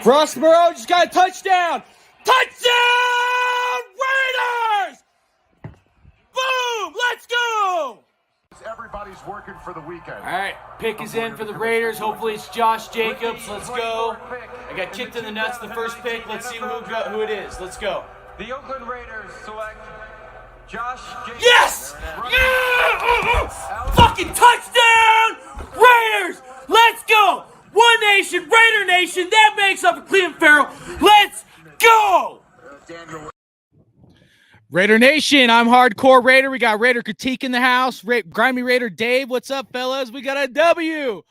Frostboro just got a touchdown. Touchdown, Raiders! Boom, let's go! Everybody's working for the weekend. All right, pick is in for the Raiders. Hopefully it's Josh Jacobs. Let's go. I got kicked in the nuts the first pick. Let's see who it is. Let's go. The Oakland Raiders select Josh Jacobs. Yes! Yeah! Fucking touchdown! Raiders! Let's go! One nation, Raider Nation. That makes up for Cleveland Farrell. Let's go! Raider Nation, I'm Hardcore Raider. We got Raider Critique in the house. Grimy Raider Dave, what's up, fellas? We got a W.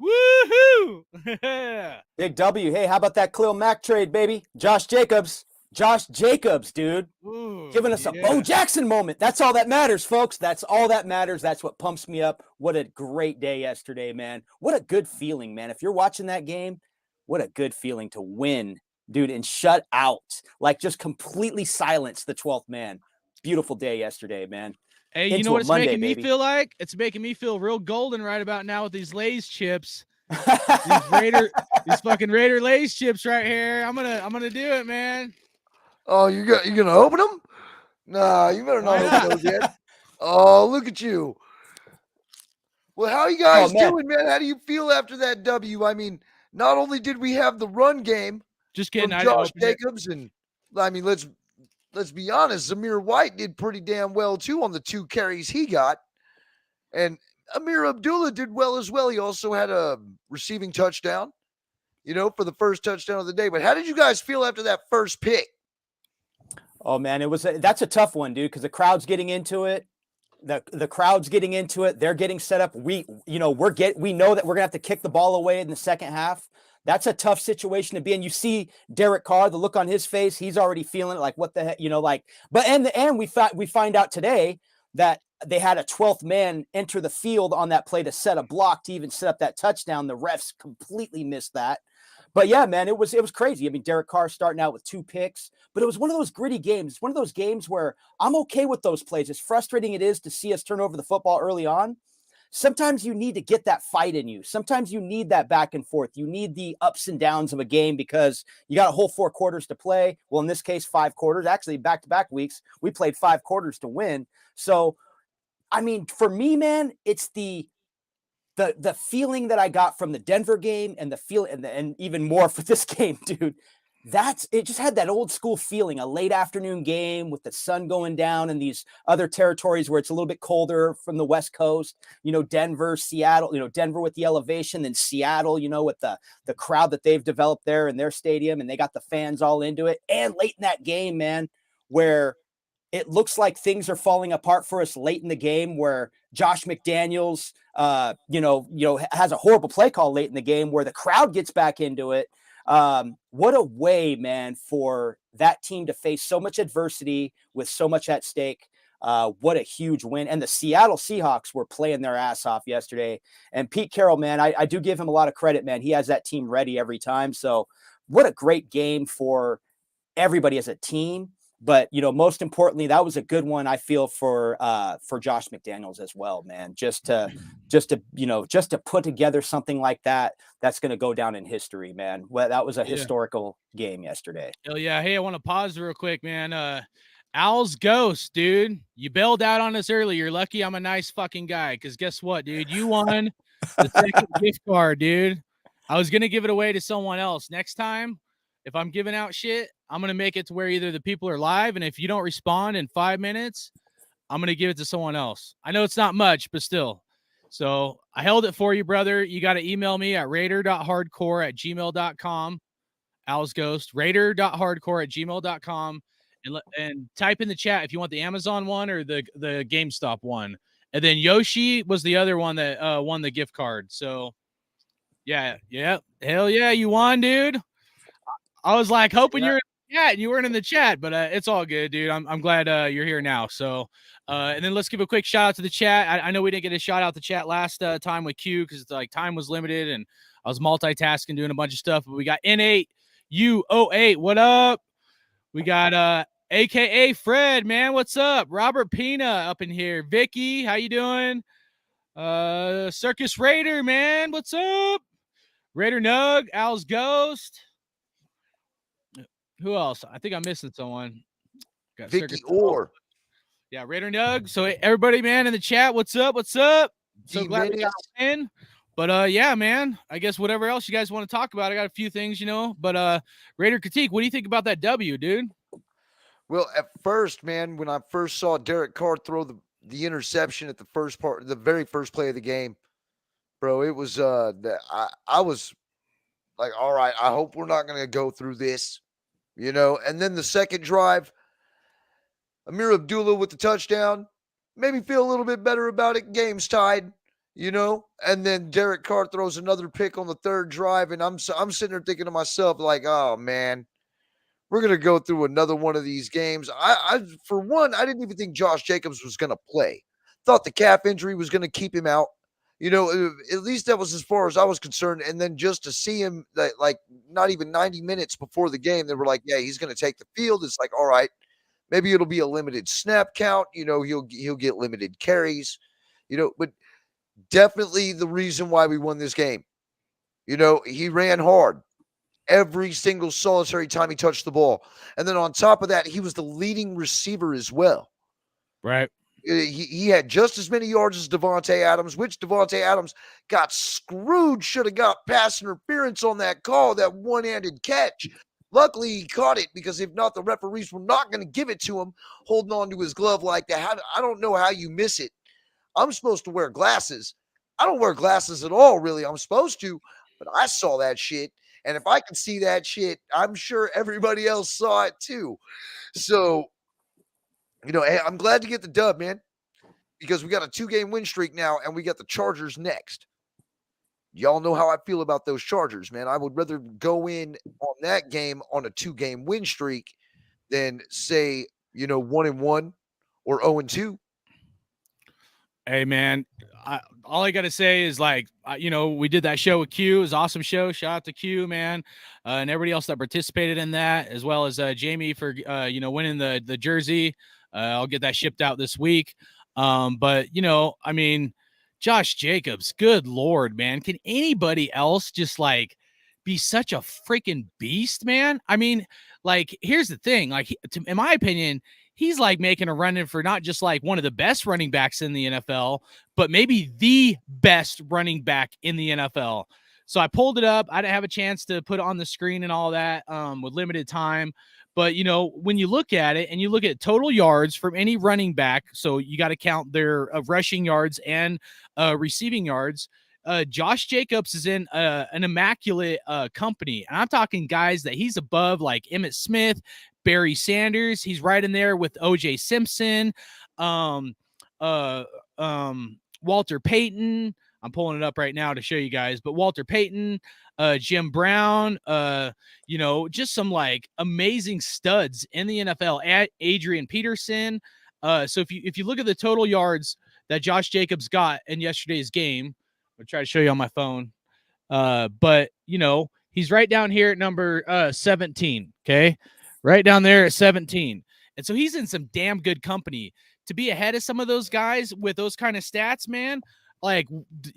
Woohoo! Big W. Hey, how about that Khalil Mack trade, baby? Josh Jacobs, dude. Ooh, giving us a Bo Jackson moment. That's all that matters, folks. That's all that matters. That's what pumps me up. What a great day yesterday, man. What a good feeling, man. If you're watching that game, what a good feeling to win, dude, and shut out. Like, just completely silence the 12th man. Beautiful day yesterday, man. Hey, you know what it's making me feel like? It's making me feel real golden right about now with these Lay's chips. these fucking Raider Lay's chips right here. I'm gonna do it, man. Oh, you're gonna open them? Nah, you better not open those yet. Oh, look at you. Well, how are you guys doing, man? How do you feel after that W? I mean, not only did we have the run game just kidding, from Josh Jacobs, and I mean, let's be honest, Zamir White did pretty damn well too on the 2 carries he got, and Amir Abdullah did well as well. He also had a receiving touchdown, for the first touchdown of the day. But how did you guys feel after that first pick? Oh man, that's a tough one, dude, because the crowd's getting into it. The crowd's getting into it. They're getting set up. We know that we're gonna have to kick the ball away in the second half. That's a tough situation to be in. You see Derek Carr, the look on his face, he's already feeling it, like, what the heck, but and we find out today that they had a 12th man enter the field on that play to set a block to even set up that touchdown. The refs completely missed that. But yeah, man, it was crazy. I mean, Derek Carr starting out with 2 picks, but it was one of those gritty games. It's one of those games where I'm okay with those plays. As frustrating it is to see us turn over the football early on, sometimes you need to get that fight in you. Sometimes you need that back and forth. You need the ups and downs of a game because you got a whole 4 quarters to play. Well, in this case, 5 quarters. Actually, back-to-back weeks, we played 5 quarters to win. So, I mean, for me, man, it's the feeling that I got from the Denver game and the feel and even more for this game, dude. It just had that old school feeling, a late afternoon game with the sun going down in these other territories where it's a little bit colder from the West Coast, Denver, Seattle, Denver with the elevation, then Seattle, with the crowd that they've developed there in their stadium, and they got the fans all into it. And late in that game, man, where it looks like things are falling apart for us late in the game, where Josh McDaniels, has a horrible play call late in the game where the crowd gets back into it. What a way, man, for that team to face so much adversity with so much at stake. What a huge win. And the Seattle Seahawks were playing their ass off yesterday. And Pete Carroll, man, I do give him a lot of credit, man. He has that team ready every time. So what a great game for everybody as a team. But, most importantly, that was a good one, I feel, for Josh McDaniels as well, man. Just to put together something like that, that's going to go down in history, man. Well, that was a historical game yesterday. Hell yeah. Hey, I want to pause real quick, man. Al's Ghost, dude. You bailed out on us early. You're lucky I'm a nice fucking guy, because guess what, dude? You won the second gift card, dude. I was going to give it away to someone else. Next time, if I'm giving out shit, I'm going to make it to where either the people are live, and if you don't respond in 5 minutes, I'm going to give it to someone else. I know it's not much, but still. So I held it for you, brother. You got to email me at raider.hardcore@gmail.com. Al's Ghost, raider.hardcore@gmail.com, and type in the chat if you want the Amazon one or the GameStop one. And then Yoshi was the other one that won the gift card. So yeah. Hell yeah, you won, dude. I was like hoping you're in the chat and you weren't in the chat, but it's all good, dude. I'm glad you're here now. So, and then let's give a quick shout out to the chat. I know we didn't get a shout out to chat last time with Q because time was limited and I was multitasking doing a bunch of stuff. But we got N8U08. What up? We got AKA Fred, man. What's up? Robert Pina up in here. Vicky, how you doing? Circus Raider, man. What's up? Raider Nug, Al's Ghost. Who else? I think I'm missing someone. Got Vicky Circus. Orr, Yeah, Raider Nug. So everybody, man, in the chat, what's up? What's up? So D glad we got Menace. a win. But yeah, man. I guess whatever else you guys want to talk about, I got a few things, But Raider Critique, what do you think about that W, dude? Well, at first, man, when I first saw Derek Carr throw the interception at the very first play of the game, bro, it was I was like, all right, I hope we're not gonna go through this, And then the second drive, Amir Abdullah with the touchdown, made me feel a little bit better about it. Game's tied, And then Derek Carr throws another pick on the third drive, and I'm sitting there thinking to myself, like, oh man, we're gonna go through another one of these games. I for one, I didn't even think Josh Jacobs was gonna play. Thought the calf injury was gonna keep him out. At least that was as far as I was concerned. And then just to see him, like not even 90 minutes before the game, they were like, "Yeah, he's going to take the field." It's like, all right, maybe it'll be a limited snap count. He'll get limited carries. But definitely the reason why we won this game. He ran hard every single solitary time he touched the ball, and then on top of that, he was the leading receiver as well. Right. He had just as many yards as Devontae Adams, which Devontae Adams got screwed, should have got pass interference on that call, that one-handed catch. Luckily, he caught it, because if not, the referees were not going to give it to him, holding on to his glove like that. I don't know how you miss it. I'm supposed to wear glasses. I don't wear glasses at all, really. I'm supposed to, but I saw that shit. And if I could see that shit, I'm sure everybody else saw it too. So, hey, I'm glad to get the dub, man, because we got a 2-game win streak now, and we got the Chargers next. Y'all know how I feel about those Chargers, man. I would rather go in on that game on a 2-game win streak than say, 1-1 or 0-2. Hey, man, all I got to say is, like, we did that show with Q. It was an awesome show. Shout out to Q, man, and everybody else that participated in that, as well as Jamie for, winning the jersey. I'll get that shipped out this week. But, I mean, Josh Jacobs, good Lord, man. Can anybody else just, like, be such a freaking beast, man? I mean, like, here's the thing. Like, in my opinion, he's like making a run in for not just like one of the best running backs in the NFL, but maybe the best running back in the NFL. So I pulled it up. I didn't have a chance to put it on the screen and all that with limited time. But, when you look at it and you look at total yards from any running back, so you got to count their rushing yards and receiving yards. Josh Jacobs is in an immaculate company. And I'm talking guys that he's above, like Emmitt Smith, Barry Sanders. He's right in there with OJ Simpson, Walter Payton. I'm pulling it up right now to show you guys, but Walter Payton, Jim Brown, just some like amazing studs in the NFL. Adrian Peterson. So if you look at the total yards that Josh Jacobs got in yesterday's game, I'll try to show you on my phone. But he's right down here at number 17. Okay. Right down there at 17. And so he's in some damn good company to be ahead of some of those guys with those kind of stats, man. Like,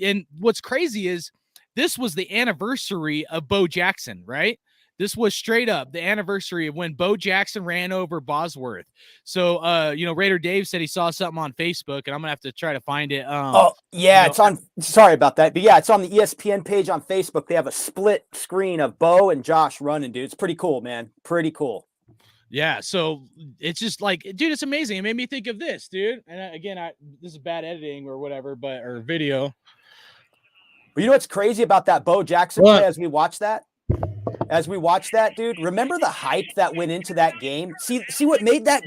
and what's crazy is this was the anniversary of Bo Jackson, right? This was straight up the anniversary of when Bo Jackson ran over Bosworth. So, Raider Dave said he saw something on Facebook, and I'm gonna have to try to find it. It's on. Sorry about that, but yeah, it's on the ESPN page on Facebook. They have a split screen of Bo and Josh running, dude. It's pretty cool, man. Pretty cool. Yeah, so it's just like, dude, it's amazing. It made me think of this, dude. And again, this is bad editing or whatever, or video. But you know what's crazy about that Bo Jackson play as we watch that? Dude, remember the hype that went into that game? See what made that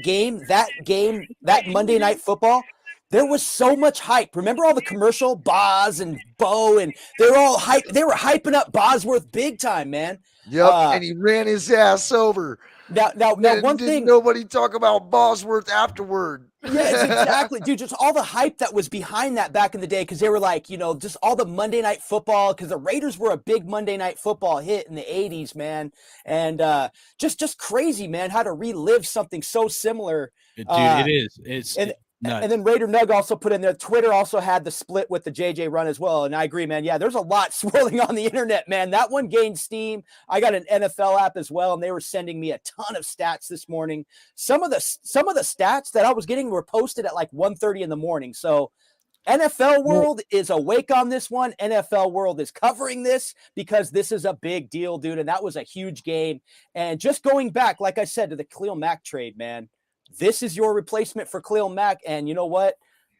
Monday Night Football? There was so much hype. Remember all the commercial Boz and Bo, and they were all hype. They were hyping up Bosworth big time, man. Yep, and he ran his ass over. Now, one thing. Nobody talk about Bosworth afterward. Yes, exactly, dude. Just all the hype that was behind that back in the day, because they were like, just all the Monday Night Football, because the Raiders were a big Monday Night Football hit in the 80s, man. And just crazy, man, how to relive something so similar. Dude, it is. Nuts. And then Raider Nug also put in there, Twitter also had the split with the JJ run as well. And I agree, man. Yeah, there's a lot swirling on the internet, man. That one gained steam. I got an NFL app as well, and they were sending me a ton of stats this morning. Some of the stats that I was getting were posted at like 1:30 in the morning. So NFL world is awake on this one. NFL world is covering this because this is a big deal, dude. And that was a huge game. And just going back, like I said, to the Khalil Mack trade, man, this is your replacement for Khalil Mack. And you know what?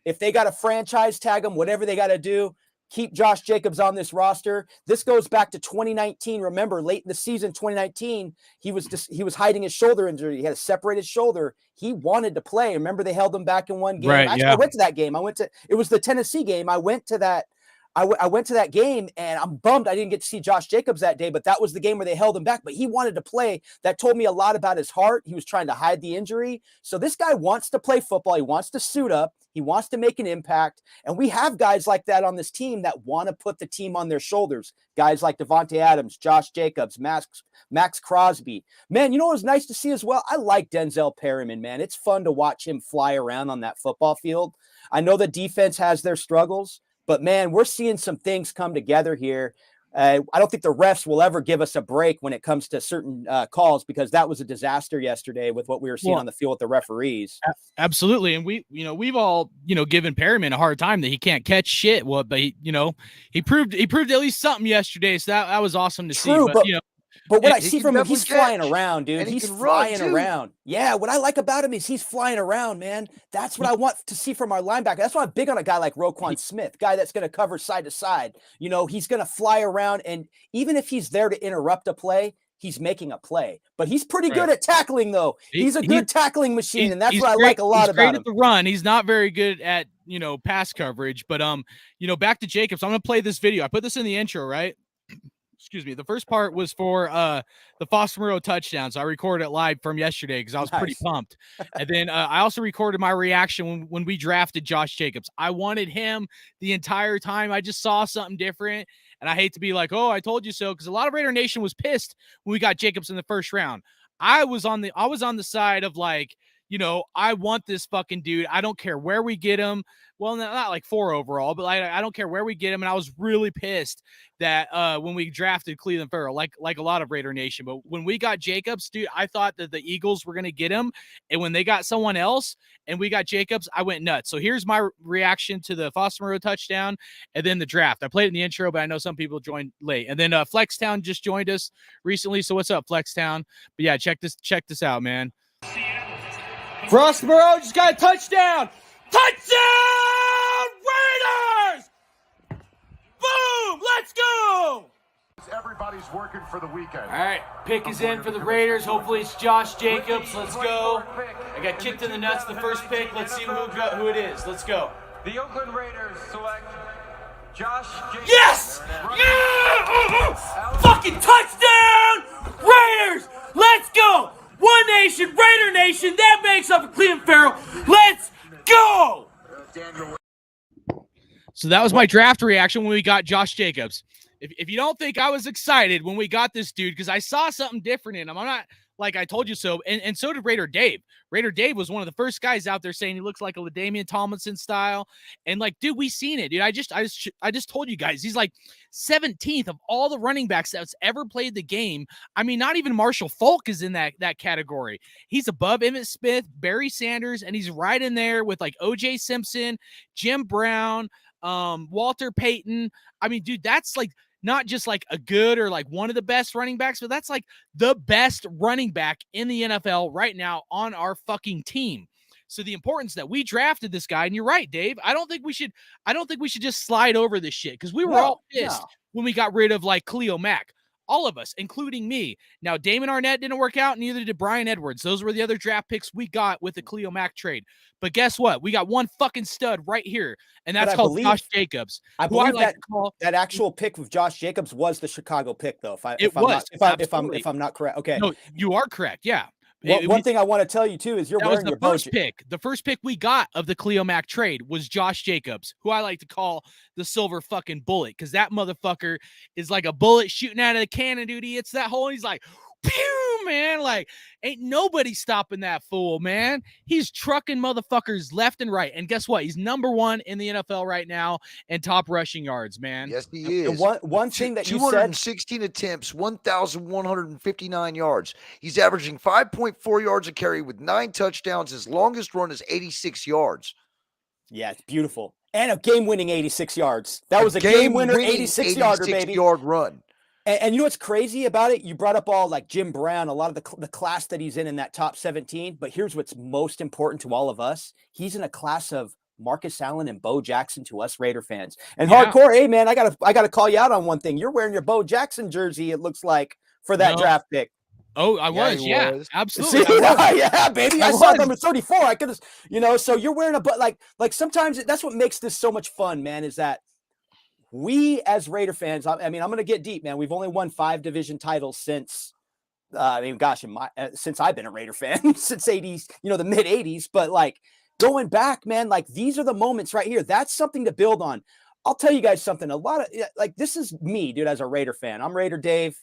If they got to franchise tag him, whatever they got to do, keep Josh Jacobs on this roster. This goes back to 2019. Remember, late in the season, 2019, he was hiding his shoulder injury. He had a separated shoulder. He wanted to play. Remember, they held him back in one game. Right, Actually, yeah. I went to that game. It was the Tennessee game. I went to that game, and I'm bummed I didn't get to see Josh Jacobs that day, but that was the game where they held him back. But he wanted to play. That told me a lot about his heart. He was trying to hide the injury. So this guy wants to play football. He wants to suit up. He wants to make an impact. And we have guys like that on this team that want to put the team on their shoulders. Guys like Devontae Adams, Josh Jacobs, Max Crosby. Man, you know what was nice to see as well? I like Denzel Perryman, man. It's fun to watch him fly around on that football field. I know the defense has their struggles, but man, we're seeing some things come together here. I don't think the refs will ever give us a break when it comes to certain calls, because that was a disaster yesterday with what we were seeing on the field with the referees. Absolutely. And we've all, given Perryman a hard time that he can't catch shit. Well, but he proved at least something yesterday. So that was awesome to see. But what I see from him, he's flying around, dude. And He's flying around. Yeah, what I like about him is he's flying around, man. That's what I want to see from our linebacker. That's why I'm big on a guy like Roquan Smith, guy that's going to cover side to side. He's going to fly around, and even if he's there to interrupt a play, he's making a play. But he's pretty good at tackling, though. He's a good tackling machine, and that's what I like a lot about him. He's great at the run. He's not very good at, pass coverage. But, back to Jacobs. I'm going to play this video. I put this in the intro, right? Excuse me. The first part was for the Foster touchdown. So I recorded it live from yesterday because I was pretty pumped. And then I also recorded my reaction when we drafted Josh Jacobs. I wanted him the entire time. I just saw something different. And I hate to be like, oh, I told you so, because a lot of Raider Nation was pissed when we got Jacobs in the first round. I was on the side of like, I want this fucking dude. I don't care where we get him. Well, not like 4 overall, but I don't care where we get him. And I was really pissed that when we drafted Cleveland Farrell, like a lot of Raider Nation, but when we got Jacobs, dude, I thought that the Eagles were going to get him. And when they got someone else and we got Jacobs, I went nuts. So here's my reaction to the Foster touchdown and then the draft. I played it in the intro, but I know some people joined late. And then Flextown just joined us recently. So what's up, Flextown? But yeah, check this out, man. Frostboro just got a touchdown. Touchdown, Raiders! Boom, let's go! Everybody's working for the weekend. All right, pick is in for the Raiders. Hopefully it's Josh Jacobs. Let's go. I got kicked in the nuts the first pick. Let's see who it is. Let's go. The Oakland Raiders select Josh Jacobs. Yes! Yeah! Fucking touchdown, Raiders! Let's go! One nation, Raider Nation, that makes up for Cleveland Farrell. Let's go! So that was my draft reaction when we got Josh Jacobs. If you don't think I was excited when we got this dude, because I saw something different in him, I'm not like I told you so. And so did Raider Dave. Raider Dave was one of the first guys out there saying he looks like a LaDainian Tomlinson style. And like, dude, we seen it, dude. I just told you guys, he's like 17th of all the running backs that's ever played the game. I mean, not even Marshall Faulk is in that category. He's above Emmitt Smith, Barry Sanders, and he's right in there with like O.J. Simpson, Jim Brown, Walter Payton. I mean, dude, that's like not just like a good or like one of the best running backs, but that's like the best running back in the NFL right now on our fucking team. So the importance that we drafted this guy, and you're right, Dave. I don't think we should just slide over this shit, because we were all pissed when we got rid of like Khalil Mack. All of us, including me. Now, Damon Arnett didn't work out, neither did Brian Edwards. Those were the other draft picks we got with the Khalil Mack trade. But guess what? We got one fucking stud right here, and that's called Josh Jacobs. I believe that actual pick with Josh Jacobs was the Chicago pick, though. If I'm not correct. Okay. No, you are correct. Yeah. One thing I want to tell you too is you're wearing your first pick. The first pick we got of the Khalil Mack trade was Josh Jacobs, who I like to call the silver fucking bullet, because that motherfucker is like a bullet shooting out of the cannon, dude. He hits that hole and he's like, pew, man. Like, ain't nobody stopping that fool, man. He's trucking motherfuckers left and right. And guess what? He's number 1 in the NFL right now in top rushing yards, man. Yes, he is. One thing that you said, 216 attempts, 1,159 yards. He's averaging 5.4 yards a carry with 9 touchdowns. His longest run is 86 yards. yeah, it's beautiful. And a game-winning 86 yards. That was a game-winner 86-yarder, baby. 86-yard run. And you know what's crazy about it? You brought up all like Jim Brown, a lot of the class that he's in that top 17. But here's what's most important to all of us. He's in a class of Marcus Allen and Bo Jackson to us Raider fans. And hardcore, hey, man, I gotta call you out on one thing. You're wearing your Bo Jackson jersey, it looks like, for that draft pick. Oh, I was. Yeah, was. absolutely. See, yeah, baby. I saw number 34. I could have, so you're wearing but like sometimes that's what makes this so much fun, man, is that we as Raider fans, I mean, I'm going to get deep, man. We've only won 5 division titles since, since I've been a Raider fan, since 80s, the mid 80s. But like going back, man, like these are the moments right here. That's something to build on. I'll tell you guys something. A lot of like, this is me, dude, as a Raider fan. I'm Raider Dave.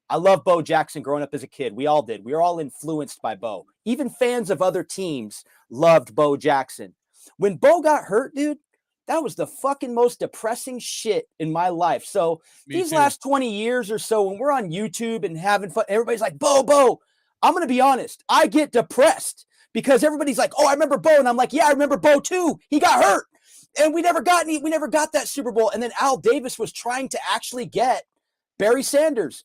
I love Bo Jackson growing up as a kid. We all did. We were all influenced by Bo. Even fans of other teams loved Bo Jackson. When Bo got hurt, dude, that was the fucking most depressing shit in my life. So these last 20 years or so, when we're on YouTube and having fun, everybody's like, Bo. I'm going to be honest. I get depressed because everybody's like, oh, I remember Bo. And I'm like, yeah, I remember Bo too. He got hurt. And we never got that Super Bowl. And then Al Davis was trying to actually get Barry Sanders.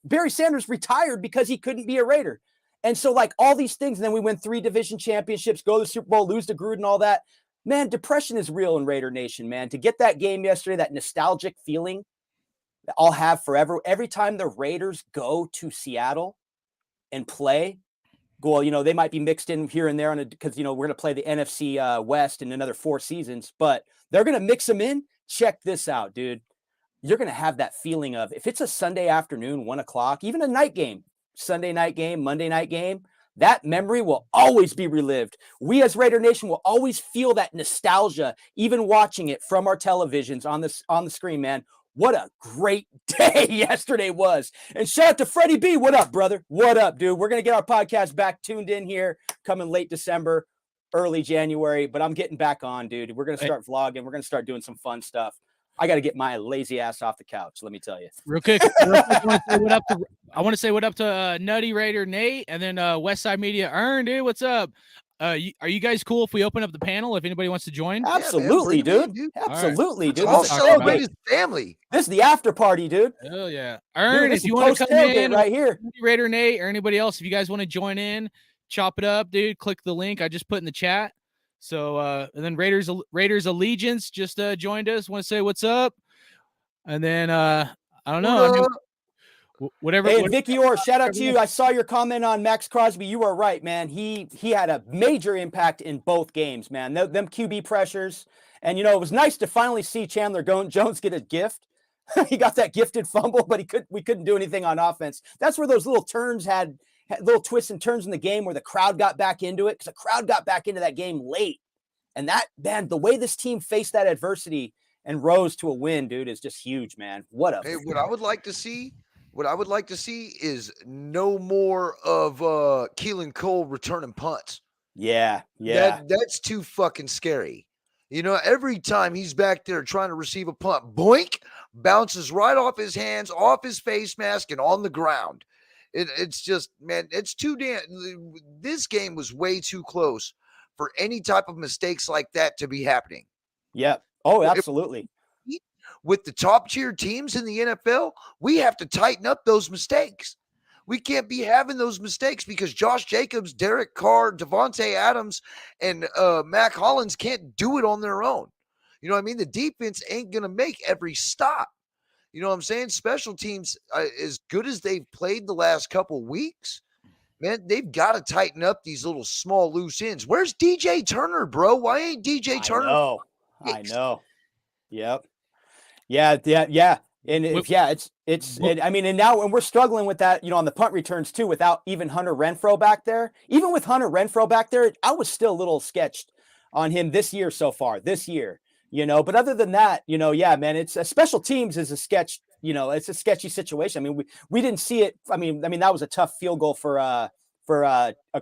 Barry Sanders retired because he couldn't be a Raider. And so like all these things, and then we win 3 division championships, go to the Super Bowl, lose to Gruden, all that. Man, depression is real in Raider Nation, man. To get that game yesterday, that nostalgic feeling that I'll have forever. Every time the Raiders go to Seattle and play, they might be mixed in here and there because, we're going to play the NFC West in another 4 seasons, but they're going to mix them in. Check this out, dude. You're going to have that feeling of, if it's a Sunday afternoon, 1:00, even a night game, Sunday night game, Monday night game, that memory will always be relived. We as Raider Nation will always feel that nostalgia, even watching it from our televisions on the screen, man. What a great day yesterday was. And shout out to Freddie B. What up, brother? What up, dude? We're going to get our podcast back tuned in here coming late December, early January, but I'm getting back on, dude. We're going to start vlogging. We're going to start doing some fun stuff. I got to get my lazy ass off the couch. Let me tell you. Real quick, I want to say what up to Nutty Raider Nate and then Westside Media Earn, dude. What's up? Are you guys cool if we open up the panel? If anybody wants to join? Absolutely, man, dude. Absolutely, dude. All celebrate his family. This is the after party, dude. Oh yeah. Earn, dude, if you want to come in right here, Nutty Raider Nate or anybody else, if you guys want to join in, chop it up, dude. Click the link I just put in the chat. So and then Raiders Allegiance just joined us. Want to say what's up? And then I don't know. Whatever. Hey, Vicky Orr, shout out to you. I saw your comment on Max Crosby. You were right, man. He had a major impact in both games, man. Them QB pressures. And, it was nice to finally see Chandler Jones get a gift. He got that gifted fumble, but we couldn't do anything on offense. That's where those little turns had little twists and turns in the game where the crowd got back into it, because the crowd got back into that game late. And that, man, the way this team faced that adversity and rose to a win, dude, is just huge, man. What I would like to see is no more of Keelan Cole returning punts. Yeah. That's too fucking scary. Every time he's back there trying to receive a punt, boink, bounces right off his hands, off his face mask, and on the ground. It's just, man, it's too damn. This game was way too close for any type of mistakes like that to be happening. Yeah. Oh, absolutely. With the top tier teams in the NFL, we have to tighten up those mistakes. We can't be having those mistakes because Josh Jacobs, Derek Carr, Devontae Adams, and Mac Hollins can't do it on their own. You know what I mean? The defense ain't going to make every stop. You know what I'm saying? Special teams, as good as they've played the last couple weeks, man, they've got to tighten up these little small loose ends. Where's DJ Turner, bro? Why ain't DJ Turner? I know. Yep. Yeah. And and now when we're struggling with that, on the punt returns too, without even Hunter Renfrow back there, I was still a little sketched on him this year so far, but other than that, man, it's special teams is a sketch, it's a sketchy situation. I mean, we didn't see it. I mean, that was a tough field goal for a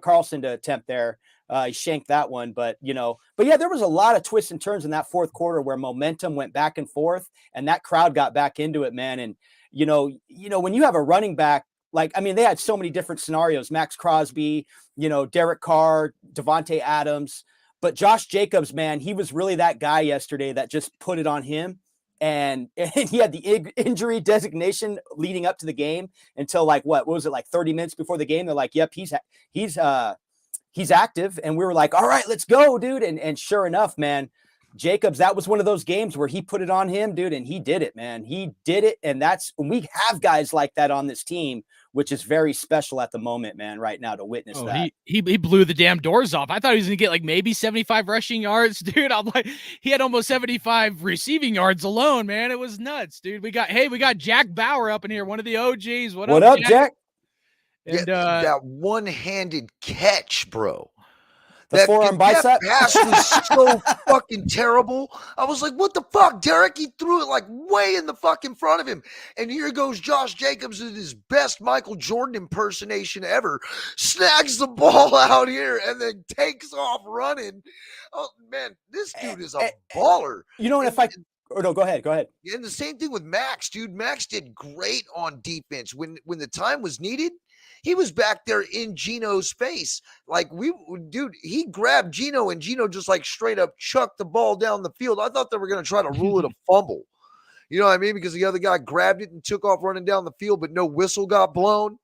Carlson to attempt there. He shanked that one, but yeah, there was a lot of twists and turns in that fourth quarter where momentum went back and forth, and that crowd got back into it, man. And when you have a running back, they had so many different scenarios: Max Crosby, Derek Carr, Devontae Adams, but Josh Jacobs, man, he was really that guy yesterday that just put it on him. And he had the injury designation leading up to the game until what was it, 30 minutes before the game? They're like, yep, he's active. And we were like, all right, let's go, dude. And sure enough, man, Jacobs, that was one of those games where he put it on him, dude. And he did it, man. He did it. And that's when we have guys like that on this team, which is very special at the moment, man, right now to witness that. He blew the damn doors off. I thought he was going to get maybe 75 rushing yards, dude. I'm like, he had almost 75 receiving yards alone, man. It was nuts, dude. We got Jack Bauer up in here, one of the OGs. What up, Jack? And that one-handed catch, bro. The forearm bicep pass was so fucking terrible. I was like, what the fuck, Derek? He threw it way in the fucking front of him. And here goes Josh Jacobs in his best Michael Jordan impersonation ever. Snags the ball out here and then takes off running. Oh, man, this dude is a baller. No, go ahead. And the same thing with Max, dude. Max did great on defense. When the time was needed, he was back there in Gino's face. He grabbed Gino and Gino just straight up chucked the ball down the field. I thought they were going to try to rule it a fumble. You know what I mean? Because the other guy grabbed it and took off running down the field, but no whistle got blown.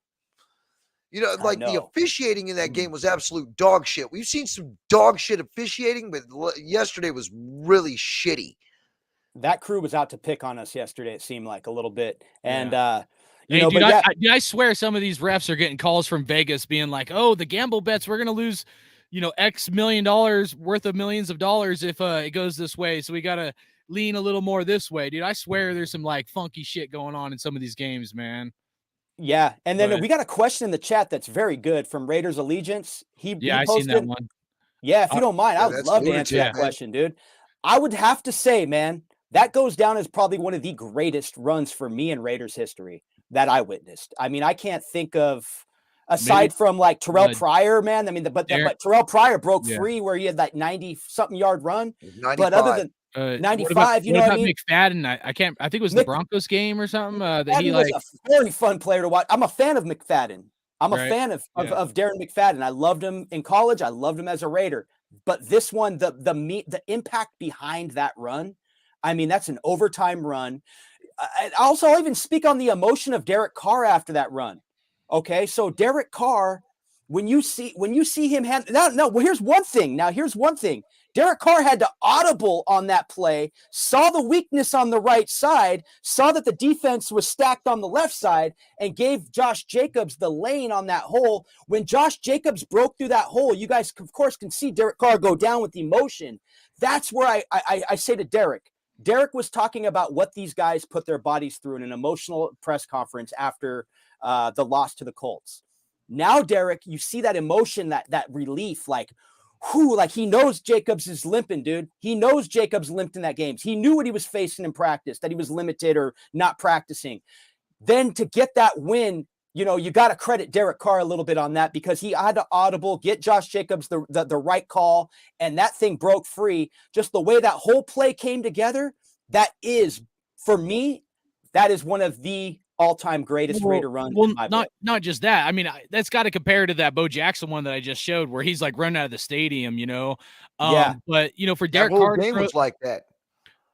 The officiating in that game was absolute dog shit. We've seen some dog shit officiating, but yesterday was really shitty. That crew was out to pick on us yesterday, it seemed like a little bit. And, I swear some of these refs are getting calls from Vegas being like, oh, the gamble bets, we're going to lose, X $1 million worth of millions of dollars if it goes this way. So we got to lean a little more this way, dude. I swear there's some funky shit going on in some of these games, man. Yeah. And then we got a question in the chat that's very good from Raiders Allegiance. He posted, I seen that one. Yeah. If you don't mind, I would love to answer that question, dude. I would have to say, man, that goes down as probably one of the greatest runs for me in Raiders history that I witnessed. I mean, I can't think of, aside from Terrell Pryor, man. I mean, but Terrell Pryor broke free where he had that 90-something yard run. 95. But other than 95, what about McFadden? I think it was the Broncos game or something. That he was a very fun player to watch. I'm a fan of McFadden. I'm a fan of Darren McFadden. I loved him in college. I loved him as a Raider. But this one, the impact behind that run, I mean, that's an overtime run. I'll even speak on the emotion of Derek Carr after that run. Okay, so Derek Carr, when you see him here's one thing. Derek Carr had to audible on that play, saw the weakness on the right side, saw that the defense was stacked on the left side, and gave Josh Jacobs the lane on that hole. When Josh Jacobs broke through that hole, you guys, of course, can see Derek Carr go down with emotion. That's where I say to Derek was talking about what these guys put their bodies through in an emotional press conference after the loss to the Colts. Now, Derek, you see that emotion, that relief, he knows Jacobs is limping, dude. He knows Jacobs limped in that game. He knew what he was facing in practice, that he was limited or not practicing. Then to get that win, you got to credit Derek Carr a little bit on that because he had to audible, get Josh Jacobs the right call, and that thing broke free. Just the way that whole play came together, that is, for me, that is one of the all-time greatest Raider runs. Well, not just that. I mean, that's got to compare to that Bo Jackson one that I just showed, where he's running out of the stadium. But for Derek Carr, game was like that.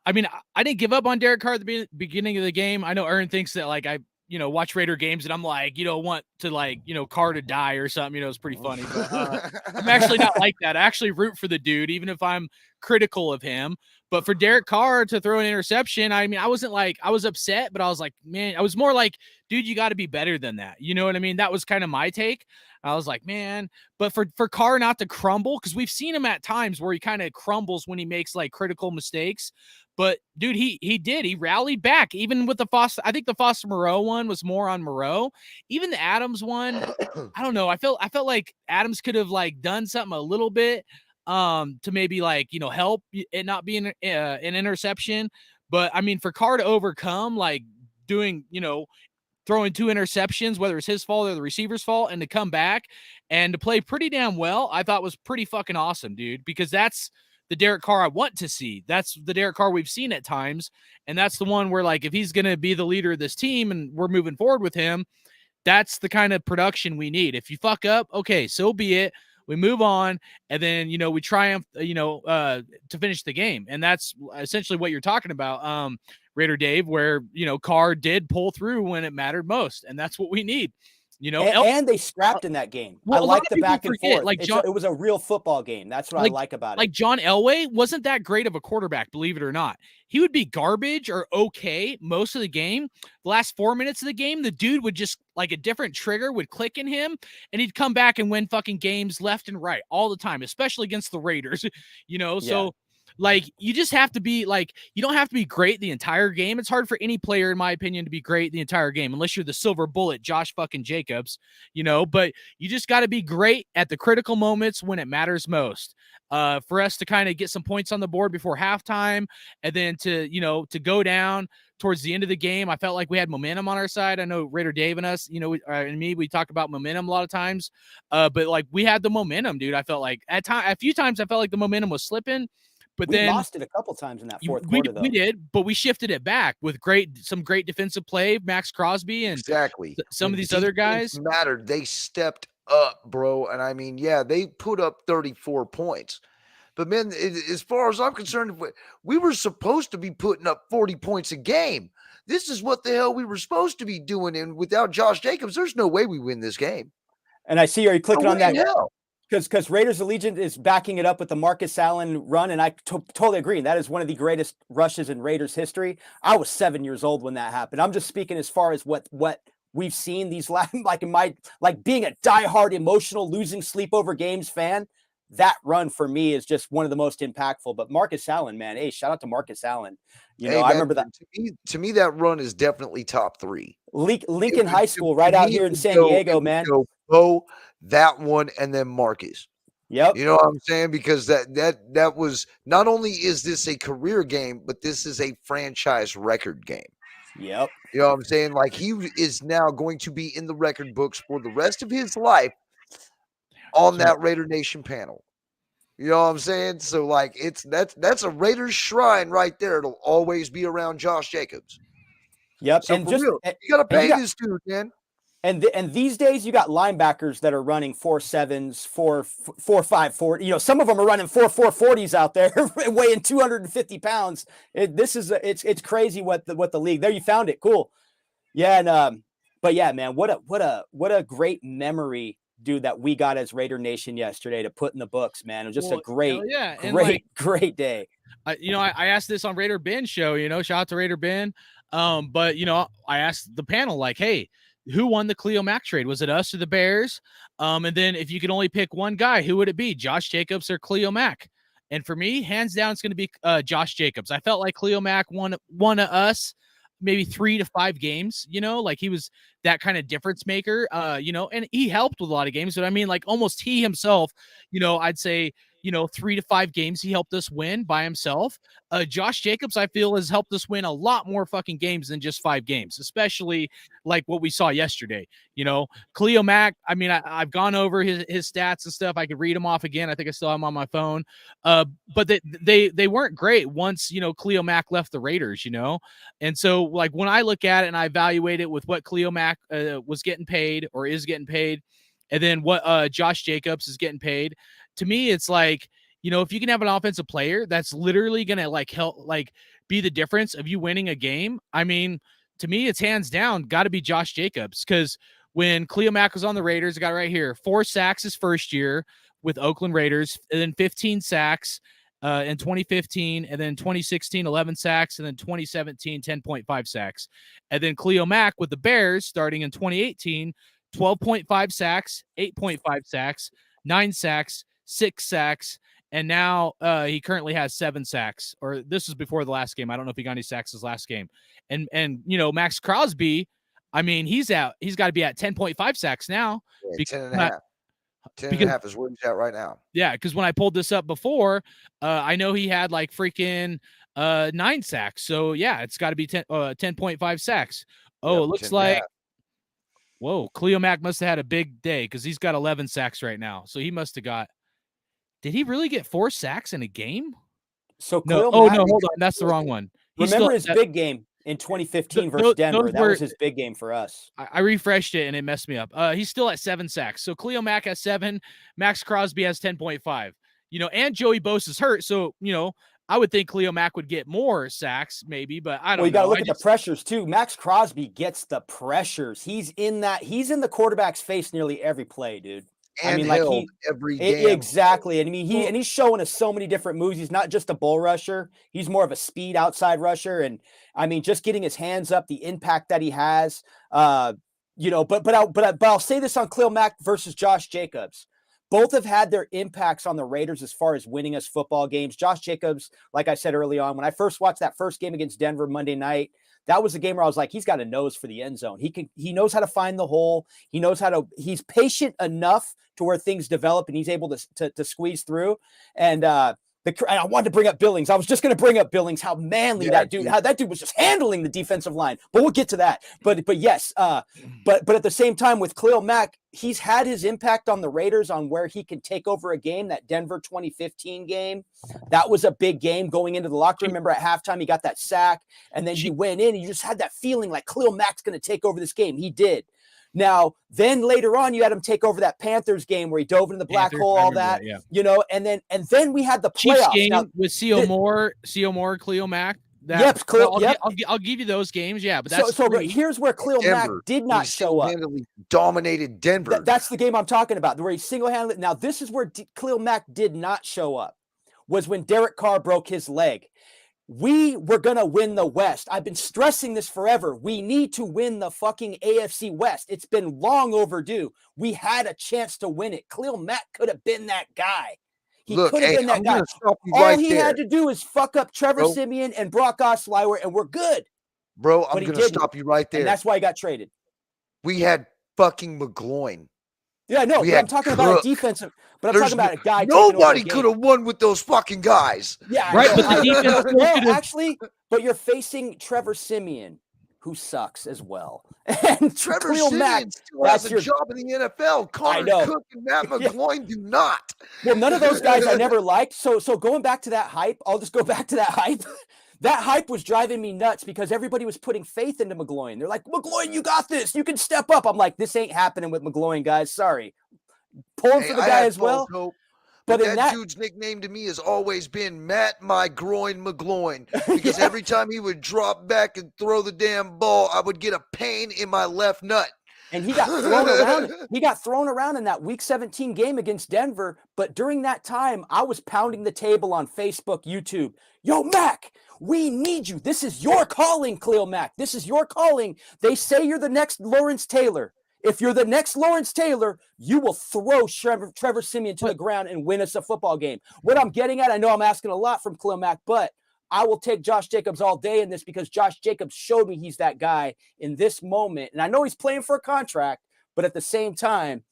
I mean, I didn't give up on Derek Carr at the beginning of the game. I know Aaron thinks that I watch Raider games and I'm want to Carr to die or something. It's pretty funny. But, I'm actually not like that. I actually root for the dude, even if I'm critical of him. But for Derek Carr to throw an interception, I mean, I wasn't I was upset, but I was like, man, I was more like, dude, you got to be better than that. You know what I mean? That was kind of my take. I was like, man, but for Carr not to crumble, because we've seen him at times where he kind of crumbles when he makes critical mistakes. But dude, he rallied back, even with the Foster. I think the Foster Moreau one was more on Moreau. Even the Adams one, I don't know. I felt like Adams could have done something a little bit to maybe help it not being an interception. But I mean, for Carr to overcome doing, throwing 2 interceptions, whether it's his fault or the receiver's fault, and to come back and to play pretty damn well, I thought was pretty fucking awesome, dude, because that's the Derek Carr I want to see. That's the Derek Carr we've seen at times. And that's the one where, like, if he's going to be the leader of this team and we're moving forward with him, that's the kind of production we need. If you fuck up, okay, so be it. We move on, and then, we triumph, to finish the game. And that's essentially what you're talking about, Raider Dave, where, Carr did pull through when it mattered most. And that's what we need. And they scrapped in that game. Well, I like the back and forth. Like it was a real football game. That's what I like about it. Like John Elway wasn't that great of a quarterback, believe it or not. He would be garbage or okay most of the game. The last 4 minutes of the game, the dude would just, like, a different trigger would click in him, and he'd come back and win fucking games left and right all the time, especially against the Raiders. So like, you just have to be, like, you don't have to be great the entire game. It's hard for any player, in my opinion, to be great the entire game, unless you're the silver bullet, Josh fucking Jacobs, but you just got to be great at the critical moments when it matters most. For us to kind of get some points on the board before halftime, and then to go down towards the end of the game, I felt like we had momentum on our side. I know Raider Dave and us, and me, we talk about momentum a lot of times, but like, we had the momentum, dude. I felt like a few times I felt like the momentum was slipping. But then lost it a couple times in that fourth quarter, though. We did, but we shifted it back with some great defensive play, Max Crosby and some of these other guys. Mattered. They stepped up, bro. And I mean, yeah, they put up 34 points. But, man, as far as I'm concerned, we were supposed to be putting up 40 points a game. This is what the hell we were supposed to be doing. And without Josh Jacobs, there's no way we win this game. And I see, are you clicking on that? Because Raiders Allegiant is backing it up with the Marcus Allen run, and I totally agree. That is one of the greatest rushes in Raiders history. I was 7 years old when that happened. I'm just speaking as far as what we've seen these last, like being a diehard, emotional, losing sleep over games fan. That run for me is just one of the most impactful. But Marcus Allen, man, hey, shout out to Marcus Allen. I remember that. To me, that run is definitely top 3. Lincoln High School, right out here in San Diego, man. That one, and then Marcus. Yep. You know what I'm saying? Because that was, not only is this a career game, but this is a franchise record game. Yep. You know what I'm saying? Like, he is now going to be in the record books for the rest of his life on that Raider Nation panel. You know what I'm saying? So, like, that's a Raiders shrine right there. It'll always be around Josh Jacobs. Yep. So and you got to pay this dude, man. And these days you got linebackers that are running 4.7s, 4.5, 4. Some of them are running 4.40s out there, weighing 250 pounds. It's crazy what the league. There, you found it. Cool. Yeah. And but yeah, man, what a great memory, dude, that we got as Raider Nation yesterday to put in the books, man. It was just a great day. I asked this on Raider Ben show, shout out to Raider Ben. But I asked the panel, like, hey, who won the Khalil Mack trade? Was it us or the Bears? And then if you could only pick one guy, who would it be? Josh Jacobs or Khalil Mack? And for me, hands down, it's going to be Josh Jacobs. I felt like Khalil Mack won to us maybe 3 to 5 games, like he was that kind of difference maker, and he helped with a lot of games. But I mean, like, almost he himself, I'd say, 3 to 5 games he helped us win by himself. Josh Jacobs, I feel, has helped us win a lot more fucking games than just 5 games, especially like what we saw yesterday. Khalil Mack, I mean, I've gone over his stats and stuff. I could read them off again. I think I still have them on my phone. But they weren't great once, Khalil Mack left the Raiders, And so, like, when I look at it and I evaluate it with what Khalil Mack was getting paid or is getting paid, and then what Josh Jacobs is getting paid, to me, it's like, if you can have an offensive player that's literally going to help be the difference of you winning a game. I mean, to me, it's hands down got to be Josh Jacobs, because when Khalil Mack was on the Raiders, I got it right here, 4 sacks his first year with Oakland Raiders, and then 15 sacks in 2015, and then 2016, 11 sacks, and then 2017, 10.5 sacks. And then Khalil Mack with the Bears starting in 2018, 12.5 sacks, 8.5 sacks, 9 sacks, 6 sacks, and now he currently has 7 sacks. Or this was before the last game. I don't know if he got any sacks his last game. And Max Crosby, I mean, he's got to be at 10.5 sacks now. Yeah, 10.5. 10.5 is where he's at right now. Yeah, because when I pulled this up before, I know he had like freaking 9 sacks. So yeah, it's got to be 10.5 sacks. Oh, Yep, it looks 10 like, half. whoa, Cleo Mack must have had a big day because he's got 11 sacks right now. So he must have got, did he really get 4 sacks in a game? So No. Khalil Oh, Mack, no, hold on. That's the wrong one. He's remember still, his big game in 2015 Th- versus those Denver. That were- was his big game for us. I refreshed it and it messed me up. He's still at 7 sacks. So Cleo Mack has 7. Max Crosby has 10.5. And Joey Bosa's hurt. So, I would think Cleo Mack would get more sacks, maybe, but I don't know. Well, you got to look at the pressures too. Max Crosby gets the pressures. He's in the quarterback's face nearly every play, dude. And every game. Exactly. And I mean, he's showing us so many different moves. He's not just a bull rusher. He's more of a speed outside rusher. And I mean, just getting his hands up, the impact that he has, but I'll say this on Khalil Mack versus Josh Jacobs. Both have had their impacts on the Raiders as far as winning us football games. Josh Jacobs, like I said early on, when I first watched that first game against Denver Monday night, that was a game where I was like, he's got a nose for the end zone. He knows how to find the hole. He's patient enough to where things develop and he's able to squeeze through. And I wanted to bring up Billings. I was just going to bring up Billings, how manly how that dude was just handling the defensive line. But we'll get to that. But yes, but at the same time with Khalil Mack, he's had his impact on the Raiders on where he can take over a game. That Denver 2015 game, that was a big game going into the locker room. Remember at halftime, he got that sack and then he went in and you just had that feeling like Khalil Mack's going to take over this game. He did. Now, then later on, you had him take over that Panthers game where he dove into the black hole, all that, and then we had the Chiefs playoffs game now, with C.O. Moore, Khalil Mack. I'll give you those games. Yeah, but that's but here's where Khalil Mack did not show up. Dominated Denver. That's the game I'm talking about, where he single-handedly. Now, this is where Khalil Mack did not show up. Was when Derek Carr broke his leg. We were going to win the West. I've been stressing this forever. We need to win the fucking AFC West. It's been long overdue. We had a chance to win it. Khalil Mack could have been that guy. He could have been that guy. All he had to do is fuck up Trevor Siemian and Brock Osweiler, and we're good. Bro, I'm going to stop you right there. And that's why he got traded. We had fucking McGloin. Yeah, no, but I'm talking about a defensive. But I'm talking about a guy. Nobody could have won with those fucking guys. Yeah, right. But the defense actually, but you're facing Trevor Siemian, who sucks as well. And Trevor Siemian still has a job in the NFL. Connor Cook and Matt McGloin do not. Well, none of those guys I never liked. So going back to that hype, I'll just go back to that hype. That hype was driving me nuts because everybody was putting faith into McGloin. They're like, McGloin, you got this. You can step up. I'm like, this ain't happening with McGloin, guys. Sorry. Pulling for the guy as well. Hope, but that dude's nickname to me has always been Matt My Groin McGloin because every time he would drop back and throw the damn ball, I would get a pain in my left nut. And he got thrown around. He got thrown around in that Week 17 game against Denver. But during that time, I was pounding the table on Facebook, YouTube. Yo, Mac, we need you. This is your calling, Khalil Mack. This is your calling. They say you're the next Lawrence Taylor. If you're the next Lawrence Taylor, you will throw Trevor Siemian to the ground and win us a football game. What I'm getting at, I know I'm asking a lot from Khalil Mack, but I will take Josh Jacobs all day in this because Josh Jacobs showed me he's that guy in this moment. And I know he's playing for a contract, but at the same time,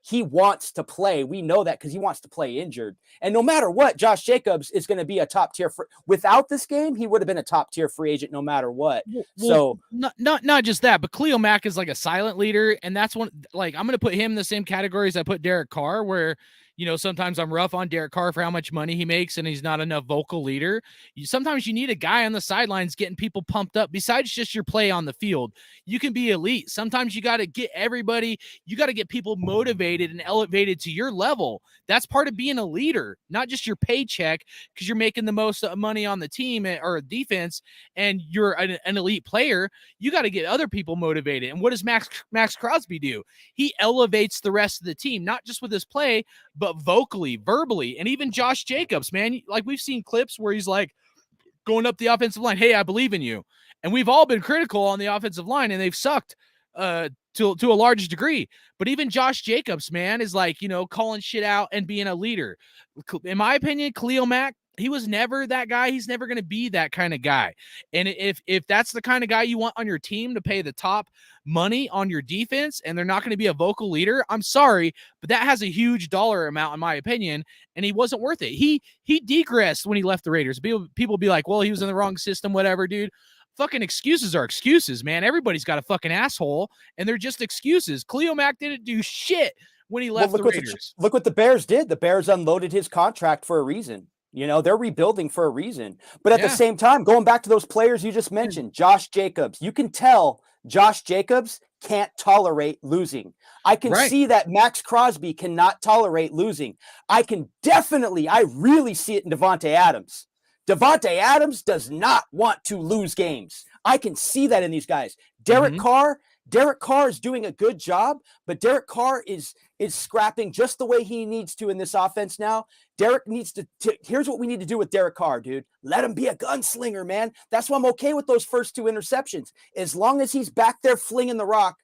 he wants to play. We know that because he wants to play injured. And no matter what, Josh Jacobs is going to be a top tier. Without this game, he would have been a top tier free agent no matter what. Well, not just that, but Khalil Mack is like a silent leader. And that's one, like, I'm going to put him in the same category as I put Derek Carr, where, sometimes I'm rough on Derek Carr for how much money he makes and he's not enough vocal leader. Sometimes you need a guy on the sidelines getting people pumped up. Besides just your play on the field, you can be elite. Sometimes you got to get people motivated and elevated to your level. That's part of being a leader, not just your paycheck because you're making the most money on the team or defense and you're an elite player. You got to get other people motivated. And what does Max Crosby do? He elevates the rest of the team, not just with his play, but vocally, verbally, and even Josh Jacobs, man. Like we've seen clips where he's like going up the offensive line, hey, I believe in you. And we've all been critical on the offensive line and they've sucked to a large degree. But even Josh Jacobs, man, is like, calling shit out and being a leader. In my opinion, Khalil Mack, He was never that guy. He's never going to be that kind of guy. And if that's the kind of guy you want on your team to pay the top money on your defense, and they're not going to be a vocal leader, I'm sorry, but that has a huge dollar amount in my opinion, and he wasn't worth it. He degressed when he left the Raiders. People be like, well, he was in the wrong system, whatever, dude. Fucking excuses are excuses, man. Everybody's got a fucking asshole, and they're just excuses. Khalil Mack didn't do shit when he left the Raiders. Look what the Bears did. The Bears unloaded his contract for a reason. You know, they're rebuilding for a reason. But at the same time, going back to those players you just mentioned, Josh Jacobs, you can tell Josh Jacobs can't tolerate losing. I can see that Max Crosby cannot tolerate losing. I really see it in Devontae Adams. Devontae Adams does not want to lose games. I can see that in these guys. Derek Carr is doing a good job, but Derek Carr is scrapping just the way he needs to in this offense now. Derek needs to here's what we need to do with Derek Carr, dude. Let him be a gunslinger, man. That's why I'm okay with those first 2 interceptions. As long as he's back there flinging the rock,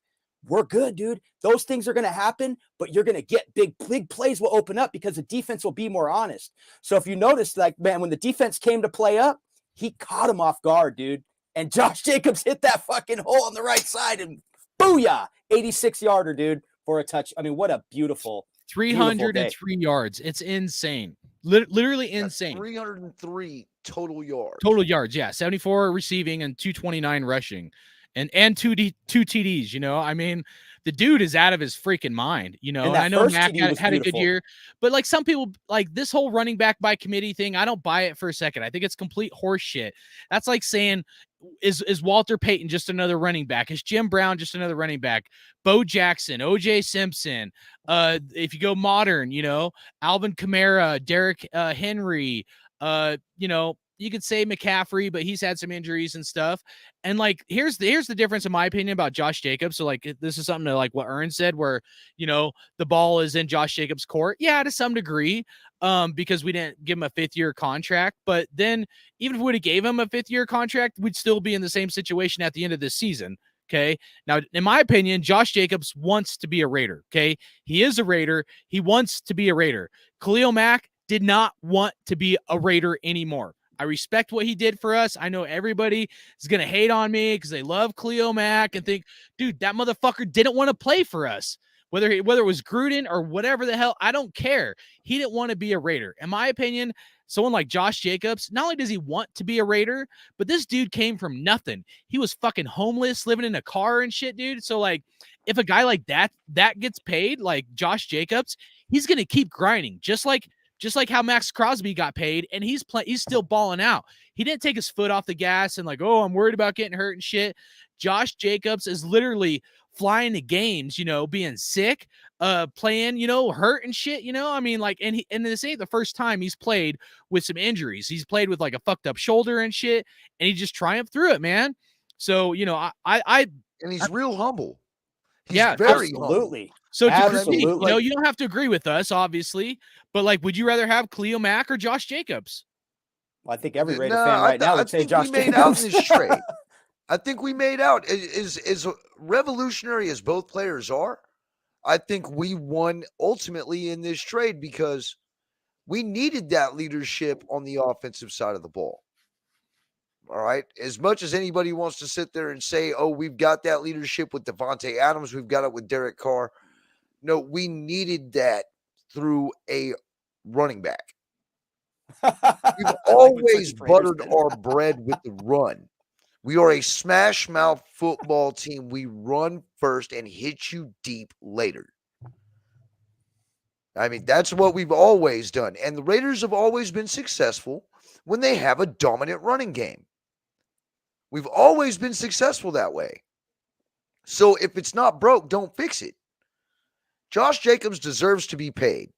we're good, dude. Those things are going to happen, but you're going to get big plays will open up because the defense will be more honest. So if you notice, like, man, when the defense came to play up, he caught him off guard, dude. And Josh Jacobs hit that fucking hole on the right side and booyah, 86-yarder, dude, for a touch. I mean, what a beautiful 303 yards. It's insane. Literally insane. 303 total yards. Total yards, yeah. 74 receiving and 229 rushing. And two TDs, you know. I mean, the dude is out of his freaking mind, you know. And I know Mac had a good year, but like some people, like this whole running back by committee thing, I don't buy it for a second. I think it's complete horse shit. That's like saying, is Walter Payton just another running back? Is Jim Brown just another running back? Bo Jackson, OJ Simpson. If you go modern, you know, Alvin Kamara, Derrick Henry, you know, you could say McCaffrey, but he's had some injuries and stuff. And like, here's the difference in my opinion about Josh Jacobs. So like, this is something to like what Ern said, where, you know, the ball is in Josh Jacobs' court. Yeah, to some degree, because we didn't give him a 5th-year contract. But then even if we would have gave him a 5th-year contract, we'd still be in the same situation at the end of this season. Okay. Now, in my opinion, Josh Jacobs wants to be a Raider. Okay. He is a Raider. He wants to be a Raider. Khalil Mack did not want to be a Raider anymore. I respect what he did for us. I know everybody is going to hate on me because they love Khalil Mack and think, dude, that motherfucker didn't want to play for us. Whether it was Gruden or whatever the hell, I don't care. He didn't want to be a Raider. In my opinion, someone like Josh Jacobs, not only does he want to be a Raider, but this dude came from nothing. He was fucking homeless, living in a car and shit, dude. So like, if a guy like that gets paid, like Josh Jacobs, he's going to keep grinding, just like how Max Crosby got paid, and he's still balling out. He didn't take his foot off the gas and like, oh, I'm worried about getting hurt and shit. Josh Jacobs is literally flying to games, you know, being sick, playing, you know, hurt and shit, you know. I mean, like, and this ain't the first time he's played with some injuries. He's played with like a fucked up shoulder and shit, and he just triumphed through it, man. So, you know, and he's real humble. He's very absolutely humble. So to critique, you know, you don't have to agree with us, obviously, but like, would you rather have Khalil Mack or Josh Jacobs? Well, I think every Raider fan right now would say Josh Jacobs. Out in this trade. I think we made out as revolutionary as both players are. I think we won ultimately in this trade because we needed that leadership on the offensive side of the ball. All right. As much as anybody wants to sit there and say, oh, we've got that leadership with Devontae Adams, we've got it with Derek Carr. No, we needed that through a running back. We've always buttered our bread with the run. We are a smash mouth football team. We run first and hit you deep later. I mean, that's what we've always done. And the Raiders have always been successful when they have a dominant running game. We've always been successful that way. So if it's not broke, don't fix it. Josh Jacobs deserves to be paid.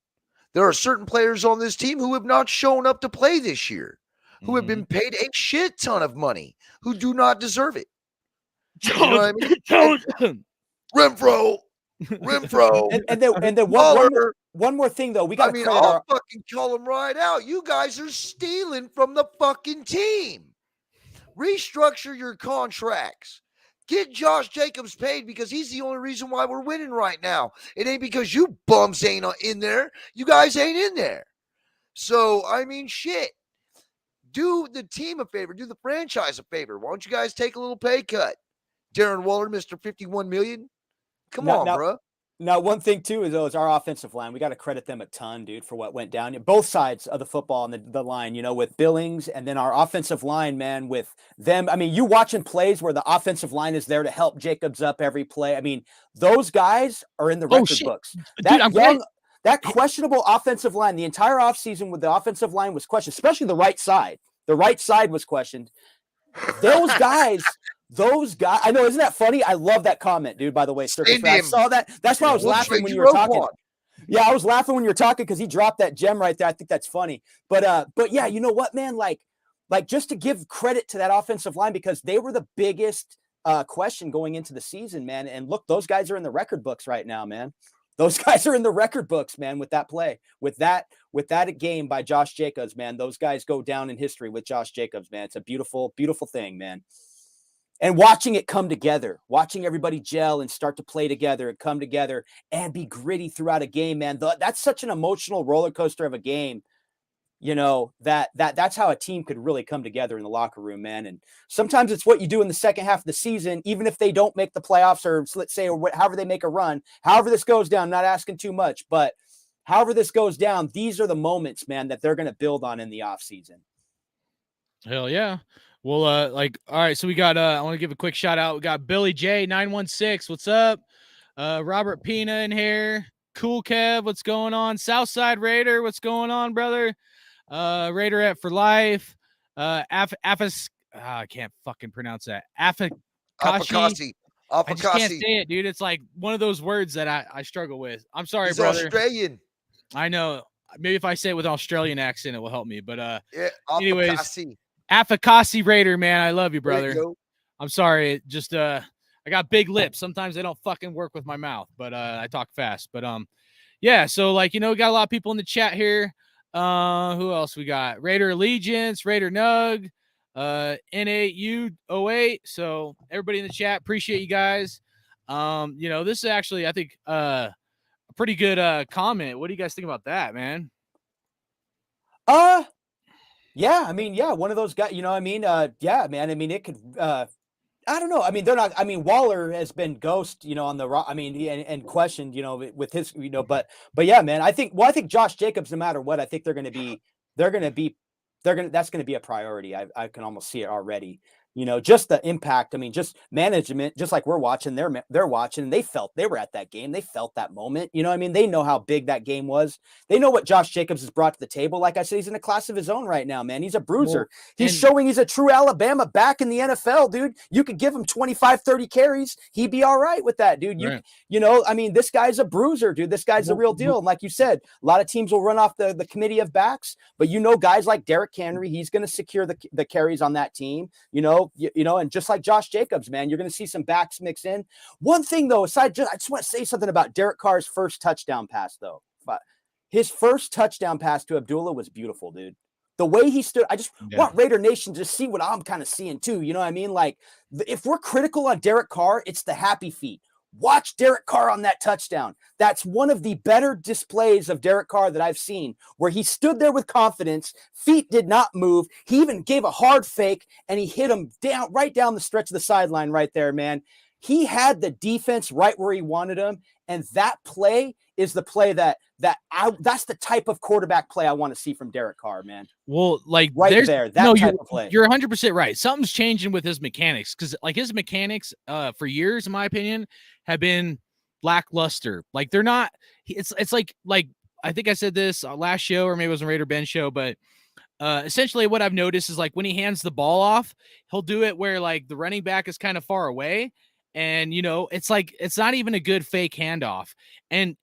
There are certain players on this team who have not shown up to play this year, who have been paid a shit ton of money, who do not deserve it. You know what I mean? Renfro. and then one more thing though, we got to I'll fucking call them right out. You guys are stealing from the fucking team. Restructure your contracts. Get Josh Jacobs paid because he's the only reason why we're winning right now. It ain't because you bums ain't in there. You guys ain't in there. So, I mean, shit. do the team a favor, do the franchise a favor. Why don't you guys take a little pay cut? Darren Waller, Mr. 51 million. Come on, bro. Now, one thing too is our offensive line. We got to credit them a ton, dude, for what went down. Both sides of the football and the line, with Billings and then our offensive line, man, with them. I mean, you watching plays where the offensive line is there to help Jacobs up every play. I mean, those guys are in the record books. That questionable offensive line, the entire offseason with the offensive line was questioned, especially the right side. The right side was questioned. Those guys, I know, isn't that funny? I love that comment, dude, by the way. I saw that. That's why I was laughing when you were talking. Yeah, I was laughing when you were talking because he dropped that gem right there. I think that's funny. But yeah, you know what, man? Like just to give credit to that offensive line because they were the biggest question going into the season, man. And look, those guys are in the record books right now, man. Those guys are in the record books, man, with that play, with that game by Josh Jacobs, man. Those guys go down in history with Josh Jacobs, man. It's a beautiful, beautiful thing, man. And watching it come together, watching everybody gel and start to play together and come together and be gritty throughout a game, man. That's such an emotional roller coaster of a game. That's how a team could really come together in the locker room, man. And sometimes it's what you do in the second half of the season, even if they don't make the playoffs or let's say, or however they make a run, however this goes down, not asking too much, but however this goes down, these are the moments, man, that they're going to build on in the off season. Hell yeah. Well, all right. So we got, I want to give a quick shout out. We got Billy J 916. What's up? Robert Pina in here. Cool Kev. What's going on? Southside Raider. What's going on, brother? Raiderette for life. I can't fucking pronounce that. Afakashi. I just can't say it, dude. It's like one of those words that I struggle with. I'm sorry, He's brother. Australian. I know. Maybe if I say it with an Australian accent, it will help me. But yeah, anyways, Afakasi Raider, man, I love you, brother. I'm sorry. Just I got big lips. Sometimes they don't fucking work with my mouth, but I talk fast. But yeah. So we got a lot of people in the chat here. Who else we got? Raider Allegiance, Raider Nug, N8U08. So everybody in the chat, appreciate you guys. This is actually, I think, a pretty good comment. What do you guys think about that, man? Yeah, I mean, yeah, one of those guys, yeah, man. I mean, it could, I don't know. I mean, they're not, I mean, Waller has been ghost, on the rock. I mean, and questioned, with his, but yeah, man, I think Josh Jacobs, no matter what, I think that's going to be a priority. I can almost see it already. Just the impact. I mean, just management, just like we're watching, they're watching, and they were at that game. They felt that moment. I mean, they know how big that game was. They know what Josh Jacobs has brought to the table. Like I said, he's in a class of his own right now, man. He's a bruiser. He's showing he's a true Alabama back in the NFL, dude. You could give him 25, 30 carries. He'd be all right with that, dude. I mean, this guy's a bruiser, dude. This guy's the real deal. And like you said, a lot of teams will run off the committee of backs, but guys like Derrick Henry, he's going to secure the carries on that team, and just like Josh Jacobs, man, you're going to see some backs mix in. One thing though, I just want to say something about Derek Carr's first touchdown pass though. His first touchdown pass to Abdullah was beautiful, dude. The way he stood, I just want Raider Nation to see what I'm kind of seeing too. You know what I mean? Like if we're critical on Derek Carr, it's the happy feet. Watch Derek Carr on that touchdown. That's one of the better displays of Derek Carr that I've seen, where he stood there with confidence. Feet did not move. He even gave a hard fake, and he hit him right down the stretch of the sideline right there, man. He had the defense right where he wanted him, and that play is the play that's the type of quarterback play I want to see from Derek Carr, man. Well, like right there, type of play. You're 100% right. Something's changing with his mechanics, because like his mechanics for years, in my opinion, have been lackluster. Like they're not. It's like I think I said this last show, or maybe it was a Raider Ben show, but essentially what I've noticed is like when he hands the ball off, he'll do it where like the running back is kind of far away. And it's like it's not even a good fake handoff. And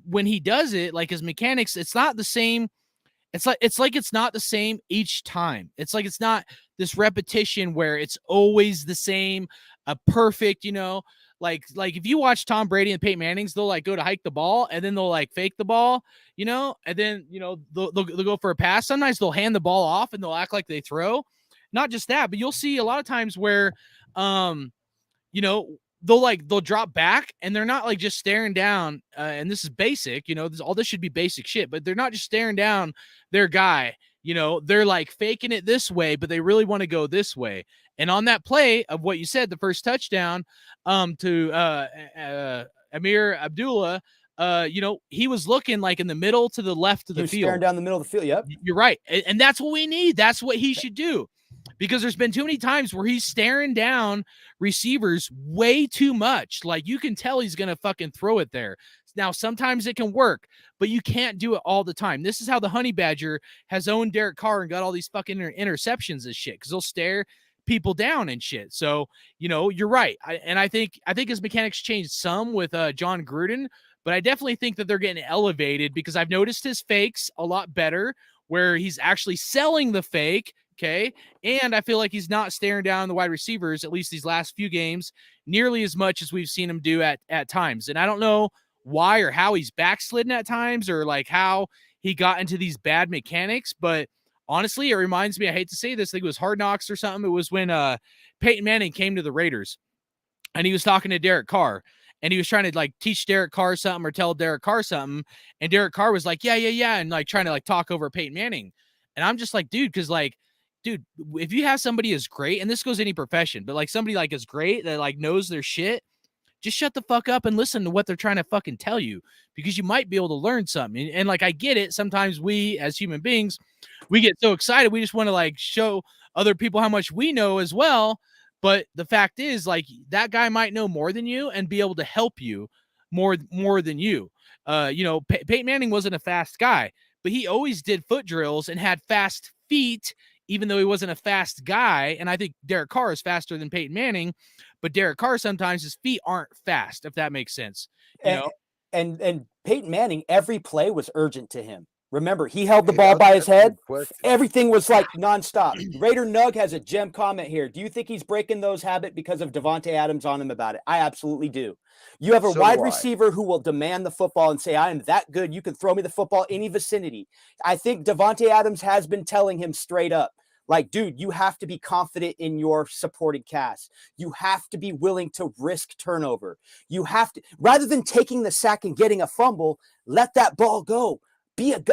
when he does it, like his mechanics, it's not the same. It's not the same each time. It's like it's not this repetition where it's always the same, a perfect, like if you watch Tom Brady and Peyton Manning's, they'll like go to hike the ball and then they'll like fake the ball, and then they'll go for a pass. Sometimes they'll hand the ball off and they'll act like they throw. Not just that, but you'll see a lot of times where they'll drop back and they're not like just staring down. And this is basic, all this should be basic shit, but they're not just staring down their guy they're like faking it this way, but they really want to go this way. And on that play of what you said, the first touchdown to Amir Abdullah, he was looking like in the middle to the left of the field. Staring down the middle of the field. Yep. You're right. And that's what we need. That's what he should do. Because there's been too many times where he's staring down receivers way too much. Like, you can tell he's going to fucking throw it there. Now, sometimes it can work, but you can't do it all the time. This is how the Honey Badger has owned Derek Carr and got all these fucking interceptions and shit, because they'll stare people down and shit. So, you're right. I think his mechanics changed some with John Gruden, but I definitely think that they're getting elevated, because I've noticed his fakes a lot better, where he's actually selling the fake. Okay. And I feel like he's not staring down the wide receivers, at least these last few games, nearly as much as we've seen him do at times. And I don't know why or how he's backslidden at times, or like how he got into these bad mechanics. But honestly, it reminds me, I hate to say this, I think it was Hard Knocks or something. It was when Peyton Manning came to the Raiders and he was talking to Derek Carr. And he was trying to like teach Derek Carr something or tell Derek Carr something. And Derek Carr was like, yeah. And like trying to like talk over Peyton Manning. And I'm just like, dude, if you have somebody as great, and this goes any profession, but like somebody like is great that like knows their shit, just shut the fuck up and listen to what they're trying to fucking tell you, because you might be able to learn something. And like, I get it. Sometimes we as human beings, we get so excited. We just want to like show other people how much we know as well. But the fact is, like, that guy might know more than you and be able to help you more than you. Peyton Manning wasn't a fast guy, but he always did foot drills and had fast feet, even though he wasn't a fast guy. And I think Derek Carr is faster than Peyton Manning, but Derek Carr, sometimes his feet aren't fast, if that makes sense. And Peyton Manning, every play was urgent to him. Remember, he held the ball by his head. Everything was like nonstop. Raider Nug has a gem comment here. Do you think he's breaking those habits because of Davante Adams on him about it? I absolutely do. You have a wide receiver who will demand the football and say, I am that good. You can throw me the football any vicinity. I think Davante Adams has been telling him straight up, like, dude, you have to be confident in your supporting cast. You have to be willing to risk turnover. You have to, rather than taking the sack and getting a fumble, let that ball go. Be a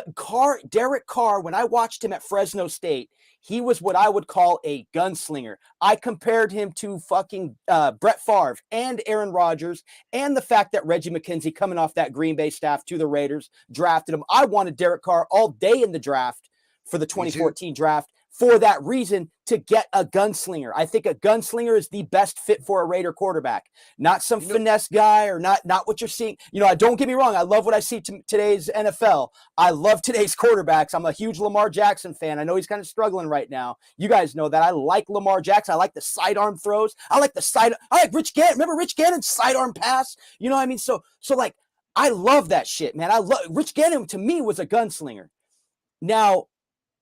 Derek Carr, when I watched him at Fresno State, he was what I would call a gunslinger. I compared him to fucking Brett Favre and Aaron Rodgers, and the fact that Reggie McKenzie, coming off that Green Bay staff to the Raiders, drafted him. I wanted Derek Carr all day in the draft for the 2014 draft. For that reason, to get a gunslinger. I think a gunslinger is the best fit for a Raider quarterback, not some finesse guy, or not what you're seeing. Don't get me wrong. I love what I see today's NFL. I love today's quarterbacks. I'm a huge Lamar Jackson fan. I know he's kind of struggling right now. You guys know that. I like Lamar Jackson. I like the sidearm throws. I like Rich Gannon. Remember Rich Gannon's sidearm pass? You know what I mean? So like, I love that shit, man. I love Rich Gannon. To me, was a gunslinger. Now,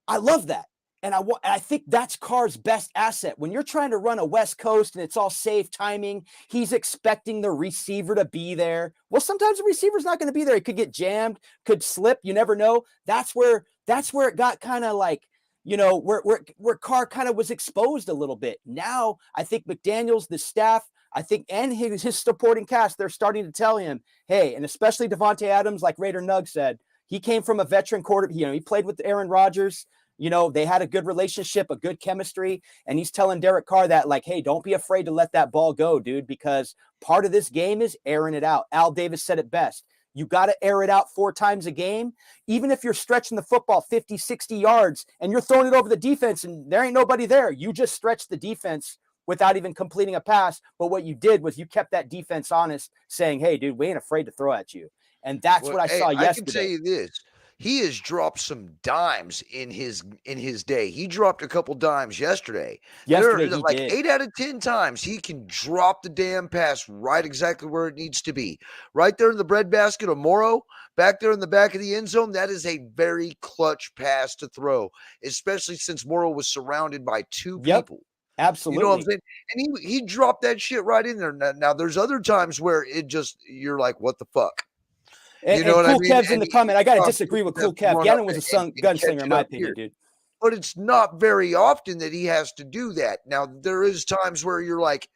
I love that. And I think that's Carr's best asset. When you're trying to run a West Coast and it's all safe timing, he's expecting the receiver to be there. Well, sometimes the receiver's not going to be there. He could get jammed, could slip. You never know. That's where it got kind of like, where Carr kind of was exposed a little bit. Now, I think McDaniels, the staff, and his supporting cast, they're starting to tell him, hey, and especially Davante Adams, like Raider Nug said, he came from a veteran quarterback. He played with Aaron Rodgers. They had a good relationship, a good chemistry, and he's telling Derek Carr that, like, hey, don't be afraid to let that ball go, dude, because part of this game is airing it out. Al Davis said it best. You got to air it out 4 times a game. Even if you're stretching the football 50, 60 yards and you're throwing it over the defense and there ain't nobody there, you just stretched the defense without even completing a pass. But what you did was you kept that defense honest, saying, hey, dude, we ain't afraid to throw at you. And that's what I saw yesterday. I can tell you this. He has dropped some dimes in his day. He dropped a couple dimes yesterday. Yesterday, he did. 8 out of 10 times he can drop the damn pass right exactly where it needs to be. Right there in the breadbasket of Morrow, back there in the back of the end zone, that is a very clutch pass to throw, especially since Morrow was surrounded by 2 people. Absolutely. You know what I'm saying? And he dropped that shit right in there. Now there's other times where you're like, what the fuck? And what Cool I mean? Kev's in the comment. I got to disagree with Cool Kev. Gannon was a gunslinger, in my opinion, dude. But it's not very often that he has to do that. Now, there is times where you're like,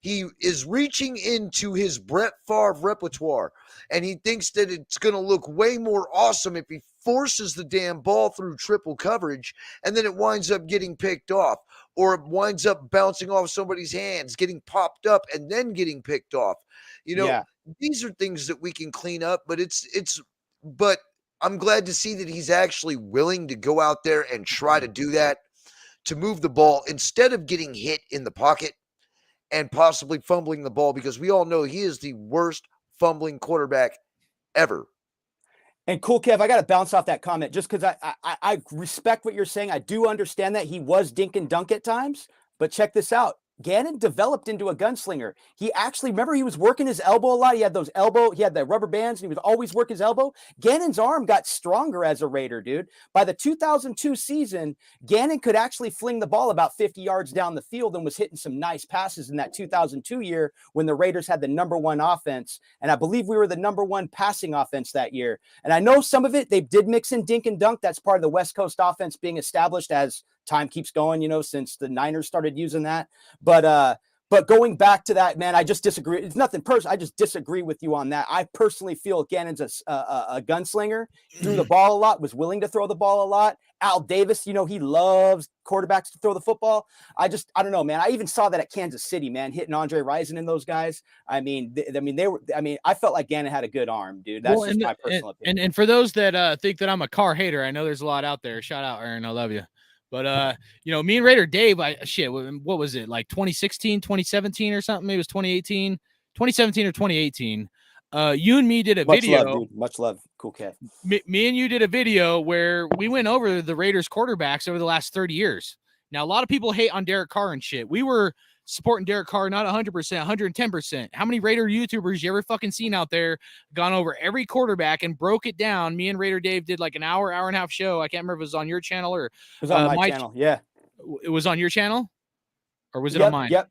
He is reaching into his Brett Favre repertoire, and he thinks that it's going to look way more awesome if he forces the damn ball through triple coverage, and then it winds up getting picked off, or it winds up bouncing off somebody's hands, getting popped up, and then getting picked off. These are things that we can clean up, but I'm glad to see that he's actually willing to go out there and try to do that, to move the ball instead of getting hit in the pocket and possibly fumbling the ball, because we all know he is the worst fumbling quarterback ever. And Cool Kev, I got to bounce off that comment just because I respect what you're saying. I do understand that he was dink and dunk at times, but check this out. Gannon developed into a gunslinger. He actually, remember, he was working his elbow a lot. He had the rubber bands, and he was always working his elbow. Gannon's arm got stronger as a Raider, dude. By the 2002 season, Gannon could actually fling the ball about 50 yards down the field and was hitting some nice passes in that 2002 year when the Raiders had the #1 offense. And I believe we were the #1 passing offense that year. And I know some of it, they did mix in dink and dunk. That's part of the West Coast offense being established as time keeps going, since the Niners started using that. But going back to that, man, I just disagree. It's nothing personal. I just disagree with you on that. I personally feel Gannon's a gunslinger. He threw the ball a lot, was willing to throw the ball a lot. Al Davis, he loves quarterbacks to throw the football. I don't know, man. I even saw that at Kansas City, man, hitting Andre Rison and those guys. I felt like Gannon had a good arm, dude. That's just my personal opinion. And for those that think that I'm a car hater, I know there's a lot out there. Shout out, Aaron. I love you. But, me and Raider Dave, what was it? Like 2016, 2017 or something? Maybe it was 2017 or 2018. You and me did a video. Love, dude. Much love. Cool cat. Me and you did a video where we went over the Raiders quarterbacks over the last 30 years. Now, a lot of people hate on Derek Carr and shit. We were supporting Derek Carr, not 100%, 110%. How many Raider YouTubers you ever fucking seen out there gone over every quarterback and broke it down? Me and Raider Dave did like an hour and a half show. I can't remember if it was on your channel or it was on my channel. Yeah. It was on your channel, or was it on mine? Yep.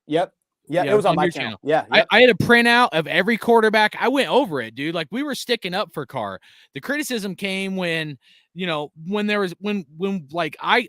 Yeah, it was on my channel. Yeah. Yep. I had a printout of every quarterback. I went over it, dude. Like, we were sticking up for Carr. The criticism came when at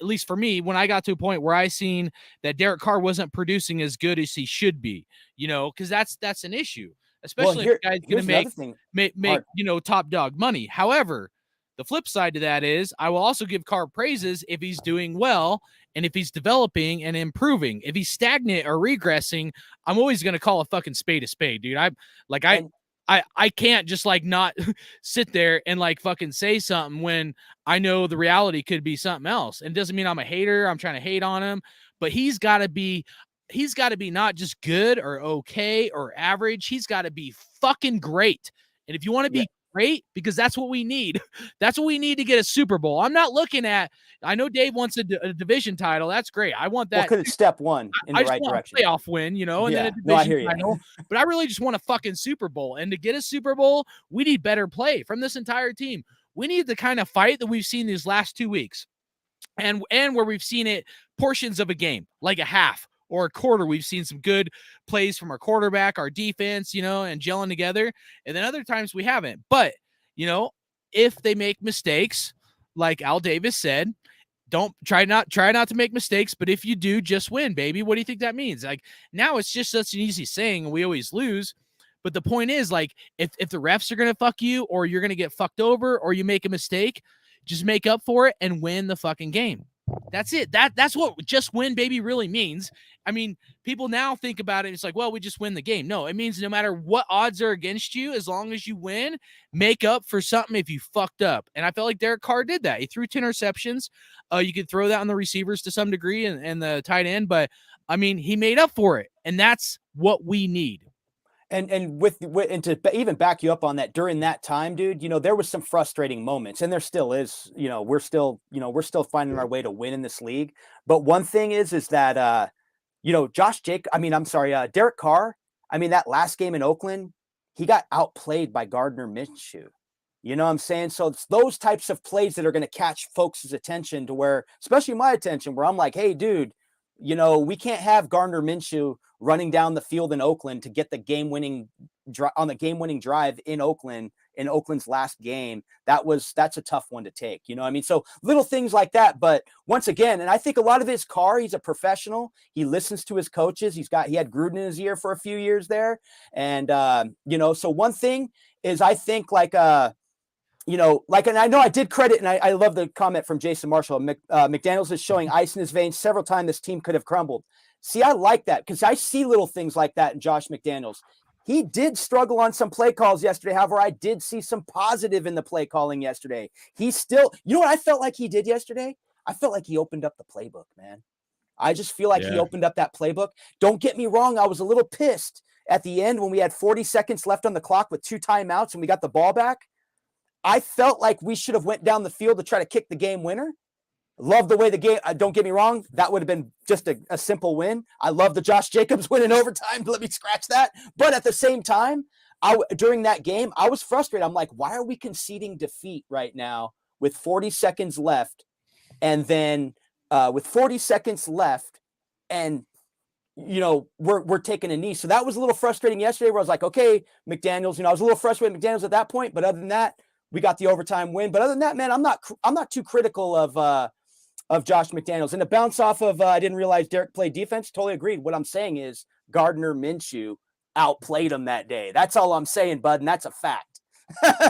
least for me, when I got to a point where I seen that Derek Carr wasn't producing as good as he should be, because that's an issue, especially if the guy's going to make top dog money. However, the flip side to that is I will also give Carr praises if he's doing well and if he's developing and improving. If he's stagnant or regressing, I'm always going to call a fucking spade a spade, dude. I can't just like not sit there and like fucking say something when I know the reality could be something else. And it doesn't mean I'm a hater. I'm trying to hate on him, but he's got to be not just good or okay or average. He's got to be fucking great. And if you want to be great, because that's what we need. That's what we need to get a Super Bowl. I'm not looking at, I know Dave wants a division title. That's great. I want that. Because it's step one in the right direction. Playoff win, and then a division title. But I really just want a fucking Super Bowl. And to get a Super Bowl, we need better play from this entire team. We need the kind of fight that we've seen these last 2 weeks. And where we've seen it portions of a game, like a half or a quarter. We've seen some good plays from our quarterback, our defense, and gelling together. And then other times we haven't. But, if they make mistakes, like Al Davis said, don't try not to make mistakes. But if you do, just win, baby. What do you think that means? Like, now it's just such an easy saying, and we always lose. But the point is, like, if the refs are going to fuck you, or you're going to get fucked over, or you make a mistake, just make up for it and win the fucking game. That's it. That's what just win, baby, really means. I mean, people now think about it. It's like, well, we just win the game. No, it means no matter what odds are against you, as long as you win, make up for something if you fucked up. And I felt like Derek Carr did that. He threw 10 interceptions. You could throw that on the receivers to some degree and the tight end, but I mean, he made up for it, and that's what we need. And to even back you up on that, during that time, dude, there was some frustrating moments, and there still is. We're still finding our way to win in this league. But one thing is that Derek Carr, that last game in Oakland, he got outplayed by Gardner Minshew. You know what I'm saying? So it's those types of plays that are going to catch folks' attention, to where, especially my attention, where I'm like, hey, dude, we can't have Gardner Minshew running down the field in Oakland to get the game-winning, on the game-winning drive in Oakland, in Oakland's last game. That's a tough one to take. You know what I mean? So little things like that. But once again, and I think a lot of his he's a professional. He listens to his coaches. He had Gruden in his ear for a few years there. And, so one thing is I think and I know I did credit, and I love the comment from Jason Marshall. McDaniels is showing ice in his veins. Several times this team could have crumbled. See, I like that because I see little things like that in Josh McDaniels. He did struggle on some play calls yesterday. However, I did see some positive in the play calling yesterday. He still, you know what I felt like he did yesterday? I felt like he opened up the playbook, man. I just feel like he opened up that playbook. Don't get me wrong. I was a little pissed at the end when we had 40 seconds left on the clock with 2 timeouts and we got the ball back. I felt like we should have went down the field to try to kick the game winner. Love the way the game, don't get me wrong, that would have been just a simple win. I love the Josh Jacobs win in overtime. Let me scratch that. But at the same time, during that game, I was frustrated. I'm like, why are we conceding defeat right now with 40 seconds left? And then with 40 seconds left and, we're taking a knee. So that was a little frustrating yesterday where I was like, okay, McDaniels, I was a little frustrated with McDaniels at that point. But other than that, we got the overtime win. But other than that, man, I'm not too critical of Josh McDaniels. And to bounce off of, I didn't realize Derek played defense. Totally agreed. What I'm saying is Gardner Minshew outplayed him that day. That's all I'm saying, bud. And that's a fact.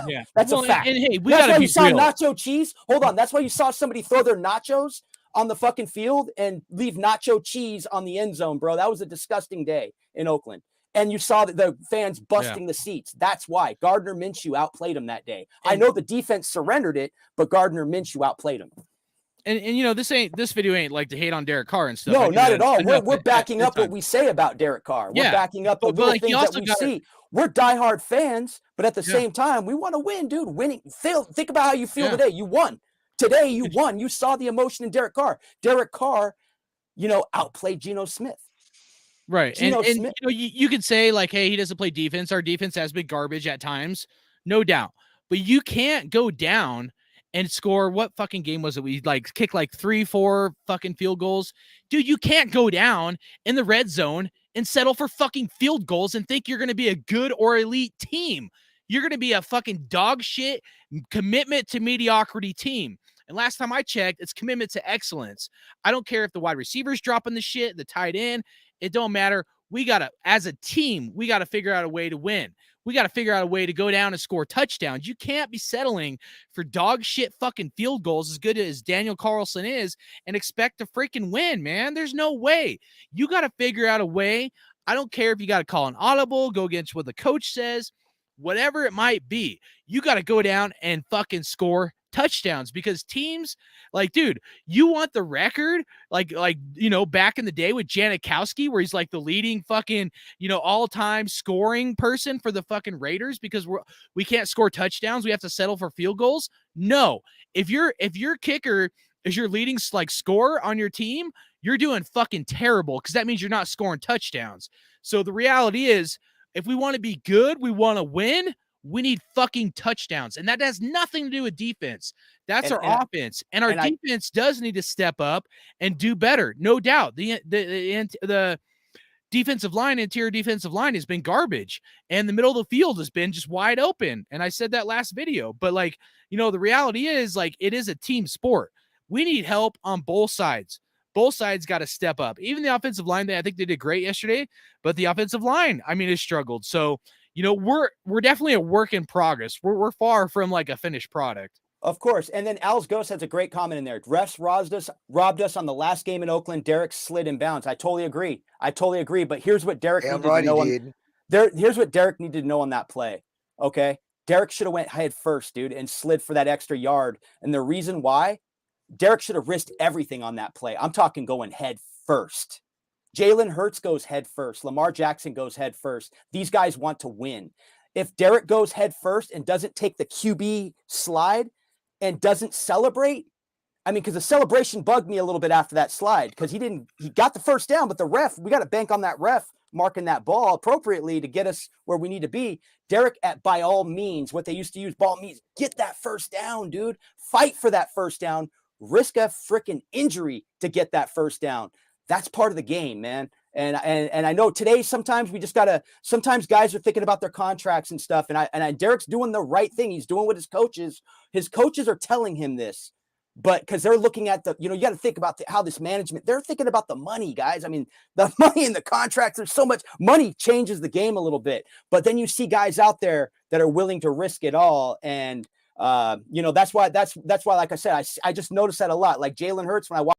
Yeah, that's a fact. And hey, that's why be you saw real. nacho cheese. Hold on. That's why you saw somebody throw their nachos on the fucking field and leave nacho cheese on the end zone, bro. That was a disgusting day in Oakland. And you saw the fans busting the seats. That's why Gardner Minshew outplayed him that day. I know the defense surrendered it, but Gardner Minshew outplayed him. And this video ain't like to hate on Derek Carr and stuff. No, not at all. We're backing up what we say about Derek Carr. We're backing up the little things that we see. We're diehard fans, but at the same time, we want to win, dude. Winning. Think about how you feel today. You won. Today, you won. You saw the emotion in Derek Carr. Derek Carr, outplayed Geno Smith. Right. And you could say like, hey, he doesn't play defense. Our defense has been garbage at times. No doubt. But you can't go down and score. What fucking game was it? We kick 3-4 fucking field goals. Dude, you can't go down in the red zone and settle for fucking field goals and think you're going to be a good or elite team. You're going to be a fucking dog shit commitment to mediocrity team. And last time I checked, it's commitment to excellence. I don't care if the wide receiver's dropping the shit, the tight end. It don't matter. As a team, we got to figure out a way to win. We got to figure out a way to go down and score touchdowns. You can't be settling for dog shit fucking field goals as good as Daniel Carlson is and expect to freaking win, man. There's no way. You got to figure out a way. I don't care if you got to call an audible, go against what the coach says, whatever it might be. You got to go down and fucking score touchdowns because teams dude, you want the record back in the day with Janikowski where he's like the leading fucking all-time scoring person for the fucking Raiders because we can't score touchdowns, we have to settle for field goals. No, if your kicker is your leading scorer on your team, you're doing fucking terrible because that means you're not scoring touchdowns. So the reality is, if we want to be good, we want to win, we need fucking touchdowns. And that has nothing to do with defense. That's our offense. And our defense does need to step up and do better. No doubt. The defensive line, interior defensive line has been garbage. And the middle of the field has been just wide open. And I said that last video. But the reality is it is a team sport. We need help on both sides. Both sides got to step up. Even the offensive line, I think they did great yesterday. But the offensive line, has struggled. So, we're definitely a work in progress. We're far from a finished product. Of course. And then Al's Ghost has a great comment in there. Refs robbed us on the last game in Oakland. Derek slid in bounds. I totally agree. But here's what Derek needed to know. Here's what Derek needed to know on that play. Okay. Derek should have went head first, dude, and slid for that extra yard. And the reason why, Derek should have risked everything on that play. I'm talking going head first. Jalen Hurts goes head first. Lamar Jackson goes head first. These guys want to win. If Derek goes head first and doesn't take the QB slide and doesn't celebrate, because the celebration bugged me a little bit after that slide because he got the first down, but the ref, we got to bank on that ref marking that ball appropriately to get us where we need to be. Derek, by all means, what they used to use ball means, get that first down, dude. Fight for that first down. Risk a freaking injury to get that first down. That's part of the game, man. And I know today sometimes we just gotta. Sometimes guys are thinking about their contracts and stuff. And Derek's doing the right thing. He's doing what his coaches are telling him this. But because they're looking at you got to think about how this management. They're thinking about the money, guys. I mean, the money in the contracts. There's so much money changes the game a little bit. But then you see guys out there that are willing to risk it all, and that's why. Like I said, I just noticed that a lot. Like Jalen Hurts when I watch.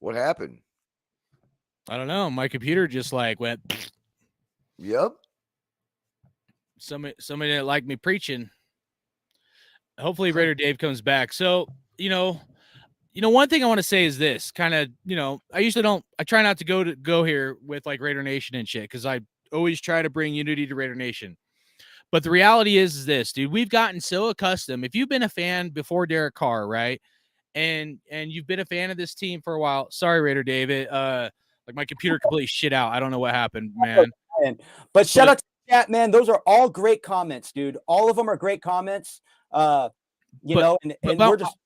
What happened? I don't know. My computer just like went. Yep. Somebody didn't like me preaching. Hopefully Raider Dave comes back. So, one thing I want to say is this kind of, I try not to go here with like Raider Nation and shit, because I always try to bring unity to Raider Nation. But the reality is this, dude, we've gotten so accustomed. If you've been a fan before Derek Carr, right? And you've been a fan of this team for a while. Sorry, Raider David. Like my computer completely shit out. I don't know what happened, man. But shout out to the chat, man. Those are all great comments, dude. All of them are great comments. We're just.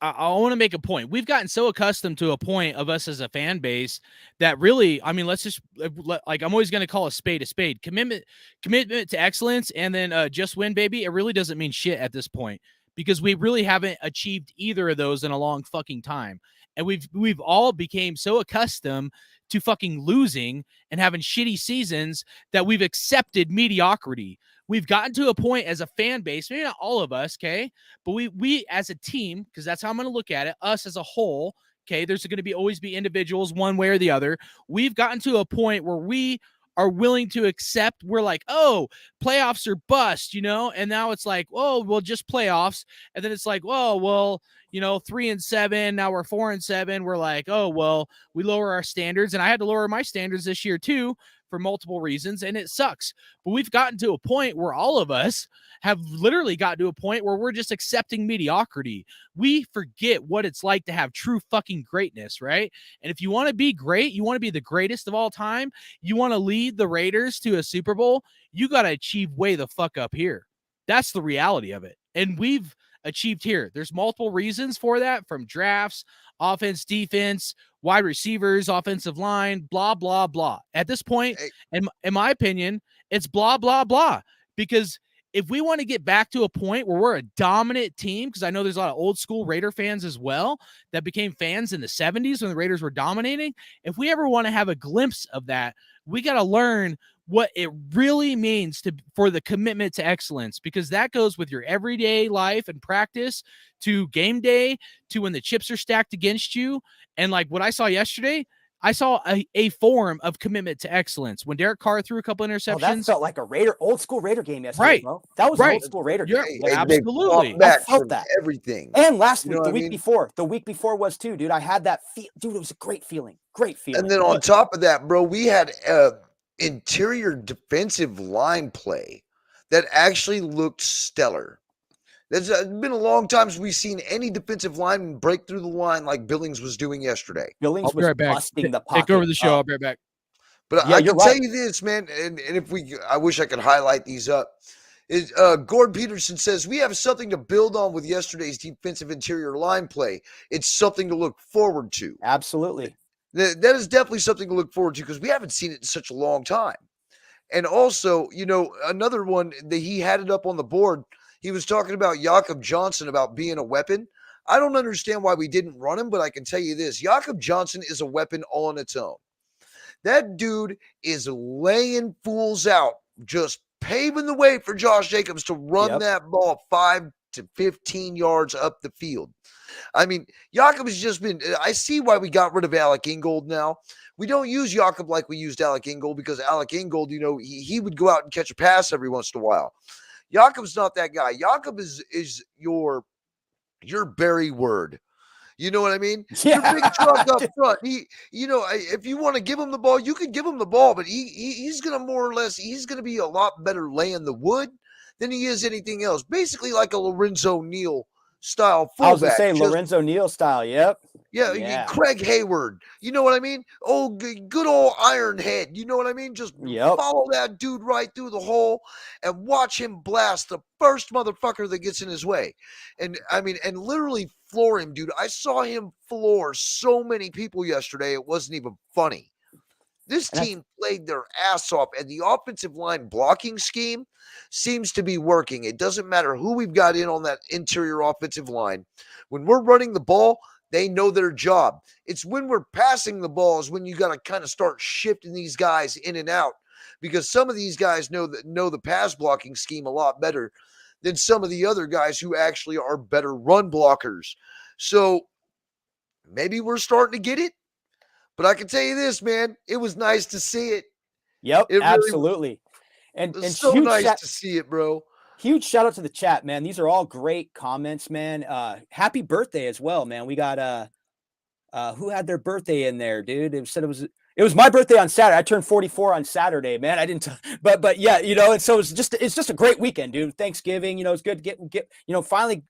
I want to make a point. We've gotten so accustomed to a point of us as a fan base that really, I mean, let's just like, I'm always going to call a spade. Commitment to excellence, and then just win, baby. It really doesn't mean shit at this point, because we really haven't achieved either of those in a long fucking time. And we've all became so accustomed to fucking losing and having shitty seasons that we've accepted mediocrity. We've gotten to a point as a fan base, maybe not all of us, okay, but we as a team, because that's how I'm going to look at it, us as a whole, okay, there's going to always be individuals one way or the other. We've gotten to a point where we are willing to accept, we're like, oh, playoffs are bust, and now it's like, oh, well, just playoffs. And then it's like, oh, well, 3-7, now we're 4-7. We're like, oh, well, we lower our standards. And I had to lower my standards this year too, for multiple reasons, and it sucks. But we've gotten to a point where all of us have literally gotten to a point where we're just accepting mediocrity. We forget what it's like to have true fucking greatness, right? And if you want to be great, you want to be the greatest of all time, you want to lead the Raiders to a Super Bowl, you got to achieve way the fuck up here. That's the reality of it. And we've achieved here. There's multiple reasons for that, from drafts, offense, defense, wide receivers, offensive line, blah, blah, blah. At this point, in my opinion, it's blah, blah, blah. Because if we want to get back to a point where we're a dominant team, because I know there's a lot of old school Raider fans as well that became fans in the 70s when the Raiders were dominating. If we ever want to have a glimpse of that, we got to learn what it really means for the commitment to excellence, because that goes with your everyday life and practice to game day to when the chips are stacked against you. And like what I saw yesterday, I saw a form of commitment to excellence when Derek Carr threw a couple interceptions. That felt like a old school Raider game yesterday, right? Bro. That was an old school Raider game. Absolutely, I felt that everything. And last week, the week before was too, dude. I had that dude. It was a great feeling. And then on top of that, bro, we had interior defensive line play that actually looked stellar. It's been a long time since we've seen any defensive lineman break through the line like Billings was doing yesterday. Billings was busting the pocket. Take over the show. I'll be right back. But I can tell you this, man, and if I wish I could highlight these up. Gord Peterson says, we have something to build on with yesterday's defensive interior line play. It's something to look forward to. Absolutely. That is definitely something to look forward to, because we haven't seen it in such a long time. And also, another one that he had it up on the board, he was talking about Jakob Johnson about being a weapon. I don't understand why we didn't run him, but I can tell you this. Jakob Johnson is a weapon all on its own. That dude is laying fools out, just paving the way for Josh Jacobs to run that ball 5 to 15 yards up the field. I mean, Jakob has just been – I see why we got rid of Alec Ingold now. We don't use Jakob like we used Alec Ingold, because Alec Ingold, he would go out and catch a pass every once in a while. Jakob's not that guy. Jakob is your Barry Word. You know what I mean? Yeah. Your big truck up front. If you want to give him the ball, you can give him the ball, but he's going to more or less, he's going to be a lot better laying the wood than he is anything else. Basically like a Lorenzo Neal style I was fullback. gonna say Lorenzo Neal style. Yep. Yeah, Craig Hayward. You know what I mean? Oh, good old Iron Head. You know what I mean? Just follow that dude right through the hole and watch him blast the first motherfucker that gets in his way. And I mean, and literally floor him, dude. I saw him floor so many people yesterday. It wasn't even funny. This team played their ass off, and the offensive line blocking scheme seems to be working. It doesn't matter who we've got in on that interior offensive line. When we're running the ball, they know their job. It's when we're passing the balls when you got to kind of start shifting these guys in and out, because some of these guys know the pass blocking scheme a lot better than some of the other guys who actually are better run blockers. So maybe we're starting to get it. But I can tell you this, man, it was nice to see it. Yep, it absolutely. It was so nice to see it, bro. Huge shout out to the chat, man. These are all great comments, man. Happy birthday as well, man. We got who had their birthday in there, dude? It was my birthday on Saturday. I turned 44 on Saturday, man. I didn't, but yeah, and so it's just a great weekend, dude. Thanksgiving, it's good to get, finally,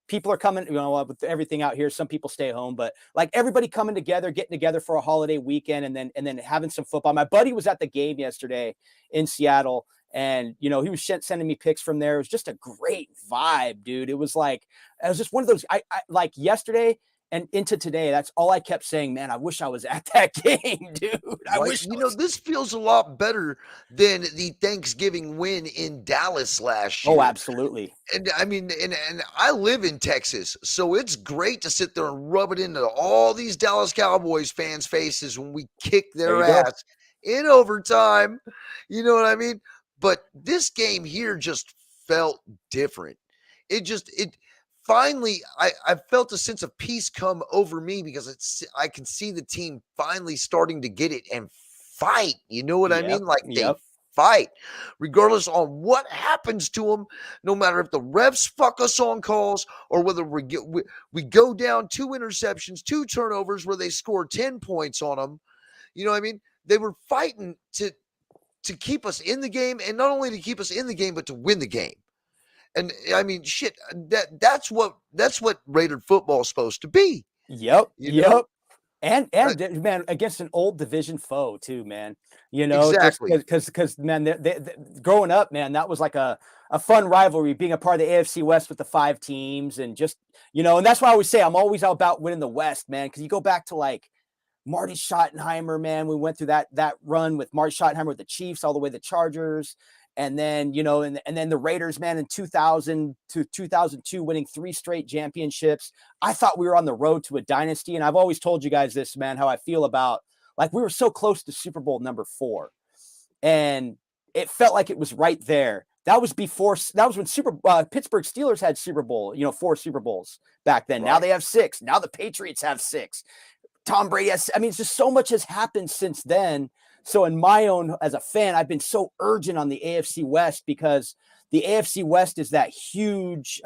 people are coming, with everything out here. Some people stay home, but like everybody coming together, getting together for a holiday weekend, and then having some football. My buddy was at the game yesterday in Seattle, and he was sending me pics from there. It was just a great vibe, dude. It was just one of those. I like yesterday and into today. That's all I kept saying, man. I wish I was at that game, dude. I wish. This feels a lot better than the Thanksgiving win in Dallas last year. Oh, absolutely. And I mean, and I live in Texas, so it's great to sit there and rub it into all these Dallas Cowboys fans' faces when we kick their ass in overtime. You know what I mean? But this game here just felt different. It finally, I felt a sense of peace come over me because I can see the team finally starting to get it and fight. You know what I mean? Like they fight, regardless on what happens to them, no matter if the refs fuck us on calls or whether we go down 2 interceptions, 2 turnovers where they score 10 points on them. You know what I mean? They were fighting to keep us in the game, and not only to keep us in the game, but to win the game. And I mean, shit, that's what Raider football is supposed to be. Yep. And man, against an old division foe too, man. Exactly. Because man, they growing up, man, that was like a fun rivalry, being a part of the AFC West with the 5 teams, and just and that's why I always say I'm always all about winning the West, man. Because you go back to like Marty Schottenheimer, man. We went through that run with Marty Schottenheimer with the Chiefs all the way to the Chargers. And then, and then the Raiders, man, in 2000 to 2002, winning 3 straight championships. I thought we were on the road to a dynasty. And I've always told you guys this, man, how I feel about, like, we were so close to Super Bowl number 4. And it felt like it was right there. That was when Pittsburgh Steelers had Super Bowl, 4 Super Bowls back then. Right. Now they have 6. Now the Patriots have 6. Tom Brady has, it's just so much has happened since then. So in my own, as a fan, I've been so urgent on the AFC West because the AFC West is that huge,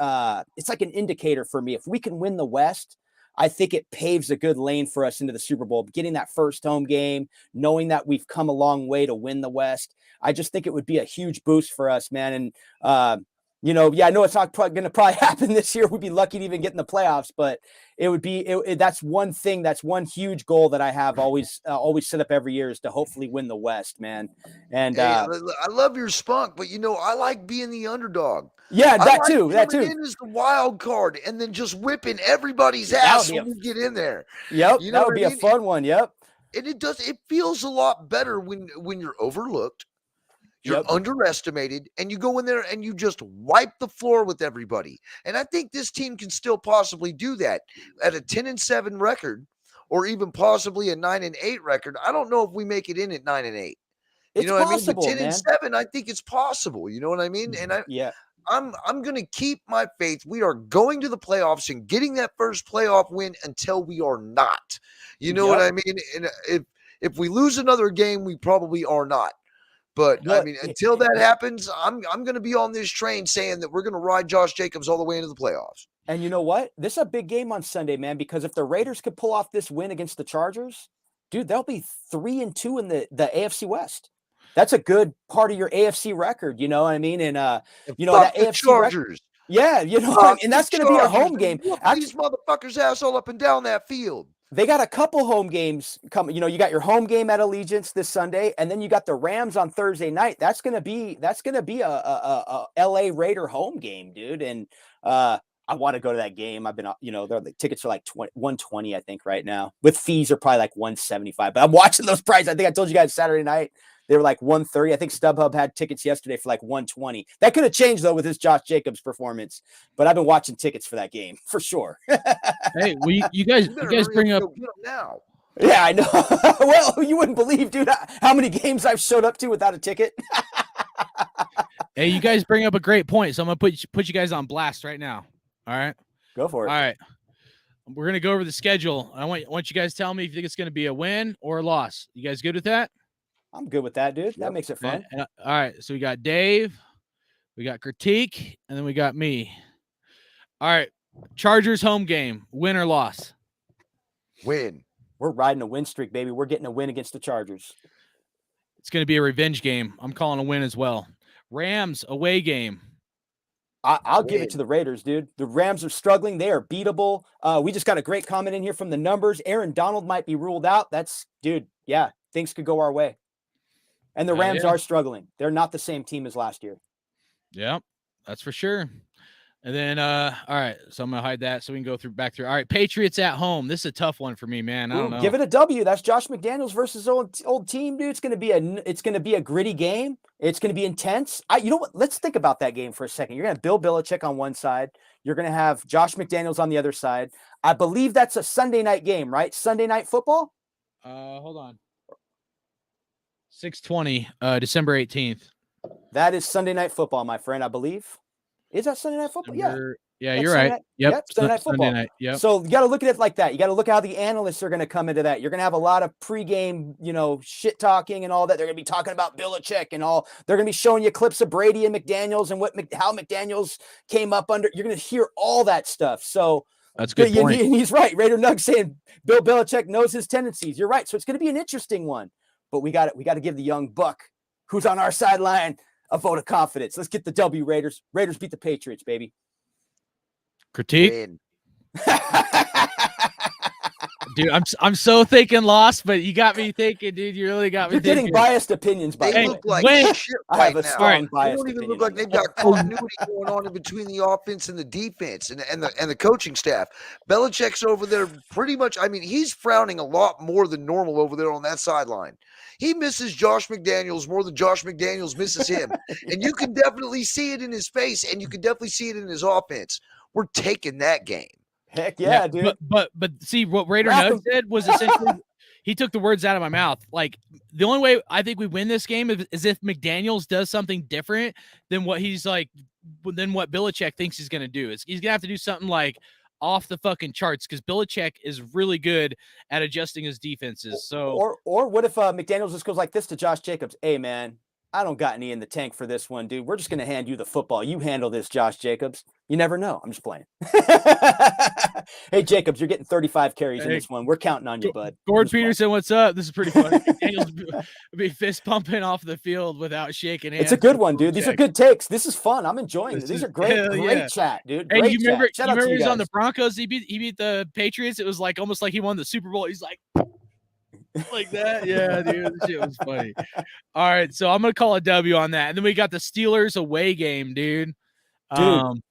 it's like an indicator for me. If we can win the West, I think it paves a good lane for us into the Super Bowl. Getting that first home game, knowing that we've come a long way to win the West, I just think it would be a huge boost for us, man. And, I know it's not going to probably happen this year. We'd be lucky to even get in the playoffs, but it would be, that's one thing. That's one huge goal that I have always set up every year is to hopefully win the West, man. And I love your spunk, but I like being the underdog. Yeah, that like too. That too. In as the wild card and then just whipping everybody's ass when we get in there. Yep. That would be a fun one. Yep. And it feels a lot better when you're overlooked. You're underestimated, and you go in there and you just wipe the floor with everybody. And I think this team can still possibly do that at a 10-7 record, or even possibly a 9-8 record. I don't know if we make it in at 9-8. It's possible, what I mean? But 10-7, I think it's possible. You know what I mean? And I'm going to keep my faith. We are going to the playoffs and getting that first playoff win until we are not. You know what I mean? And if we lose another game, we probably are not. But I mean, until that happens, I'm going to be on this train saying that we're going to ride Josh Jacobs all the way into the playoffs. And you know what? This is a big game on Sunday, man, because if the Raiders could pull off this win against the Chargers, dude, they'll be 3-2 in the AFC West. that's a good part of your AFC record. You know what I mean? And you know Fuck that the AFC Chargers. yeah, you know, Fuck and that's the going to be a home Chargers. game. Whoop Actually, these motherfuckers' ass all up and down that field. they got a couple home games coming. You know, you got your home game at Allegiance this Sunday, and then you got the Rams on Thursday night. That's gonna be a LA Raider home game, dude. And I want to go to that game. I've been, you know, the tickets are like 120, I think, right now. With fees are probably like 175. But I'm watching those prices. I think I told you guys Saturday night they were like 130. I think StubHub had tickets yesterday for like 120. That could have changed though with this Josh Jacobs performance. But I've been watching tickets for that game for sure. Hey, you guys bring up now. Yeah, I know. Well, you wouldn't believe, dude, how many games I've showed up to without a ticket. Hey, you guys bring up a great point, so I'm gonna put you guys on blast right now. All right, go for it. All right, we're gonna go over the schedule. I want you guys to tell me if you think it's gonna be a win or a loss. You guys good with that? I'm good with that, dude. That makes it fun. All right, so we got Dave, we got Critique, and then we got me. All right, Chargers home game, win or loss? Win. We're riding a win streak, baby. We're getting a win against the Chargers. It's going to be a revenge game. I'm calling a win as well. Rams away game. I'll give it to the Raiders, dude. The Rams are struggling. They are beatable. We just got a great comment in here from the numbers. Aaron Donald might be ruled out. That's, dude, yeah, things could go our way. And the Rams are struggling. They're not the same team as last year. Yep, that's for sure. And then, all right, so I'm going to hide that so we can go back through. All right, Patriots at home. This is a tough one for me, man. I don't know. Give it a W. That's Josh McDaniels versus old team, dude. It's going to be a gritty game. It's going to be intense. You know what? Let's think about that game for a second. You're going to have Bill Belichick on one side. You're going to have Josh McDaniels on the other side. I believe that's a Sunday night game, right? Sunday night football? Hold on. 6:20, December 18th. That is Sunday night football, my friend, I believe. Is that Sunday night football? Yeah, you're right. Yep, Sunday night football. Sunday night, yep. So you got to look at it like that. You got to look at how the analysts are going to come into that. You're going to have a lot of pregame, you know, shit talking and all that. They're going to be talking about Belichick and all. They're going to be showing you clips of Brady and McDaniels and how McDaniels came up under. You're going to hear all that stuff. So that's a good point. And he's right. Raider Nug saying Bill Belichick knows his tendencies. You're right. So it's going to be an interesting one. But we got to give the young buck who's on our sideline a vote of confidence. Let's get the W, Raiders. Raiders beat the Patriots, baby. Critique. Dude, I'm so thinking lost, but you got me thinking, dude. You really got me You're thinking. Getting biased opinions, by the way. They look like shit I right have a now. strong bias. They don't even look like they've got continuity going on in between the offense and the defense and the coaching staff. Belichick's over there pretty much. I mean, he's frowning a lot more than normal over there on that sideline. He misses Josh McDaniels more than Josh McDaniels misses him. And you can definitely see it in his face, and you can definitely see it in his offense. We're taking that game. Heck yeah, dude. But see, what Raider Nug said was essentially he took the words out of my mouth. Like, the only way I think we win this game is if McDaniels does something different than what he's like, than what Belichick thinks he's going to do. He's going to have to do something like off the fucking charts, because Belichick is really good at adjusting his defenses. So, or what if McDaniels just goes like this to Josh Jacobs? Hey, man, I don't got any in the tank for this one, dude. We're just going to hand you the football. You handle this, Josh Jacobs. You never know. I'm just playing. Hey, Jacobs, you're getting 35 carries in this one. We're counting on you, bud. Gord Peterson, what's up? This is pretty funny. McDaniels be fist pumping off the field without shaking hands. It's a good one, dude. These are good takes. This is fun. I'm enjoying this. These are great chat, dude. And great you remember, chat. you remember he was on the Broncos? He beat the Patriots. It was like almost like he won the Super Bowl. He's like that. Yeah, dude. This shit was funny. All right, so I'm gonna call a W on that. And then we got the Steelers away game, dude.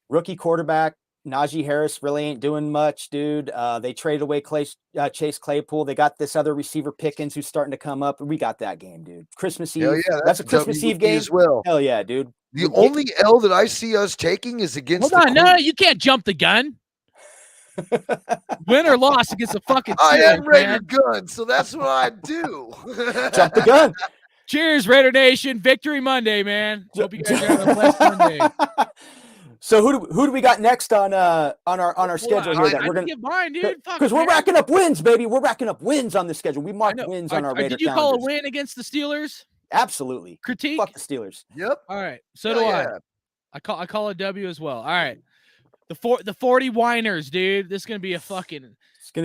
Rookie quarterback Najee Harris really ain't doing much, dude. They traded away Chase Claypool. They got this other receiver Pickens who's starting to come up. We got that game, dude. Christmas Eve. Hell yeah, that's a Christmas Eve game as well. Hell yeah, dude. The only L that I see us taking is against. Hold on, no, you can't jump the gun. Win or loss against the fucking Steelers, I am Raider man. gun, so that's what I do. Jump the gun. Cheers, Raider Nation. Victory Monday, man. Hope you guys are having a blessed Monday. So who do we got next on our schedule here? That we're gonna give mine, dude. Because we're racking up wins, baby. We're racking up wins on the schedule. We marked wins on our Raider Did you calendars. call a win against the Steelers? Absolutely. Critique. Fuck the Steelers. Yep. All right. So do I. I call a W as well. All right. The 40 whiners, dude. This is gonna be a fucking.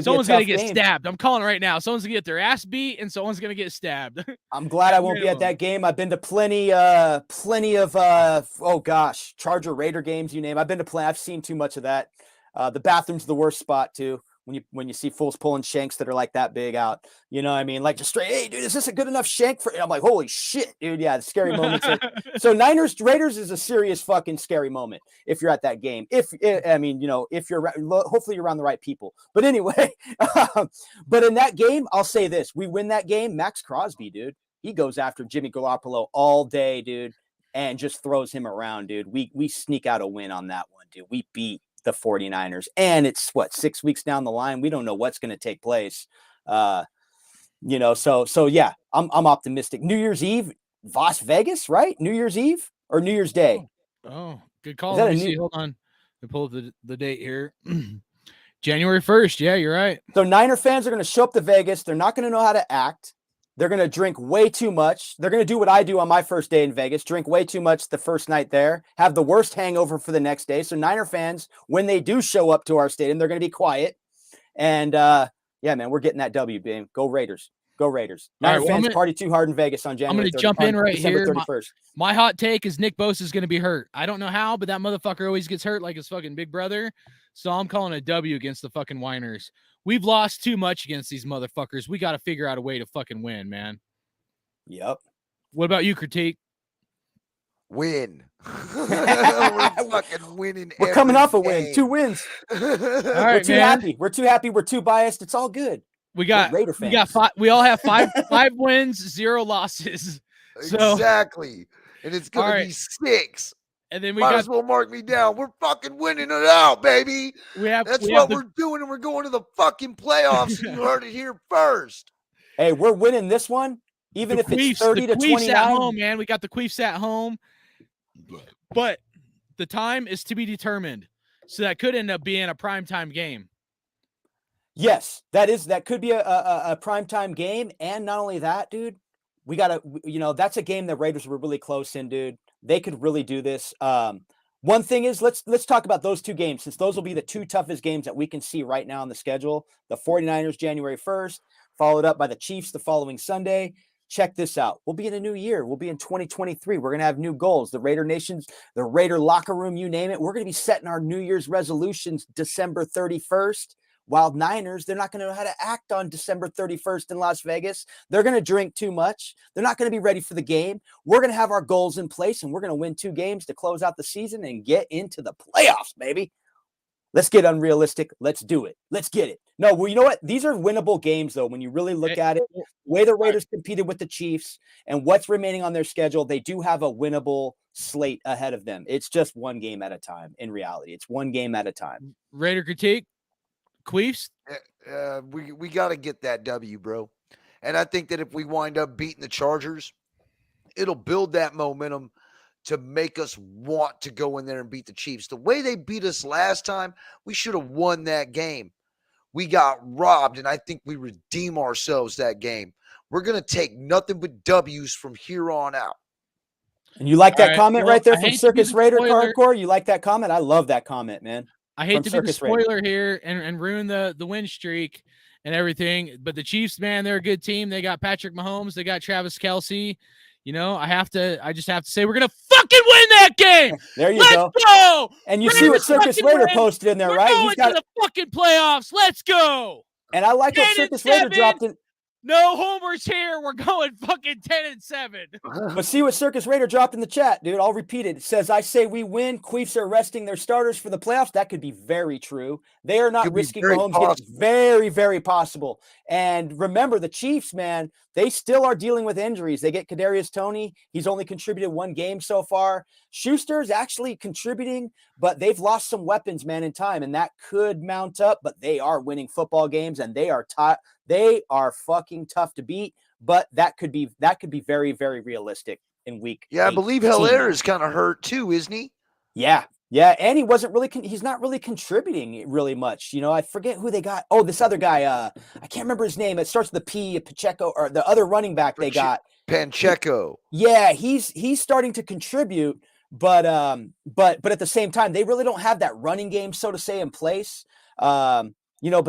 Someone's gonna get stabbed. I'm calling right now. Someone's gonna get their ass beat, and someone's gonna get stabbed. I'm glad I won't be at that game. I've been to plenty of Charger Raider games, you name. I've been to plenty. I've seen too much of that. The bathroom's the worst spot too. When you see fools pulling shanks that are like that big out, you know what I mean? Like just straight, hey dude, is this a good enough shank for? I'm like, holy shit, dude. Yeah, the scary moments. So Niners Raiders is a serious fucking scary moment if you're at that game. If you're hopefully you're around the right people. But anyway, but in that game, I'll say this: we win that game. Max Crosby, dude, he goes after Jimmy Garoppolo all day, dude, and just throws him around, dude. We sneak out a win on that one, dude. We beat the 49ers, and it's 6 weeks down the line. We don't know what's going to take place. So yeah, I'm optimistic. New Year's Eve, Las Vegas, right? New Year's Eve or New Year's Day? Oh, good call. Let me see. Hold on. Let me pull up the date here. January 1st. Yeah, you're right. So Niner fans are going to show up to Vegas. They're not going to know how to act. They're going to drink way too much. They're going to do what I do on my first day in Vegas, drink way too much the first night there, have the worst hangover for the next day. So Niner fans, when they do show up to our stadium, they're going to be quiet. And yeah, man, we're getting that W, babe. Go Raiders. Go Raiders. Niner fans party too hard in Vegas on January 30th. I'm going to jump in right December here. 31st. My hot take is Nick Bosa is going to be hurt. I don't know how, but that motherfucker always gets hurt like his fucking big brother. So I'm calling a W against the fucking whiners. We've lost too much against these motherfuckers. We got to figure out a way to fucking win, man. Yep. What about you, Critique? Win. We're fucking winning. We're coming off a win. 2 wins. All right, we're too happy. We're too happy. We're too biased. It's all good. We got Raider fans. We got 5. We all have 5 wins, 0 losses. So, exactly. And it's gonna be 6. And then we might as well mark me down. We're fucking winning it out, baby. That's what we're doing, and we're going to the fucking playoffs. You heard it here first. Hey, we're winning this one, even if it's 30 to 29. At home, man. We got the Queefs at home, but the time is to be determined. So that could end up being a primetime game. Yes, that could be a primetime game, and not only that, dude, we gotta, that's a game that Raiders were really close in, dude. They could really do this. One thing is, let's talk about those 2 games, since those will be the 2 toughest games that we can see right now on the schedule. The 49ers, January 1st, followed up by the Chiefs the following Sunday. Check this out. We'll be in a new year. We'll be in 2023. We're going to have new goals. The Raider Nations, the Raider locker room, you name it. We're going to be setting our New Year's resolutions December 31st. Wild Niners, they're not going to know how to act on December 31st in Las Vegas. They're going to drink too much. They're not going to be ready for the game. We're going to have our goals in place, and we're going to win 2 games to close out the season and get into the playoffs, baby. Let's get unrealistic. Let's do it. Let's get it. No, well, you know what? These are winnable games, though, when you really look at it. The way the Raiders competed with the Chiefs and what's remaining on their schedule, they do have a winnable slate ahead of them. It's just one game at a time. In reality, it's one game at a time. Raider Critique. Queefs? We got to get that W, bro. And I think that if we wind up beating the Chargers, it'll build that momentum to make us want to go in there and beat the Chiefs. The way they beat us last time, we should have won that game. We got robbed, and I think we redeem ourselves that game. We're going to take nothing but W's from here on out. And you like that comment right there from Circus Raider Hardcore? You like that comment? I love that comment, man. I hate to be the spoiler here and ruin the win streak and everything, but the Chiefs, man, they're a good team. They got Patrick Mahomes. They got Travis Kelce. I just have to say we're going to fucking win that game. There you Let's go. And you see what Circus Raider posted in there, right? He's got the fucking playoffs. Let's go. And I like what Circus Raider dropped in. No homers here. We're going fucking 10-7. But see what Circus Raider dropped in the chat, dude. I'll repeat it. It says, I say we win. Queefs are resting their starters for the playoffs. That could be very true. They are not risking Mahomes. It's very, very possible. And remember, the Chiefs, man, they still are dealing with injuries. They get Kadarius Toney. He's only contributed 1 game so far. Schuster's actually contributing, but they've lost some weapons, man, in time, and that could mount up. But they are winning football games, and they are fucking tough to beat. But that could be very, very realistic in week. Yeah, I believe Hilaire is kind of hurt too, isn't he? Yeah, and he wasn't really. He's not really contributing really much. I forget who they got. Oh, this other guy. I can't remember his name. It starts with the P. Pacheco, or the other running back they got. Pacheco. Yeah, he's starting to contribute. But at the same time, they really don't have that running game, so to say, in place. But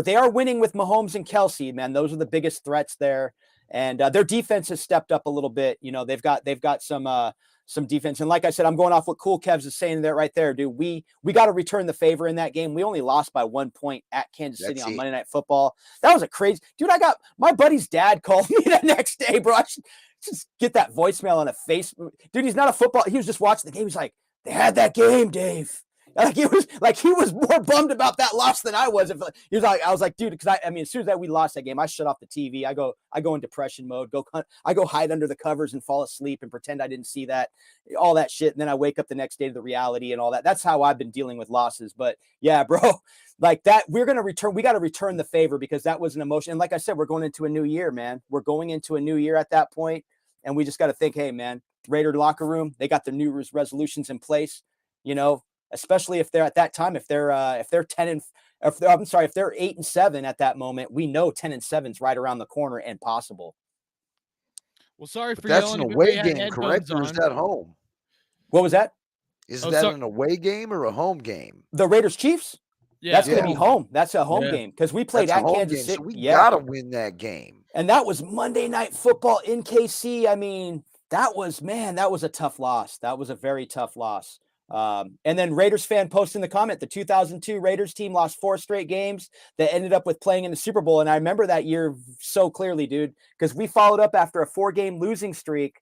they are winning with Mahomes and Kelsey, man. Those are the biggest threats there. And their defense has stepped up a little bit. They've got some defense. And like I said, I'm going off what Cool Kevs is saying there right there, dude. We got to return the favor in that game. We only lost by 1 point at Kansas City on Monday Night Football. That was a crazy, dude. I got my buddy's dad called me the next day, bro. I should just get that voicemail on a face. Dude, he's not a football. He was just watching the game. He's like, they had that game, Dave. He was more bummed about that loss than I was. I was like, dude, because as soon as we lost that game, I shut off the TV. I go in depression mode. I go hide under the covers and fall asleep and pretend I didn't see that, all that shit. And then I wake up the next day to the reality and all that. That's how I've been dealing with losses. But yeah, bro, like that, we got to return the favor because that was an emotion. And like I said, we're going into a new year, man. We're going into a new year at that point, and we just got to think, hey, man, Raider locker room, they got their New Year's resolutions in place, especially if they're at that time, if they're 8-7 at that moment, we know 10-7 is right around the corner and possible. Well, sorry for that's yelling. An away game, correct? Or is that home? What was that? Is that an away game or a home game? The Raiders Chiefs? Yeah, that's going to be home. That's a home game because we played at Kansas City. So we got to win that game. And that was Monday Night Football in KC. I mean, that was a tough loss. That was a very tough loss. And then Raiders fan posted in the comment, the 2002 Raiders team lost 4 straight games that ended up with playing in the Super Bowl. And I remember that year so clearly, dude, because we followed up after a 4-game losing streak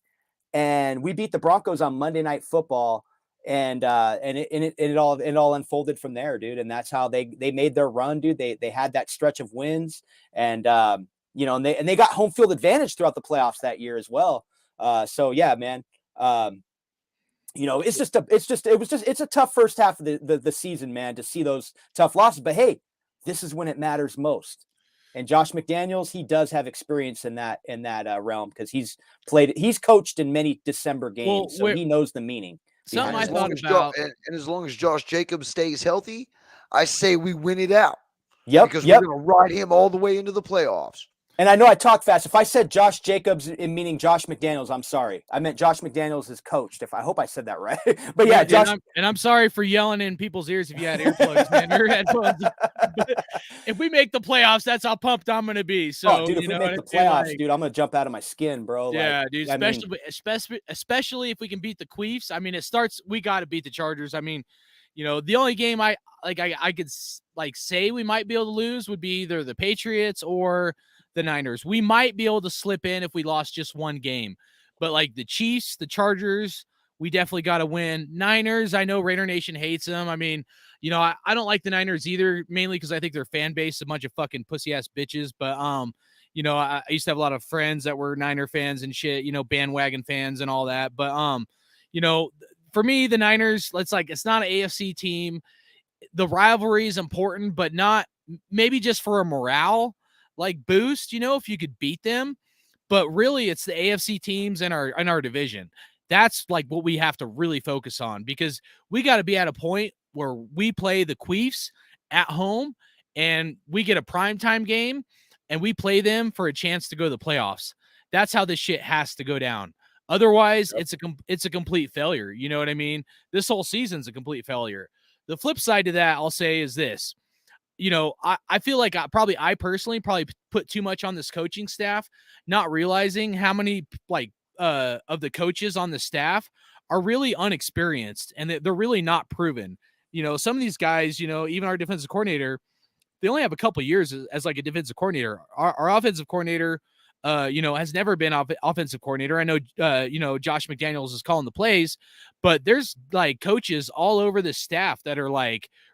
and we beat the Broncos on Monday Night Football. And it all unfolded from there, dude. And that's how they made their run, dude. They had that stretch of wins and they got home field advantage throughout the playoffs that year as well. So yeah, man. It's a tough first half of the season, man, to see those tough losses. But hey, this is when it matters most. And Josh McDaniels, he does have experience in that realm because he's coached in many December games, so he knows the meaning. Something I thought about, and as long as Josh Jacobs stays healthy, I say we win it out. Yep, because we're going to ride him all the way into the playoffs. And I know I talk fast. If I said Josh Jacobs in meaning Josh McDaniels, I'm sorry. I meant Josh McDaniels is coached. I hope I said that right. But yeah, Josh. And I'm sorry for yelling in people's ears if you had earplugs, man, or headphones. But if we make the playoffs, that's how pumped I'm going to be. So, dude, if we make the playoffs, dude, I'm going to jump out of my skin, bro. Yeah, dude. Especially if we can beat the Queefs. I mean, we got to beat the Chargers. I mean, the only game I could say we might be able to lose would be either the Patriots or the Niners. We might be able to slip in if we lost just one game, but like the Chiefs, the Chargers, we definitely got to win. Niners, I know Raider Nation hates them. I mean, I don't like the Niners either, mainly because I think their fan base is a bunch of fucking pussy ass bitches. But I used to have a lot of friends that were Niner fans and shit, bandwagon fans and all that. But for me, the Niners, it's not an AFC team. The rivalry is important, but not maybe just for a morale boost, if you could beat them, but really it's the AFC teams in our division. That's what we have to really focus on because we got to be at a point where we play the Queefs at home and we get a primetime game and we play them for a chance to go to the playoffs. That's how this shit has to go down. Otherwise, it's a complete failure. You know what I mean? This whole season's a complete failure. The flip side to that, I'll say, is this. I feel like I personally put too much on this coaching staff, not realizing how many of the coaches on the staff are really unexperienced and they're really not proven. Some of these guys, even our defensive coordinator, they only have a couple years as a defensive coordinator. Our offensive coordinator, has never been offensive coordinator. I know, Josh McDaniels is calling the plays, but there's coaches all over the staff that are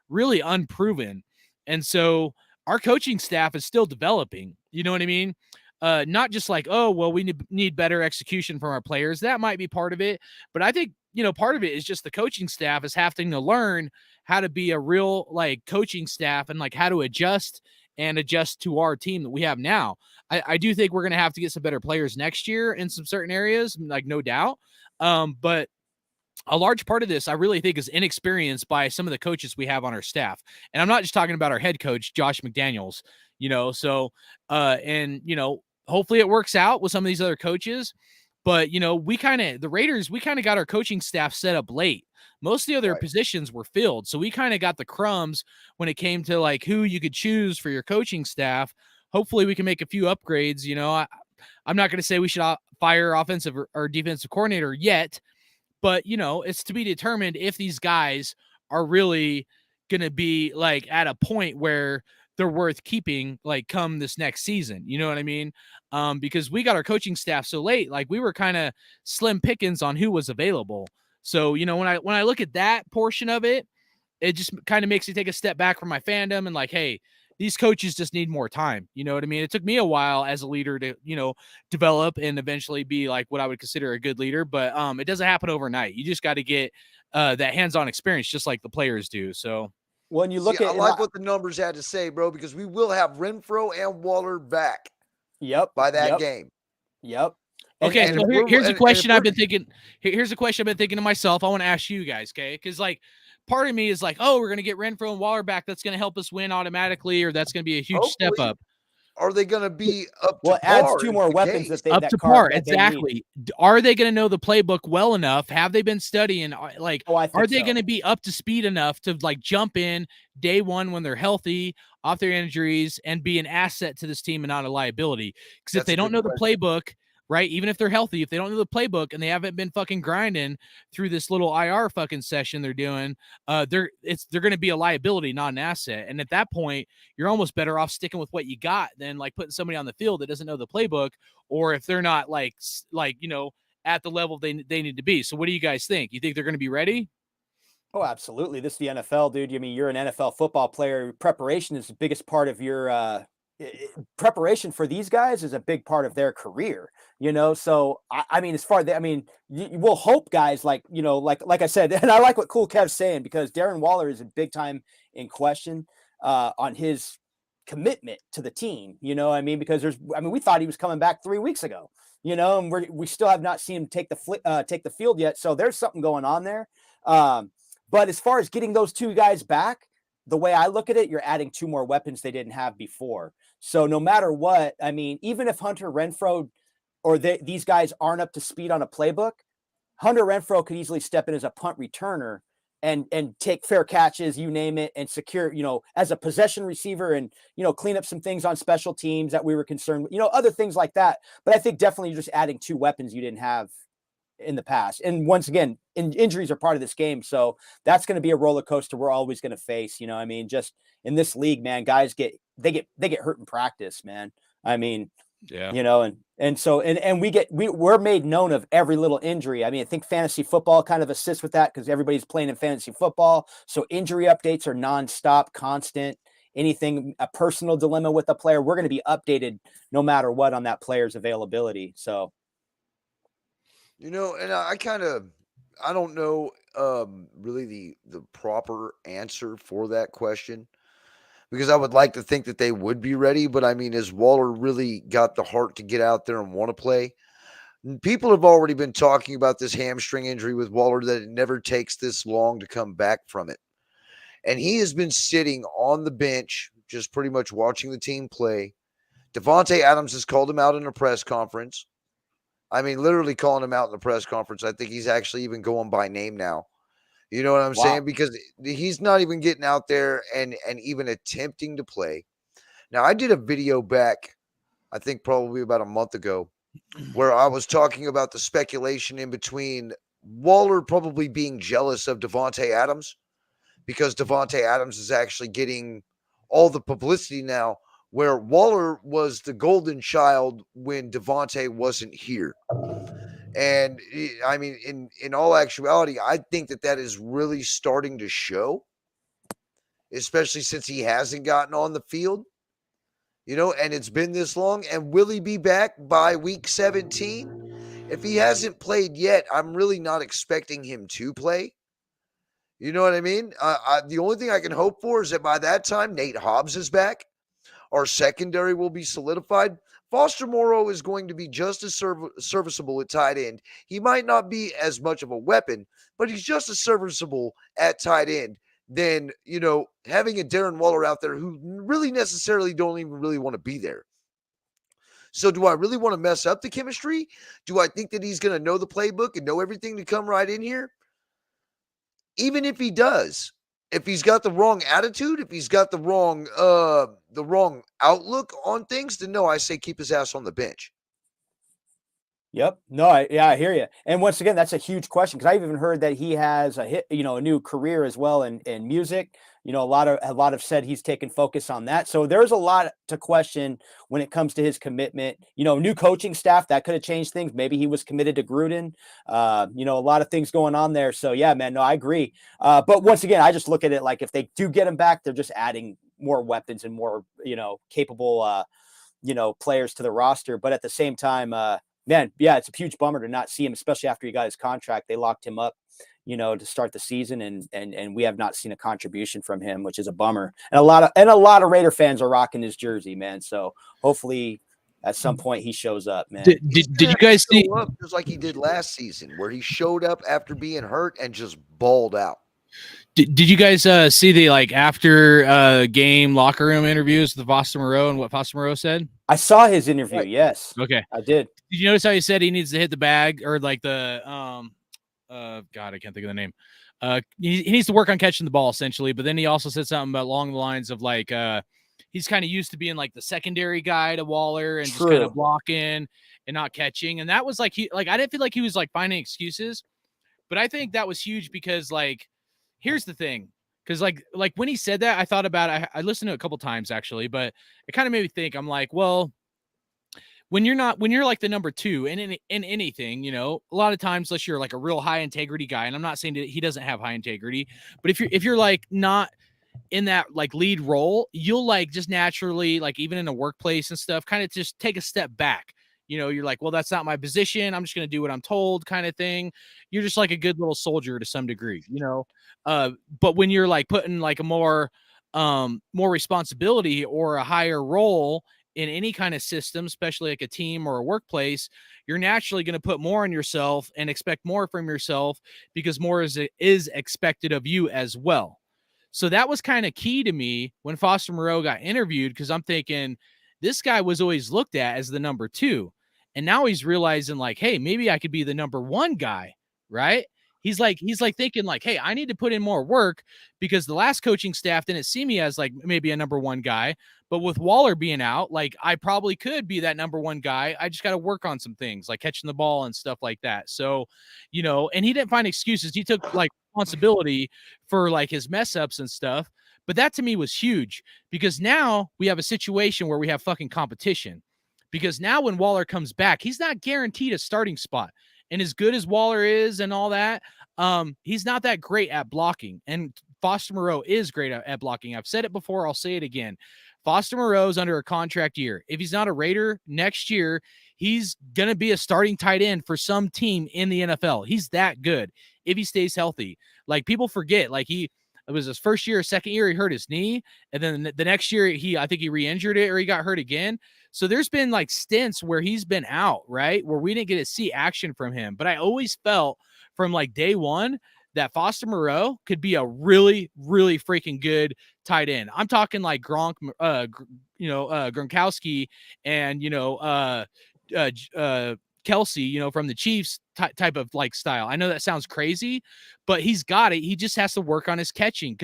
really unproven. And so our coaching staff is still developing, you know what I mean? Not just we need better execution from our players. That might be part of it. But I think, part of it is just the coaching staff is having to learn how to be a real coaching staff and how to adjust to our team that we have now. I do think we're going to have to get some better players next year in some certain areas, no doubt. But a large part of this, I really think, is inexperience by some of the coaches we have on our staff. And I'm not just talking about our head coach, Josh McDaniels, hopefully it works out with some of these other coaches. But, the Raiders, we kind of got our coaching staff set up late. Most of the other Right. positions were filled. So we kind of got the crumbs when it came to like who you could choose for your coaching staff. Hopefully we can make a few upgrades. I'm not going to say we should fire offensive or defensive coordinator yet, but it's to be determined if these guys are really going to be like at a point where they're worth keeping, like come this next season. You know what I mean? Because we got our coaching staff so late, like we were kind of slim pickings on who was available. So, when I look at that portion of it, it just kind of makes me take a step back from my fandom and like, hey, these coaches just need more time. You know what I mean? It took me a while as a leader to, develop and eventually be like what I would consider a good leader. But it doesn't happen overnight. You just got to get that hands-on experience, just like the players do. So when you look See, at, I like what the numbers had to say, bro, because we will have Renfro and Waller back yep, by that yep, game. yep. Okay, and so if we're- here's a and if question I've we're- been thinking. Here's a question I've been thinking to myself. I want to ask you guys, okay? Because like part of me is like, oh, we're gonna get Renfro and Waller back. That's gonna help us win automatically, or that's gonna be a huge step Hopefully. up. Are they going to be up to Well, it adds par two is more the weapons case. that they Up that to car- par, that they need. exactly. Are they going to know the playbook well enough? Have they been studying? Like, Oh, I are think they so. going to be up to speed enough to like jump in day one when they're healthy, off their injuries, and be an asset to this team and not a liability? Because if That's they a don't good know the playbook, right? Even if they're healthy, if they don't know the playbook and they haven't been fucking grinding through this little IR fucking session they're doing, they're going to be a liability, not an asset. And at that point, you're almost better off sticking with what you got than like putting somebody on the field that doesn't know the playbook, or if they're not like at the level they need to be. So what do you guys think? You think they're going to be ready? Oh, absolutely. This is the NFL, dude. I mean, you're an NFL football player. Preparation is the biggest part of your preparation for these guys is a big part of their career, So I mean, as far as I mean, you will hope guys like, like I said, and I like what Cool Kev's saying because Darren Waller is a big time in question on his commitment to the team, I mean, because we thought he was coming back 3 weeks ago, and we still have not seen him take the field yet. So there's something going on there. But as far as getting those two guys back, the way I look at it, you're adding two more weapons they didn't have before. So no matter what, I mean, even if Hunter Renfro or these guys aren't up to speed on a playbook, Hunter Renfro could easily step in as a punt returner and take fair catches, you name it, and secure, as a possession receiver and, clean up some things on special teams that we were concerned with, other things like that. But I think definitely you're just adding two weapons you didn't have in the past. And once again, injuries are part of this game. So that's going to be a roller coaster we're always going to face. I mean, just in this league, man, guys get hurt in practice, man. I mean, yeah, we're made known of every little injury. I mean, I think fantasy football kind of assists with that because everybody's playing in fantasy football. So injury updates are nonstop, constant. Anything, a personal dilemma with a player, we're going to be updated no matter what on that player's availability. So, and I don't know really the proper answer for that question because I would like to think that they would be ready. But I mean, has Waller really got the heart to get out there and want to play? People have already been talking about this hamstring injury with Waller, that it never takes this long to come back from it. And he has been sitting on the bench, just pretty much watching the team play. Davante Adams has called him out in a press conference. I mean, literally calling him out in the press conference. I think he's actually even going by name now. You know what I'm saying? Because he's not even getting out there and even attempting to play. Now, I did a video back, I think probably about a month ago, where I was talking about the speculation in between Waller probably being jealous of Davante Adams because Davante Adams is actually getting all the publicity now, where Waller was the golden child when Davante wasn't here. And I mean, in all actuality, I think that is really starting to show, especially since he hasn't gotten on the field, and it's been this long. And will he be back by week 17? If he hasn't played yet, I'm really not expecting him to play. You know what I mean? The only thing I can hope for is that by that time, Nate Hobbs is back. Our secondary will be solidified. Foster Moreau is going to be just as serviceable at tight end. He might not be as much of a weapon, but he's just as serviceable at tight end than, having a Darren Waller out there who really necessarily don't even really want to be there. So do I really want to mess up the chemistry? Do I think that he's going to know the playbook and know everything to come right in here? Even if he does, if he's got the wrong attitude, if he's got the wrong outlook on things, then no, I say keep his ass on the bench. Yep. No, I hear you. And once again, that's a huge question because I've even heard that he has a new career as well in music. A lot of said he's taken focus on that. So there's a lot to question when it comes to his commitment. New coaching staff that could have changed things. Maybe he was committed to Gruden. A lot of things going on there. So yeah, man, no, I agree. But once again, I just look at it like if they do get him back, they're just adding more weapons and more, capable, players to the roster. But at the same time, man, yeah, it's a huge bummer to not see him, especially after he got his contract. They locked him up, to start the season, and we have not seen a contribution from him, which is a bummer. And a lot of Raider fans are rocking his jersey, man. So hopefully, at some point, he shows up, man. Did you guys see just like he did last season, where he showed up after being hurt and just balled out? Did you guys see the after game locker room interviews with Foster Moreau and what Foster Moreau said? I saw his interview. Right. Yes. Okay. I did. Did you notice how he said he needs to hit the bag or the God, I can't think of the name. He needs to work on catching the ball essentially, but then he also said something about along the lines of he's kind of used to being the secondary guy to Waller and just kind of blocking and not catching. And that was I didn't feel like he was finding excuses, but I think that was huge because here's the thing. Because when he said that, I thought about it. I listened to it a couple times actually, but it kind of made me think. I'm like, well, when you're the number 2 in anything, a lot of times, unless you're a real high integrity guy, and I'm not saying that he doesn't have high integrity, but if you're not in that lead role, you'll just naturally even in a workplace and stuff, kind of just take a step back. You're like, well, that's not my position. I'm just going to do what I'm told kind of thing. You're just a good little soldier to some degree, but when you're putting a more responsibility or a higher role in any kind of system, especially a team or a workplace, you're naturally going to put more on yourself and expect more from yourself because more is expected of you as well. So that was kind of key to me when Foster Moreau got interviewed, because I'm thinking this guy was always looked at as the number 2. And now he's realizing hey, maybe I could be the number 1 guy, right? He's thinking hey, I need to put in more work because the last coaching staff didn't see me as maybe a number 1 guy. But with Waller being out, I probably could be that number 1 guy. I just got to work on some things like catching the ball and stuff like that. So, and he didn't find excuses. He took responsibility for his mess ups and stuff. But that to me was huge because now we have a situation where we have fucking competition. Because now when Waller comes back, he's not guaranteed a starting spot. And as good as Waller is and all that, he's not that great at blocking. And Foster Moreau is great at blocking. I've said it before. I'll say it again. Foster Moreau's under a contract year. If he's not a Raider next year, he's going to be a starting tight end for some team in the NFL. He's that good if he stays healthy. People forget, it was his first year, second year, he hurt his knee. And then the next year, I think he re-injured it or he got hurt again. So there's been stints where he's been out, right? Where we didn't get to see action from him. But I always felt from day one that Foster Moreau could be a really, really freaking good tight end. I'm talking Gronk, Gronkowski and, Kelsey, from the Chiefs type of style. I know that sounds crazy, but he's got it. He just has to work on his catching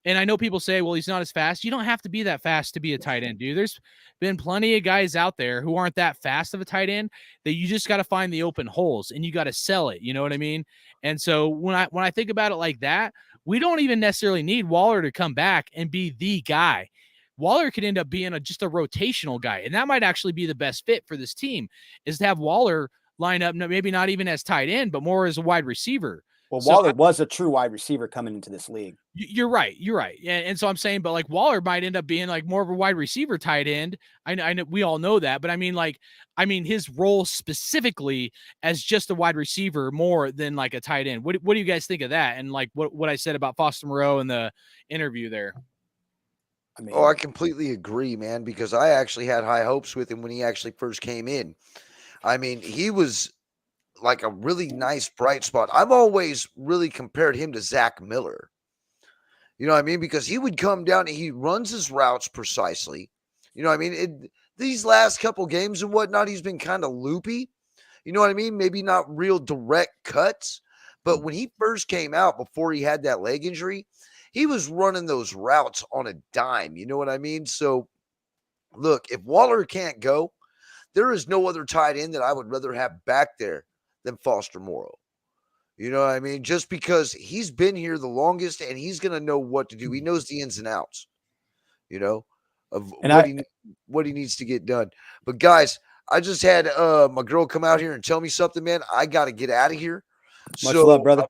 and I know people say, well, he's not as fast. You don't have to be that fast to be a tight end, dude. There's been plenty of guys out there who aren't that fast of a tight end that you just got to find the open holes and you got to sell it. You know what I mean? And so when I think about it like that, we don't even necessarily need Waller to come back and be the guy. Waller could end up being just a rotational guy. And that might actually be the best fit for this team is to have Waller line up, maybe not even as tight end, but more as a wide receiver. Well, Waller was a true wide receiver coming into this league. You're right. And so I'm saying, but Waller might end up being more of a wide receiver tight end. I know we all know that, but I mean his role specifically as just a wide receiver more than a tight end. What do you guys think of that? And what I said about Foster Moreau in the interview there. I completely agree, man, because I actually had high hopes with him when he actually first came in. I mean, he was a really nice bright spot. I've always really compared him to Zach Miller. You know what I mean? Because he would come down and he runs his routes precisely. You know what I mean? these last couple games and whatnot, he's been kind of loopy. You know what I mean? Maybe not real direct cuts, but when he first came out before he had that leg injury, he was running those routes on a dime. You know what I mean? So, look, if Waller can't go, there is no other tight end that I would rather have back there than Foster Moreau. You know what I mean? Just because he's been here the longest and he's going to know what to do. He knows the ins and outs, you know, of And what he needs to get done. But guys, I just had my girl come out here and tell me something, man. I got to get out of here. Much love, brother.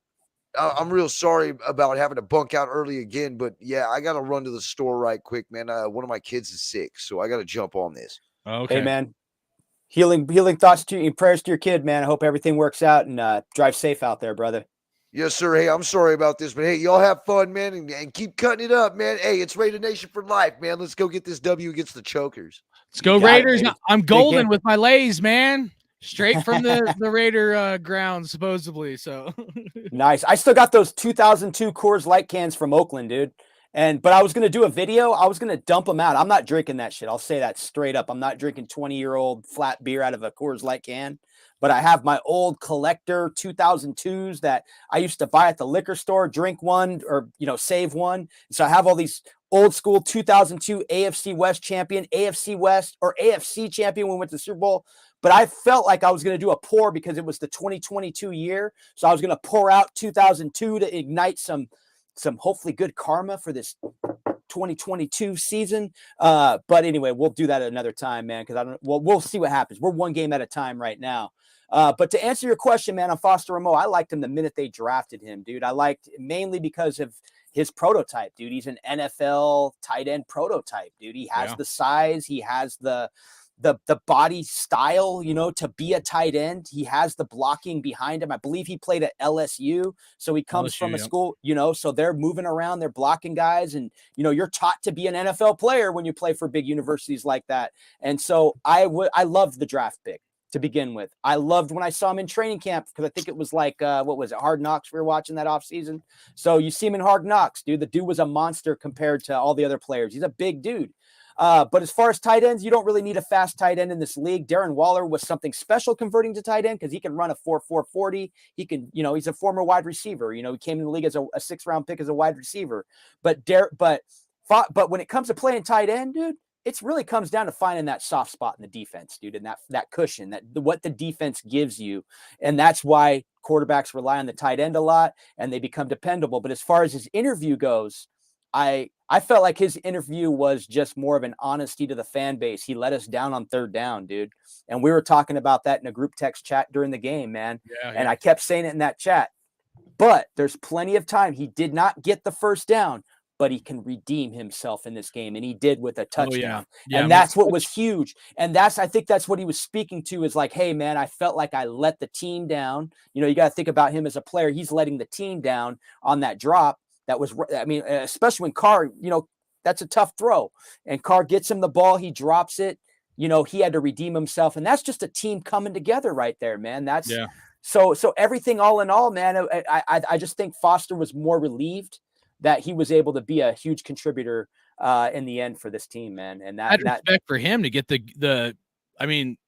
I'm real sorry about having to bunk out early again, but yeah, I got to run to the store right quick, man. One of my kids is sick, so I got to jump on this. Okay. Hey, man. Healing thoughts to you, prayers to your kid, man. I hope everything works out and drive safe out there, brother. Yes, sir. Hey, I'm sorry about this, but hey, y'all have fun, man, and keep cutting it up, man. Hey, it's Raider Nation for life, man. Let's go get this W against the Chokers. Let's go Raiders. I'm golden with my lays, man. Straight from the Raider ground, supposedly. So nice. I still got those 2002 Coors Light cans from Oakland, dude. But I was going to do a video. I was going to dump them out. I'm not drinking that shit. I'll say that straight up. I'm not drinking 20-year-old flat beer out of a Coors Light can. But I have my old collector 2002s that I used to buy at the liquor store, drink one or, save one. So I have all these old school 2002 AFC West champion, AFC West or AFC champion when we went to the Super Bowl. But I felt like I was going to do a pour because it was the 2022 year. So I was going to pour out 2002 to ignite some hopefully good karma for this 2022 season. But anyway, we'll do that another time, man, because we'll see what happens. We're one game at a time right now. But to answer your question, man, on Foster Moreau, I liked him the minute they drafted him, dude. I liked mainly because of his prototype, dude. He's an NFL tight end prototype, dude. He has the size, he has the body style, to be a tight end. He has the blocking behind him. I believe he played at LSU. So he comes from a school, so they're moving around, they're blocking guys. And, you're taught to be an NFL player when you play for big universities like that. And so I loved the draft pick to begin with. I loved when I saw him in training camp because I think it was like, what was it? Hard Knocks we were watching that offseason. So you see him in Hard Knocks, dude. The dude was a monster compared to all the other players. He's a big dude. But as far as tight ends, you don't really need a fast tight end in this league. Darren Waller was something special converting to tight end because he can run a 4.4 40. He can, he's a former wide receiver. He came in the league as a 6th-round pick as a wide receiver. But when it comes to playing tight end, dude, it really comes down to finding that soft spot in the defense, dude, and that cushion, what the defense gives you. And that's why quarterbacks rely on the tight end a lot and they become dependable. But as far as his interview goes, I felt like his interview was just more of an honesty to the fan base. He let us down on 3rd down, dude. And we were talking about that in a group text chat during the game, man. And I kept saying it in that chat. But there's plenty of time. He did not get the 1st down, but he can redeem himself in this game. And he did with a touchdown. And that's what was huge. And I think that's what he was speaking to is like, hey, man, I felt like I let the team down. You got to think about him as a player. He's letting the team down on that drop. That was, especially when Carr, that's a tough throw. And Carr gets him the ball. He drops it. He had to redeem himself. And that's just a team coming together right there, man. So everything all in all, man, I just think Foster was more relieved that he was able to be a huge contributor in the end for this team, man. And I had respect for him to get the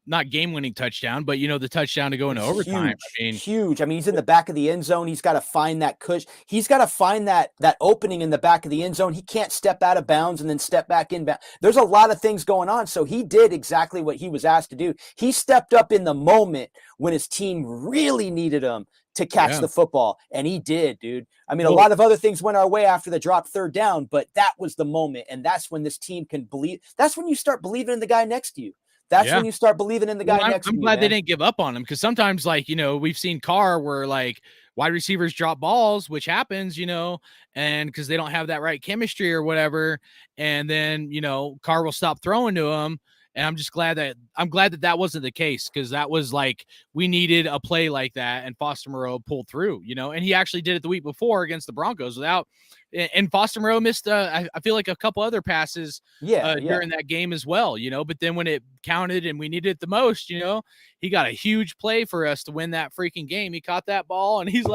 not game-winning touchdown, but the touchdown to go into overtime. Huge. He's in the back of the end zone. He's got to find that cush. He's got to find that opening in the back of the end zone. He can't step out of bounds and then step back in bounds. There's a lot of things going on. So he did exactly what he was asked to do. He stepped up in the moment when his team really needed him to catch the football. And he did, dude. A lot of other things went our way after the drop 3rd down, but that was the moment. And that's when this team can believe. That's when you start believing in the guy next to you. That's when you start believing in the guy next to you. I'm glad they didn't give up on him because sometimes, we've seen Carr where wide receivers drop balls, which happens, and because they don't have that right chemistry or whatever, and then Carr will stop throwing to him. And I'm glad that wasn't the case because that was we needed a play like that, and Foster Moreau pulled through, and he actually did it the week before against the Broncos and Foster Moreau missed I feel like a couple other passes during that game as well, but then when it counted and we needed it the most, he got a huge play for us to win that freaking game. He caught that ball and he's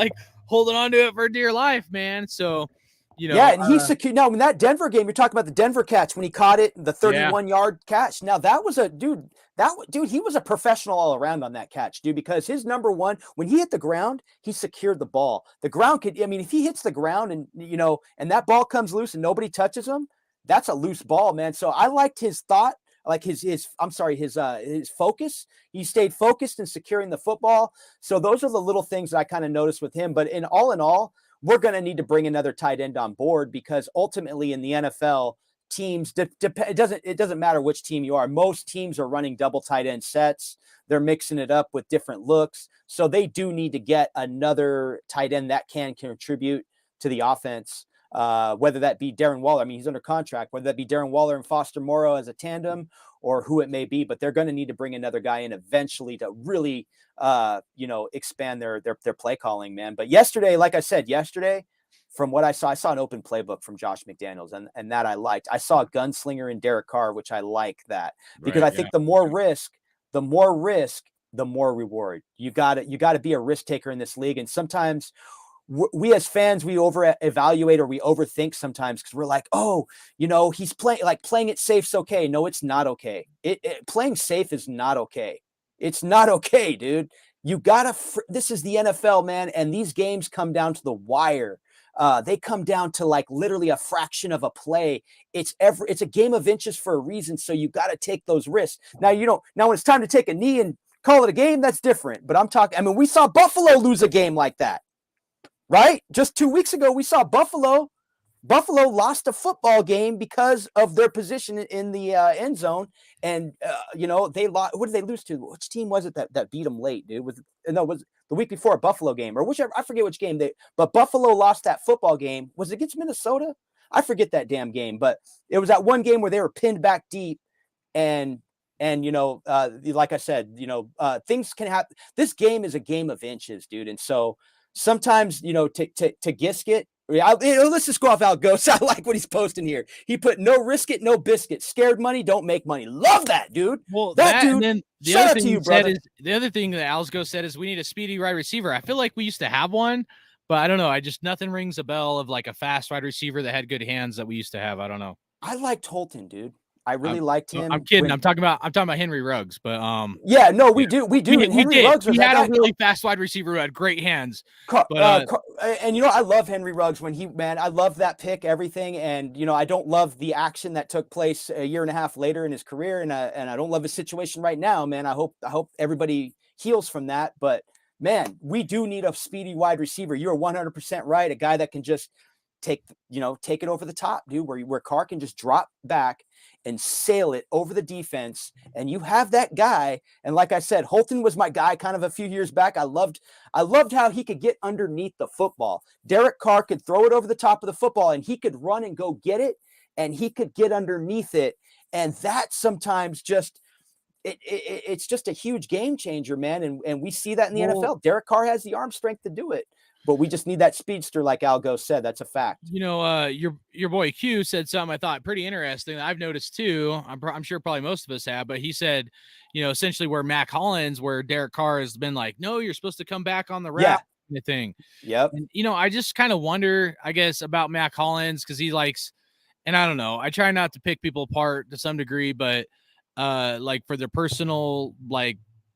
holding on to it for dear life, man. So Yeah, and he secured. Now, in that Denver game, you're talking about the Denver catch when he caught it, the 31-yard catch. Now, that was a dude. He was a professional all around on that catch, dude. Because his number one, when he hit the ground, he secured the ball. The ground could. I mean, if he hits the ground and and that ball comes loose and nobody touches him, that's a loose ball, man. So I liked his thought. Like his focus. He stayed focused in securing the football. So those are the little things that I kind of noticed with him. But in all, we're going to need to bring another tight end on board, because ultimately in the NFL, teams it doesn't matter which team you are. Most teams are running double tight end sets. They're mixing it up with different looks. So they do need to get another tight end that can contribute to the offense. Whether that be Darren Waller, I mean, he's under contract, whether that be Darren Waller and Foster Moreau as a tandem or who it may be, but they're going to need to bring another guy in eventually to really, expand their play calling, man. But yesterday, like I said, from what I saw an open playbook from Josh McDaniels, and that I liked. I saw a gunslinger in Derek Carr, which I like that, because I think the more risk, the more reward. You got to be a risk taker in this league. And sometimes we as fans, we over evaluate or we overthink sometimes, because we're like, oh, he's playing it safe's okay. No, it's not okay. Playing safe is not okay. It's not okay, dude. You gotta. This is the NFL, man, and these games come down to the wire. They come down to like literally a fraction of a play. It's a game of inches for a reason. So you got to take those risks. Now when it's time to take a knee and call it a game, that's different. But I'm talking. I mean, we saw Buffalo lose a game like that. Right? Just 2 weeks ago, we saw Buffalo. Buffalo lost a football game because of their position in the end zone. And, they lost. What did they lose to? Which team was it that beat them late, dude? Was the week before a Buffalo game or whichever? I forget which game but Buffalo lost that football game. Was it against Minnesota? I forget that damn game, but it was that one game where they were pinned back deep and like I said, things can happen. This game is a game of inches, dude. And so, sometimes, to gisk it. Let's just go off Al Ghost. I like what he's posting here. He put no risk it, no biscuit. Scared money don't make money. Love that, dude. Well, that dude. And then the shout other out thing to you, brother. the other thing that Al Ghost said is we need a speedy wide receiver. I feel like we used to have one, but I don't know. Nothing rings a bell of like a fast wide receiver that had good hands that we used to have. I don't know. I liked Holton, dude. I really liked him. I'm kidding. I'm talking about Henry Ruggs, but yeah, no, we do. And Henry Ruggs was had a really fast wide receiver who had great hands. And I love Henry Ruggs I love that pick, everything. And I don't love the action that took place a year and a half later in his career, and I don't love his situation right now, man. I hope everybody heals from that. But man, we do need a speedy wide receiver. You're 100% right. A guy that can just take it over the top, dude, where Carr can just drop back and sail it over the defense. And you have that guy. And like I said, Holton was my guy kind of a few years back. I loved how he could get underneath the football. Derek Carr could throw it over the top of the football and he could run and go get it. And he could get underneath it. And that sometimes it's just a huge game changer, man. And we see that in the NFL. Derek Carr has the arm strength to do it. But we just need that speedster, like Algo said. That's a fact. Your boy Q said something I thought pretty interesting that I've noticed too. I'm sure probably most of us have, but he said, essentially where Mac Hollins, where Derek Carr has been like, no, you're supposed to come back on the route kind of thing. Yep. And, I just kind of wonder, I guess, about Mac Hollins because he likes, and I don't know, I try not to pick people apart to some degree, but like for their personal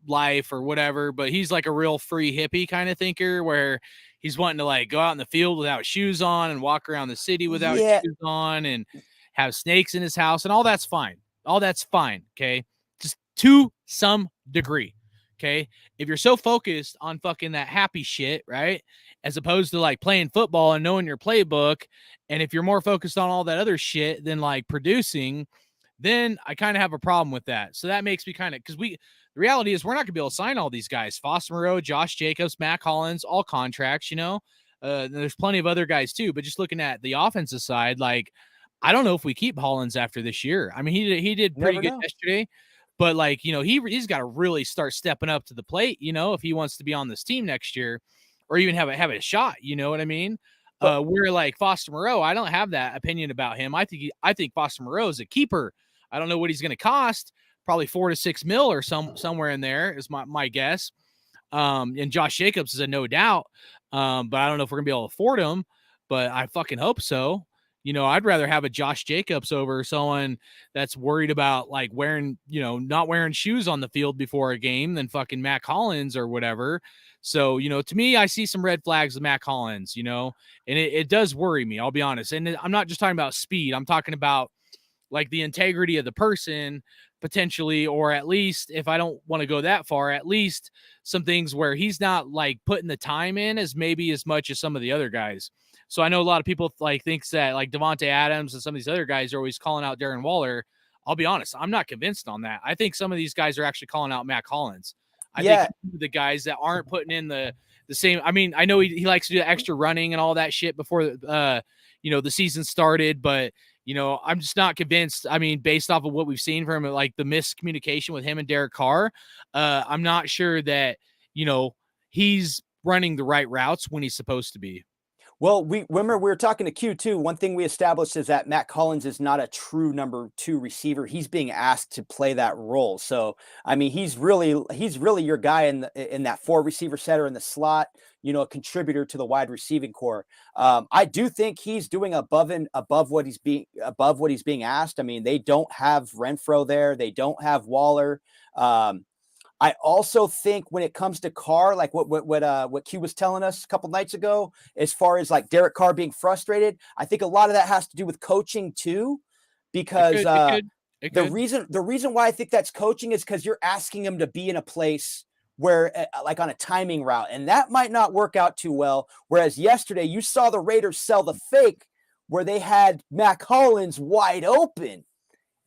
life or whatever, but he's like a real free hippie kind of thinker where he's wanting to like go out in the field without shoes on and walk around the city without shoes on and have snakes in his house, and all that's fine. Okay. Just to some degree. Okay. If you're so focused on fucking that happy shit, right? As opposed to like playing football and knowing your playbook. And if you're more focused on all that other shit than like producing, then I kind of have a problem with that. So that makes me kind of, because the reality is we're not going to be able to sign all these guys. Foster Moreau, Josh Jacobs, Mac Hollins, all contracts, there's plenty of other guys too, but just looking at the offensive side, like, I don't know if we keep Hollins after this year. I mean, he did pretty good yesterday, but like, he's got to really start stepping up to the plate, if he wants to be on this team next year or even have a shot, you know what I mean? We're like Foster Moreau. I don't have that opinion about him. I think Foster Moreau is a keeper. I don't know what he's going to cost. Probably $4 to $6 million or somewhere in there is my guess. And Josh Jacobs is a no doubt. But I don't know if we're gonna be able to afford him. but I fucking hope so. I'd rather have a Josh Jacobs over someone that's worried about like wearing, not wearing shoes on the field before a game than fucking Matt Collins or whatever. So, to me, I see some red flags with Matt Collins, and it does worry me, I'll be honest. And I'm not just talking about speed. I'm talking about like the integrity of the person potentially, or at least if I don't want to go that far, at least some things where he's not like putting the time in as much as some of the other guys. So I know a lot of people like thinks that like Devontae Adams and some of these other guys are always calling out Darren Waller. I'll be honest, I'm not convinced on that. I think some of these guys are actually calling out Matt Collins. I think the guys that aren't putting in the same. I mean, I know he likes to do extra running and all that shit before the season started, but I'm just not convinced. I mean, based off of what we've seen from him, like the miscommunication with him and Derek Carr, I'm not sure that he's running the right routes when he's supposed to be. Well, we were talking to Q2. One thing we established is that Matt Collins is not a true number 2 receiver. He's being asked to play that role. So, I mean, he's really your guy in that 4 receiver set or in the slot, a contributor to the wide receiving core. I do think he's doing above what he's being asked. I mean, they don't have Renfro there. They don't have Waller. I also think when it comes to Carr, like what Q was telling us a couple nights ago, as far as like Derek Carr being frustrated, I think a lot of that has to do with coaching too, because the reason why I think that's coaching is because you're asking him to be in a place where like on a timing route, and that might not work out too well. Whereas yesterday you saw the Raiders sell the fake where they had Matt Collins wide open.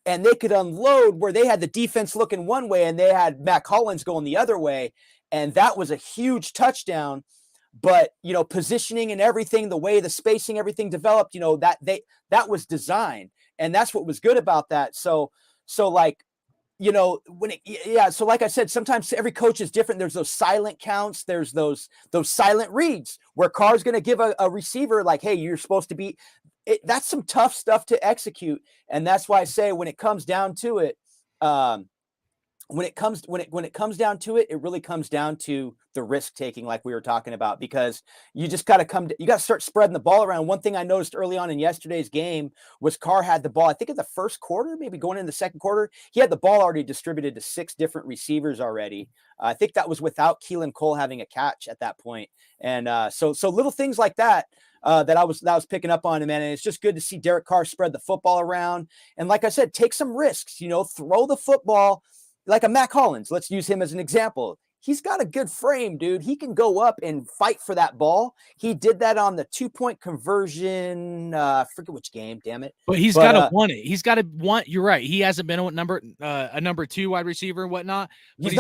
And they could unload where they had the defense looking one way and they had Matt Collins going the other way. And that was a huge touchdown. But, positioning and everything, the way the spacing, everything developed, that was designed. And that's what was good about that. So like, so like I said, sometimes every coach is different. There's those silent counts. There's those silent reads where Carr's going to give a receiver like, hey, you're supposed to be. That's some tough stuff to execute. And that's why I say when it comes down to it, when it comes down to it, it really comes down to the risk taking, like we were talking about, because you just got to start spreading the ball around. One thing I noticed early on in yesterday's game was Carr had the ball, I think in the first quarter, maybe going into the second quarter, he had the ball already distributed to 6 different receivers already. I think that was without Keelan Cole having a catch at that point. And so little things like that. That I was picking up on, man. And it's just good to see Derek Carr spread the football around. And like I said, take some risks, throw the football like a Matt Collins. Let's use him as an example. He's got a good frame, dude. He can go up and fight for that ball. He did that on the 2-point conversion. I forget which game, damn it. But he's got to want it. He's got to want. You're right. He hasn't been a number 2 wide receiver and whatnot. He's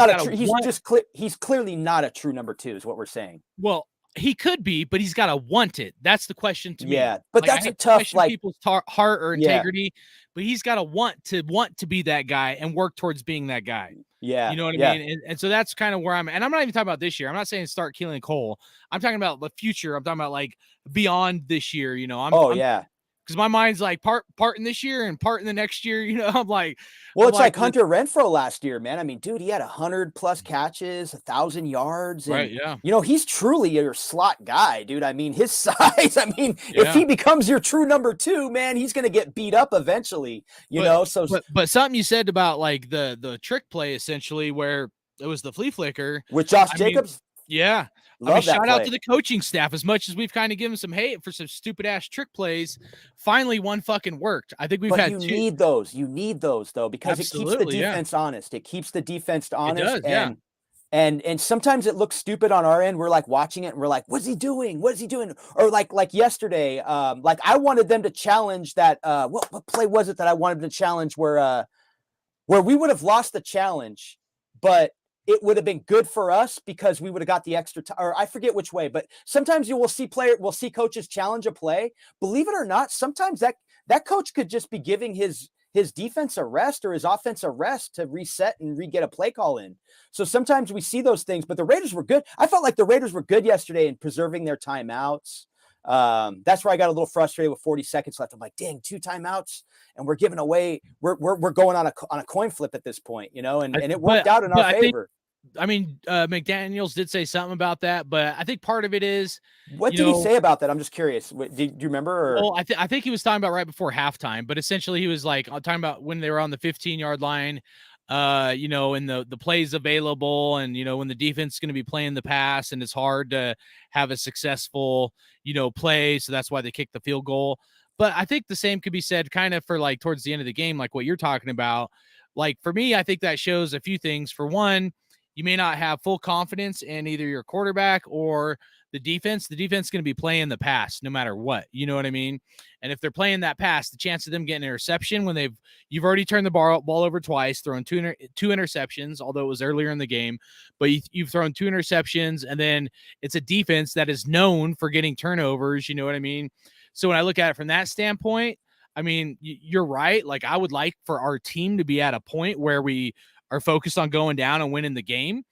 clearly not a true number 2 is what we're saying. Well, he could be, but he's got to want it. That's the question to me. Yeah, but that's a tough, like, people's heart or integrity, but he's got to want to be that guy and work towards being that guy. Yeah. You know what I mean? And so that's kind of where I'm at. And I'm not even talking about this year. I'm not saying start Keelan Cole. I'm talking about the future. I'm talking about like beyond this year, because my mind's like part in this year and part in the next year. I'm like, well, it's like Hunter Renfro last year, man. I mean, dude, he had 100+ catches, 1,000 yards. And, right. Yeah. He's truly your slot guy, dude. I mean, his size. I mean, if he becomes your true number 2, man, he's going to get beat up eventually. But something you said about like the trick play, essentially, where it was the flea flicker with Josh Jacobs. Yeah. Shout out to the coaching staff. As much as we've kind of given some hate for some stupid ass trick plays, finally one fucking worked. I think we've had you 2. need those. You need those though, because Absolutely, it keeps the defense honest. It keeps the defense honest. It does, and sometimes it looks stupid on our end. We're like watching it and we're like, what's he doing? What is he doing? Or like yesterday, like I wanted them to challenge that. What play was it that I wanted them to challenge where we would have lost the challenge, but it would have been good for us because we would have got the extra time, or I forget which way, but sometimes we'll see coaches challenge a play. Believe it or not, sometimes that coach could just be giving his defense a rest or his offense a rest to reset and get a play call in. So sometimes we see those things, but the Raiders were good. I felt like the Raiders were good yesterday in preserving their timeouts. That's where I got a little frustrated with 40 seconds left. I'm like, dang, 2 timeouts and we're giving away, we're going on a coin flip at this point, and it worked out in our favor. I mean, McDaniels did say something about that, but I think part of it is, What did he say about that? I'm just curious. Do you remember? Or? Well, I think he was talking about right before halftime, but essentially he was like talking about when they were on the 15-yard line, and the plays available, and when the defense is going to be playing the pass, and it's hard to have a successful play, so that's why they kicked the field goal. But I think the same could be said kind of for like towards the end of the game, like what you're talking about. Like for me, I think that shows a few things. For one, you may not have full confidence in either your quarterback or the defense. The defense is going to be playing the pass no matter what. You know what I mean? And if they're playing that pass, the chance of them getting an interception when you've already turned the ball over twice, thrown two interceptions, although it was earlier in the game, but you've thrown 2 interceptions, and then it's a defense that is known for getting turnovers. You know what I mean? So when I look at it from that standpoint, I mean, you're right. Like I would like for our team to be at a point where we are focused on going down and winning the game.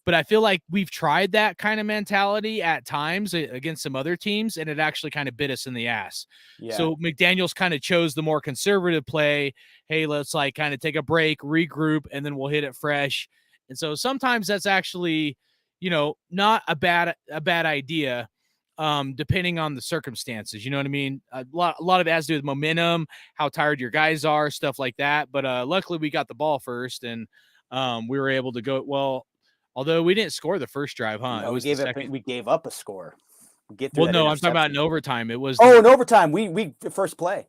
But I feel like we've tried that kind of mentality at times against some other teams, and it actually kind of bit us in the ass. Yeah. So McDaniels kind of chose the more conservative play. Hey, let's like kind of take a break, regroup, and then we'll hit it fresh. And so sometimes that's actually, not a bad idea, depending on the circumstances. You know what I mean? A lot of it has to do with momentum, how tired your guys are, stuff like that. But luckily we got the ball first, and we were able to go well. Although we didn't score the first drive, huh? No, It was the second. we gave up a score. Well, no, I'm talking about in overtime. It was. In overtime, we first play.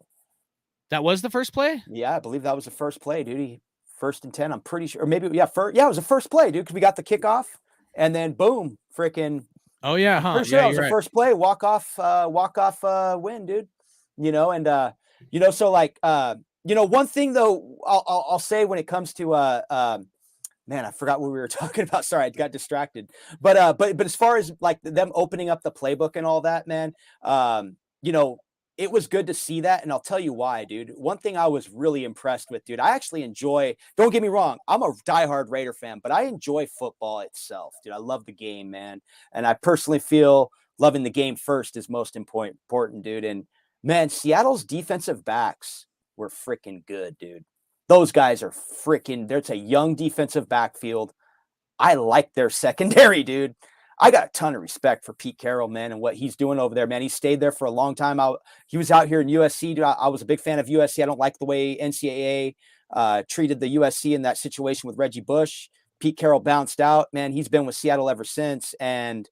That was the first play? Yeah, I believe that was the first play, dude. 1st and 10. I'm pretty sure. Or maybe, yeah, it was the first play, dude, because we got the kickoff, and then boom, freaking. Oh yeah, huh? Pretty sure that was the first play. Walk off win, dude. So like, one thing though, I'll say when it comes to man, I forgot what we were talking about. Sorry, I got distracted. But as far as like them opening up the playbook and all that, man, it was good to see that. And I'll tell you why, dude. One thing I was really impressed with, dude, I actually enjoy, don't get me wrong, I'm a diehard Raider fan, but I enjoy football itself, dude. I love the game, man. And I personally feel loving the game first is most important, dude. And man, Seattle's defensive backs were freaking good, dude. Those guys are there's a young defensive backfield. I like their secondary, dude. I got a ton of respect for Pete Carroll, man, and what he's doing over there, man. He stayed there for a long time. He was out here in USC, dude. I was a big fan of USC. I don't like the way NCAA treated the USC in that situation with Reggie Bush. Pete Carroll bounced out, man. He's been with Seattle ever since. And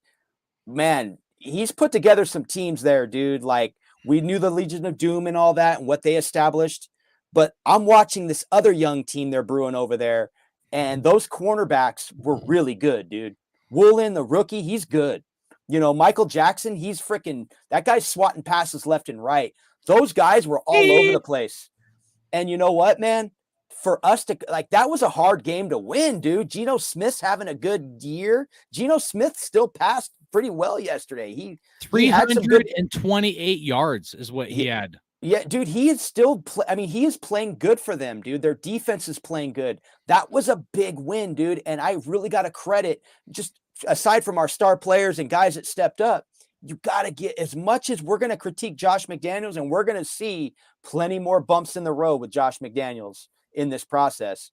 man, he's put together some teams there, dude. Like we knew the Legion of Doom and all that and what they established. But I'm watching this other young team they're brewing over there, and those cornerbacks were really good, dude. Woolen, the rookie, he's good. Michael Jackson, he's that guy's swatting passes left and right. Those guys were all over the place. And you know what, man? For us to, that was a hard game to win, dude. Geno Smith's having a good year. Geno Smith still passed pretty well yesterday. He 328 yards is what he had. Yeah, dude, he is still he is playing good for them, dude. Their defense is playing good. That was a big win, dude. And I really got to credit, just aside from our star players and guys that stepped up, you got to get, as much as we're going to critique Josh McDaniels, and we're going to see plenty more bumps in the road with Josh McDaniels in this process,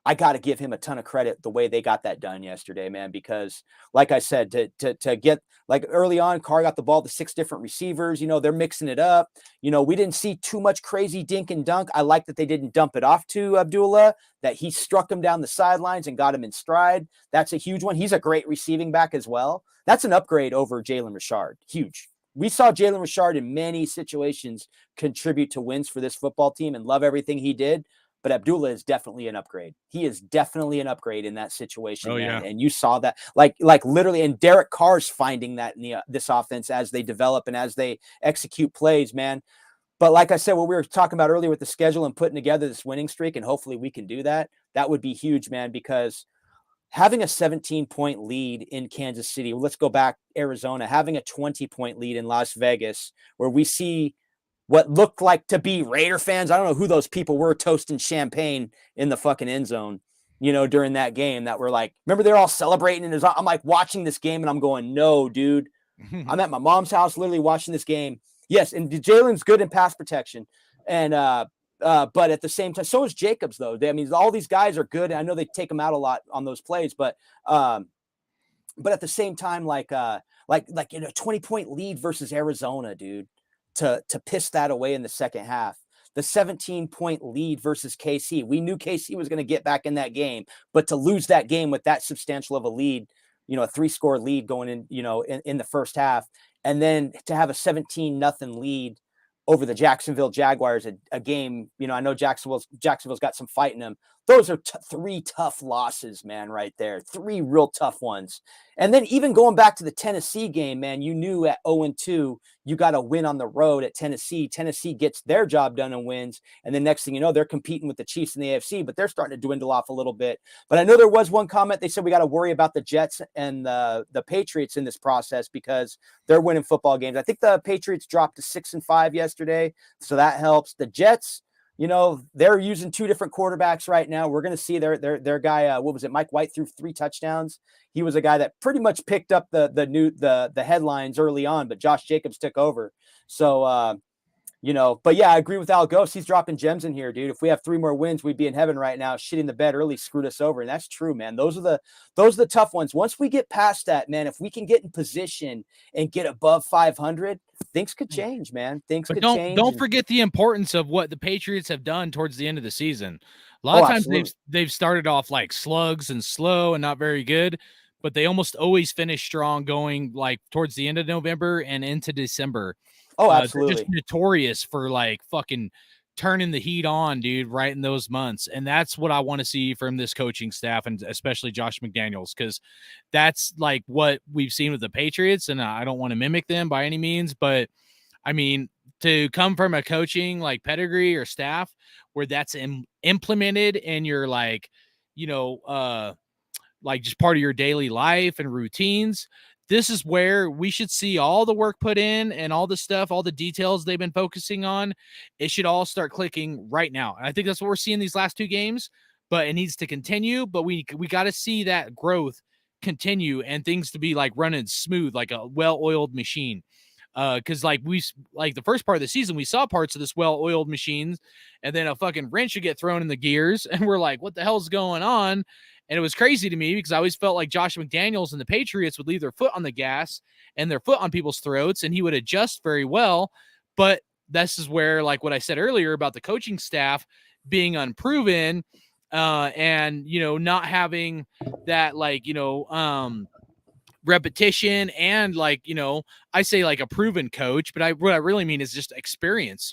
I got to give him a ton of credit the way they got that done yesterday, man, because like I said, to get like early on, Carr got the ball to 6 different receivers, they're mixing it up. We didn't see too much crazy dink and dunk. I like that they didn't dump it off to Abdullah, that he struck him down the sidelines and got him in stride. That's a huge one. He's a great receiving back as well. That's an upgrade over Jalen Richard. Huge. We saw Jalen Richard in many situations contribute to wins for this football team and love everything he did. But Abdullah is definitely an upgrade. He is definitely an upgrade in that situation. Oh, man. yeah. And you saw that like literally, and Derek Carr's finding that in this offense as they develop and as they execute plays, man. But like I said, what we were talking about earlier with the schedule and putting together this winning streak, and hopefully we can do that, that would be huge, man, because having a 17-point lead in Kansas City, let's go back, Arizona, having a 20-point lead in Las Vegas, where we see what looked like to be Raider fans. I don't know who those people were toasting champagne in the fucking end zone, during that game, that were like, remember they're all celebrating. And I'm like watching this game and I'm going, no, dude, I'm at my mom's house, literally watching this game. Yes. And Jalen's good in pass protection. And But at the same time, so is Jacobs though. I mean, all these guys are good. I know they take them out a lot on those plays, but at the same time, like 20-point lead versus Arizona, dude, to piss that away in the second half. The 17-point lead versus KC. We knew KC was going to get back in that game, but to lose that game with that substantial of a lead, a 3-score lead going in, in the first half, and then to have a 17-0 lead over the Jacksonville Jaguars, a game, I know Jacksonville's got some fight in them. Those are 3 tough losses, man, right there. 3 real tough ones. And then even going back to the Tennessee game, man, you knew at 0-2, you got to win on the road at Tennessee. Tennessee gets their job done and wins. And then next thing you know, they're competing with the Chiefs in the AFC, but they're starting to dwindle off a little bit. But I know there was one comment. They said we got to worry about the Jets and the Patriots in this process because they're winning football games. I think the Patriots dropped to 6-5 yesterday, so that helps. The Jets, they're using 2 different quarterbacks right now. We're going to see their guy. What was it? Mike White threw 3 touchdowns. He was a guy that pretty much picked up the headlines early on, but Josh Jacobs took over. So, but yeah, I agree with Al Ghost. He's dropping gems in here, dude. If we have 3 more wins, we'd be in heaven right now. Shitting the bed early screwed us over. And that's true, man. Those are the tough ones. Once we get past that, man, if we can get in position and get above 500, things could change, man. Things could change. Don't forget the importance of what the Patriots have done towards the end of the season. A lot of times they've started off like slugs and slow and not very good, but they almost always finish strong going like towards the end of November and into December. Oh, absolutely. They're just notorious for like fucking turning the heat on, dude, right in those months. And that's what I want to see from this coaching staff, and especially Josh McDaniels, because that's like what we've seen with the Patriots. And I don't want to mimic them by any means, but I mean, to come from a coaching like pedigree or staff where that's implemented in your like, like just part of your daily life and routines, this is where we should see all the work put in and all the stuff, all the details they've been focusing on. It should all start clicking right now. And I think that's what we're seeing these last 2 games, but it needs to continue. But we got to see that growth continue and things to be like running smooth, like a well-oiled machine. Because like the first part of the season, we saw parts of this well-oiled machines, and then a fucking wrench would get thrown in the gears, and we're like, what the hell's going on? And it was crazy to me because I always felt like Josh McDaniels and the Patriots would leave their foot on the gas and their foot on people's throats, and he would adjust very well. But this is where, like what I said earlier about the coaching staff being unproven, and not having that repetition and I say like a proven coach, but what I really mean is just experience.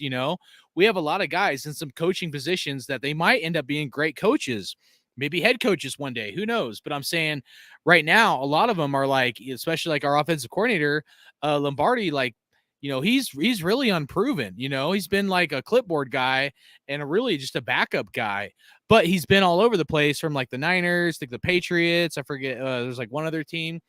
We have a lot of guys in some coaching positions that they might end up being great coaches, maybe head coaches one day, who knows? But I'm saying right now, a lot of them are like, especially like our offensive coordinator, Lombardi, like, he's really unproven. He's been like a clipboard guy and really just a backup guy, but he's been all over the place from like the Niners, like the Patriots. I forget. There's like one other team.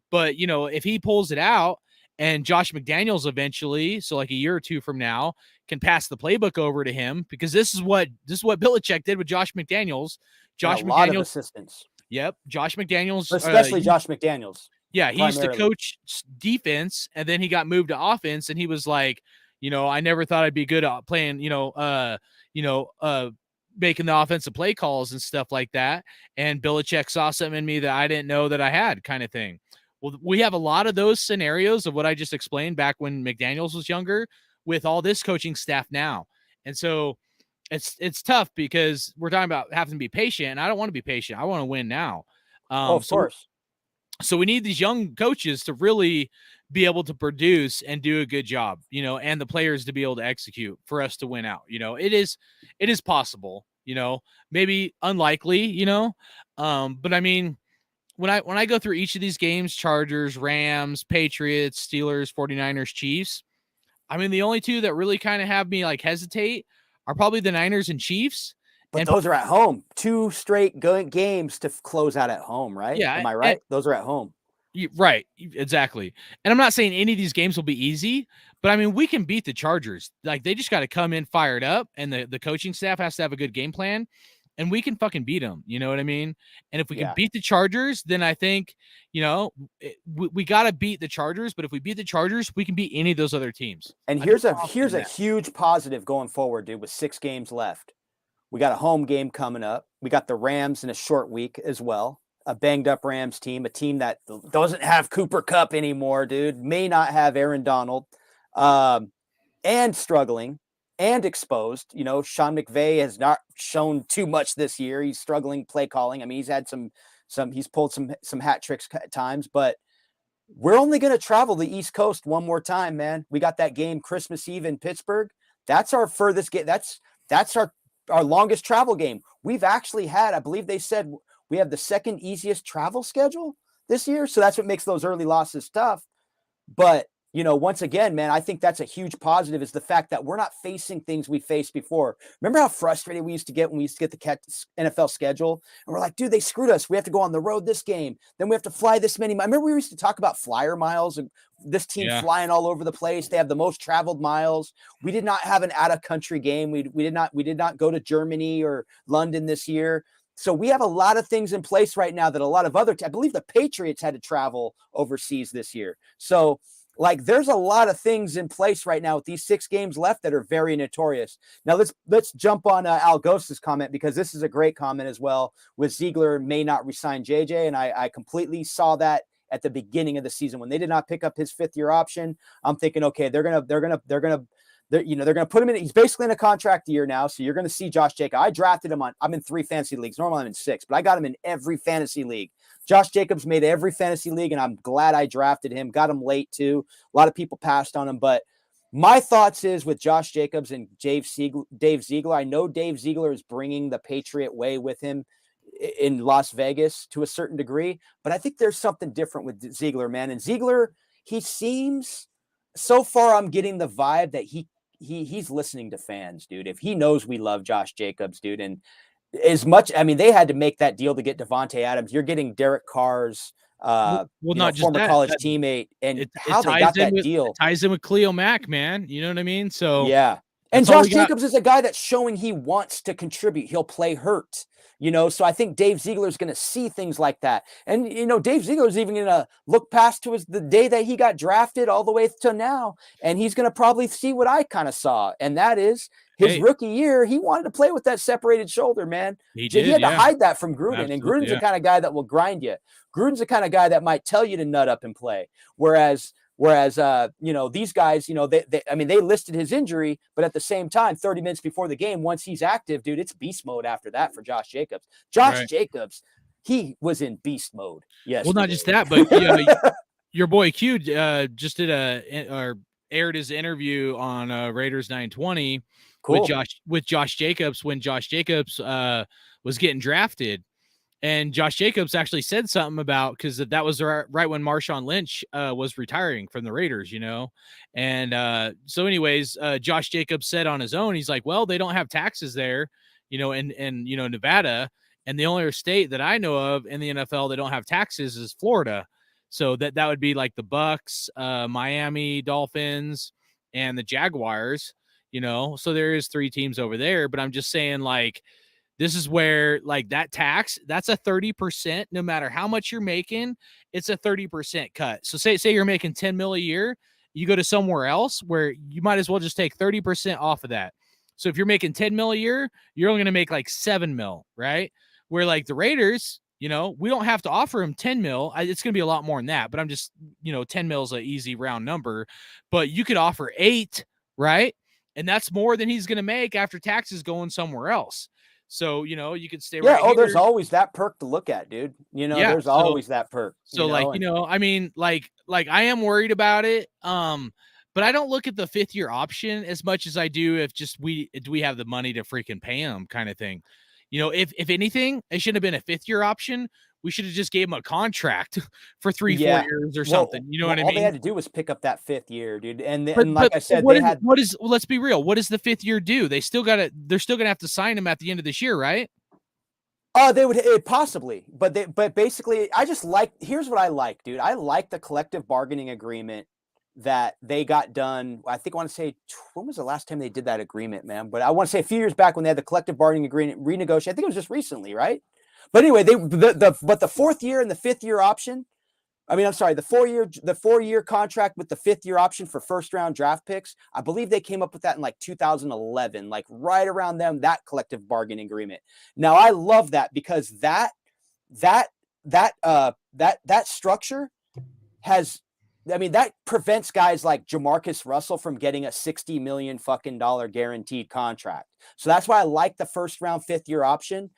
But, if he pulls it out and Josh McDaniels eventually, so like a year or 2 from now, can pass the playbook over to him, because this is what Belichick did with Josh McDaniels. Josh McDaniels, lot of assistants. Yep. Josh McDaniels. Especially Josh McDaniels. Yeah. He used to coach defense, and then he got moved to offense, and he was like, I never thought I'd be good at playing, making the offensive play calls and stuff like that. And Belichick saw something in me that I didn't know that I had, kind of thing. Well, we have a lot of those scenarios of what I just explained back when McDaniels was younger with all this coaching staff now. And so it's tough because we're talking about having to be patient, and I don't want to be patient. I want to win now. Of course. So we need these young coaches to really be able to produce and do a good job, and the players to be able to execute for us to win out. It is possible, maybe unlikely, but I mean, when I go through each of these games, Chargers, Rams, Patriots, Steelers, 49ers, Chiefs, I mean, the only 2 that really kind of have me like hesitate are probably the Niners and Chiefs. But those are at home. 2 straight games to close out at home, right? Yeah. Am I right? Those are at home. Right. Exactly. And I'm not saying any of these games will be easy, but I mean, we can beat the Chargers. Like, they just got to come in fired up, and the coaching staff has to have a good game plan. and we can fucking beat them. You know what I mean? And if we can Yeah. beat the Chargers, then I think, we got to beat the Chargers. But if we beat the Chargers, we can beat any of those other teams. And I'm here's confident in a that. huge positive going forward, dude, with 6 games left. We got a home game coming up. We got the Rams in a short week as well. A banged up Rams team, a team that doesn't have Cooper Kupp anymore, dude, may not have Aaron Donald, and struggling and exposed. Sean McVay has not shown too much this year. He's struggling play calling. I mean, he's had he's pulled some hat tricks at times, but we're only going to travel the East Coast one more time, man. We got that game Christmas Eve in Pittsburgh. That's our furthest game. That's our longest travel game. We've actually had, I believe they said, we have the second easiest travel schedule this year. So that's what makes those early losses tough. But, once again, man, I think that's a huge positive, is the fact that we're not facing things we faced before. Remember how frustrated we used to get when we used to get the NFL schedule? And we're like, dude, they screwed us. We have to go on the road this game. Then we have to fly this many. I remember we used to talk about flyer miles and this team flying all over the place. They have the most traveled miles. We did not have an out of country game. We did not go to Germany or London this year. So we have a lot of things in place right now that a lot of I believe the Patriots had to travel overseas this year. So there's a lot of things in place right now with these 6 games left that are very notorious. Now let's jump on Al Ghost's comment, because this is a great comment as well, with Ziegler may not resign JJ. And I completely saw that at the beginning of the season when they did not pick up his 5th-year option. I'm thinking, okay, they're going to put him in. He's basically in a contract year now. So you're going to see Josh Jacobs. I drafted him I'm in 3 fantasy leagues. Normally I'm in 6, but I got him in every fantasy league. Josh Jacobs made every fantasy league, and I'm glad I drafted him. Got him late too. A lot of people passed on him, but my thoughts is with Josh Jacobs and Dave Ziegler. I know Dave Ziegler is bringing the Patriot way with him in Las Vegas to a certain degree, but I think there's something different with Ziegler, man. And Ziegler, he seems, so far I'm getting the vibe that he's listening to fans, dude. If he knows we love Josh Jacobs, dude, and as much, I mean, they had to make that deal to get Devontae Adams. You're getting Derek Carr's Not just former that, college teammate, and how they ties got in that with, deal. It ties in with Cleo Mack, man. You know what I mean? So Yeah. And that's all Josh we got. Jacobs is a guy that's showing he wants to contribute. He'll play hurt, so I think Dave Ziegler is going to see things like that. And, Dave Ziegler is even going to look past to the day that he got drafted all the way to now. And he's going to probably see what I kind of saw. And that is his rookie year. He wanted to play with that separated shoulder, man. He had to hide that from Gruden. Absolutely, and Gruden's the kind of guy that will grind you. Gruden's the kind of guy that might tell you to nut up and play. Whereas these guys, they listed his injury, but at the same time, 30 minutes before the game, once he's active, dude, it's beast mode after that for Josh Jacobs. Jacobs, he was in beast mode. Yes. Well, not just that, but your boy Q just did aired his interview on Raiders 920 with Josh Jacobs when Josh Jacobs was getting drafted. And Josh Jacobs actually said something about, because that was right when Marshawn Lynch was retiring from the Raiders, And so anyways, Josh Jacobs said on his own, he's like, well, they don't have taxes there, in Nevada. And the only state that I know of in the NFL that don't have taxes is Florida. So that would be like the Bucks, Miami Dolphins, and the Jaguars, So there is 3 teams over there. But I'm just saying, this is where that tax, that's a 30%, no matter how much you're making, it's a 30% cut. So say you're making 10 mil a year, you go to somewhere else where you might as well just take 30% off of that. So if you're making 10 mil a year, you're only going to make 7 mil, right? Where the Raiders, we don't have to offer them 10 mil. It's going to be a lot more than that, but I'm just, 10 mil is an easy round number, but you could offer 8, right? And that's more than he's going to make after taxes going somewhere else. So, you could stay right here. There's always that perk to look at, dude. There's always that perk. So I mean, I am worried about it. But I don't look at the 5th-year option as much as I do if do we have the money to freaking pay him kind of thing. If anything, it shouldn't have been a 5th-year option. We should have just gave him a contract for 3-4 years or something. You know what I mean? All they had to do was pick up that 5th year, dude. And like I said, let's be real. What does the 5th year do? They're still going to have to sign him at the end of this year, right? They would possibly, but basically, here's what I like, dude. I like the collective bargaining agreement that they got done. I think I want to say, when was the last time they did that agreement, man? But I want to say a few years back when they had the collective bargaining agreement renegotiated. I think it was just recently, right? But anyway, but the 4th year and the 5th year option. I mean, I'm sorry, the 4-year contract with the 5th year option for first round draft picks. I believe they came up with that in like 2011, like right around that collective bargaining agreement. Now I love that because that structure has, I mean, that prevents guys like Jamarcus Russell from getting a $60 million fucking guaranteed contract. So that's why I like the first round 5th year option.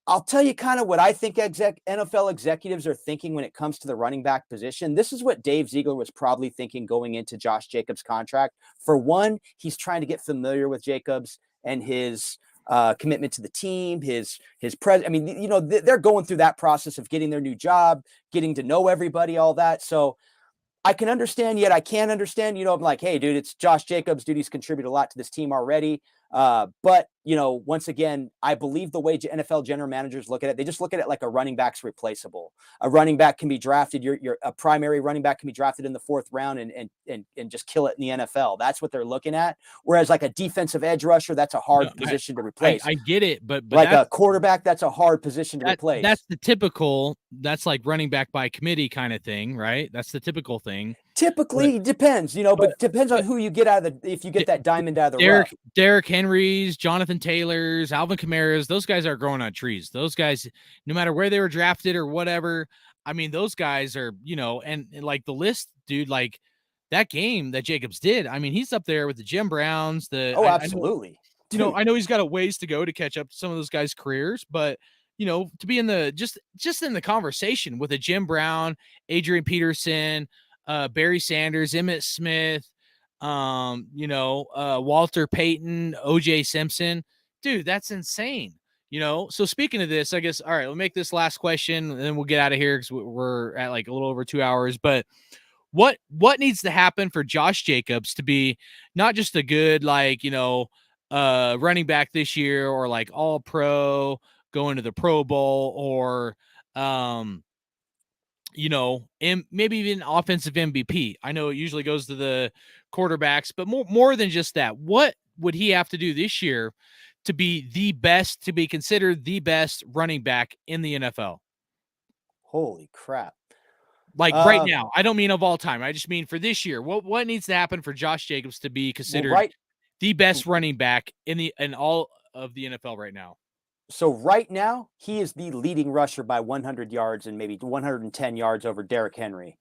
I'll tell you kind of what I think NFL executives are thinking when it comes to the running back position. This is what Dave Ziegler was probably thinking going into Josh Jacobs' contract. For one, he's trying to get familiar with Jacobs and his commitment to the team, his I mean, you know, they're going through that process of getting their new job, getting to know everybody, all that. So I can understand, yet I can't understand. You know, I'm like, hey, dude, it's Josh Jacobs. Dude, he's contributed a lot to this team already. But, you know, once again, I believe the way NFL general managers look at it, they just look at it like a running back's replaceable. A running back can be drafted. A primary running back can be drafted in the 4th round and just kill it in the NFL. That's what they're looking at. Whereas like a defensive edge rusher, that's a hard position to replace. I get it, but like a quarterback, that's a hard position to replace. That's the typical. That's like running back by committee kind of thing, right? That's the typical thing. Typically, depends, you know, but depends on who you get out of if you get that diamond out of the rough. Derrick Henrys, Jonathan Taylors, Alvin Kamara's, those guys are growing on trees. Those guys, no matter where they were drafted or whatever, I mean, those guys are, you know, and like the list, dude, like that game that Jacobs did, I mean, he's up there with the Jim Browns. Absolutely. I know he's got a ways to go to catch up to some of those guys' careers, but you know, to be in the just in the conversation with a Jim Brown, Adrian Peterson, Barry Sanders, Emmitt Smith, Walter Payton, OJ Simpson, dude, that's insane. You know, so speaking of this, I guess, all right, we'll make this last question and then we'll get out of here because we're at like a little over 2 hours. But what needs to happen for Josh Jacobs to be not just a good, like, you know, running back this year or like all pro, going to the Pro Bowl or, maybe even offensive MVP. I know it usually goes to the quarterbacks, but more than just that, what would he have to do this year to be the best, to be considered the best running back in the NFL? Holy crap. Like right now, I don't mean of all time. I just mean for this year. What needs to happen for Josh Jacobs to be considered the best running back in all of the NFL right now? So right now, he is the leading rusher by 100 yards and maybe 110 yards over Derrick Henry.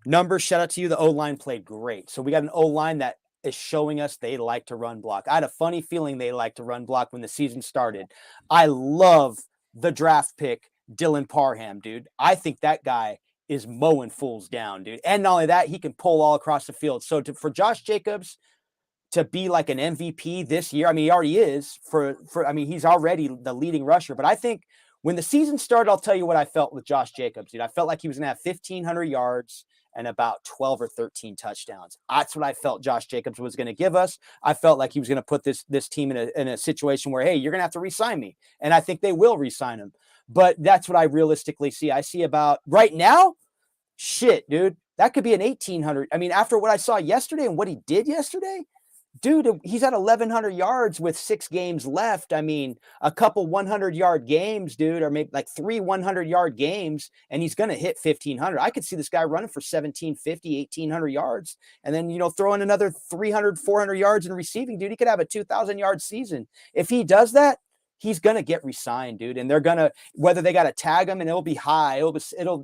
Numbers, shout out to you. The O-line played great. So we got an O-line that is showing us they like to run block. I had a funny feeling they like to run block when the season started. I love the draft pick, Dylan Parham, dude. I think that guy is mowing fools down, dude. And not only that, he can pull all across the field. So for Josh Jacobs to be like an MVP this year, I mean, he already is I mean, he's already the leading rusher, but I think when the season started, I'll tell you what I felt with Josh Jacobs, dude. I felt like he was going to have 1,500 yards and about 12 or 13 touchdowns. That's what I felt Josh Jacobs was going to give us. I felt like he was going to put this team in a situation where, hey, you're going to have to re-sign me. And I think they will re-sign him. But that's what I realistically see. I see about right now, shit, dude, that could be an 1,800. I mean, after what I saw yesterday and what he did yesterday, dude, he's at 1,100 yards with 6 games left. I mean, a couple 100-yard games, dude, or maybe like 3 100-yard games, and he's going to hit 1,500. I could see this guy running for 1,750, 1,800 yards, and then, you know, throw in another 300, 400 yards in receiving, dude. He could have a 2,000-yard season. If he does that, he's going to get re-signed, dude. And they're going to, whether they got to tag him and it'll be high, it'll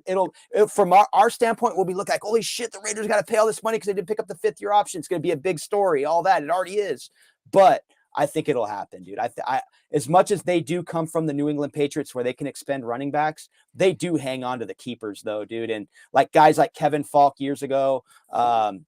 from our standpoint, we'll be looking like, holy shit, the Raiders got to pay all this money because they didn't pick up the 5th year option. It's going to be a big story, all that. It already is. But I think it'll happen, dude. I as much as they do come from the New England Patriots where they can expend running backs, they do hang on to the keepers though, dude. And like guys like Kevin Falk years ago,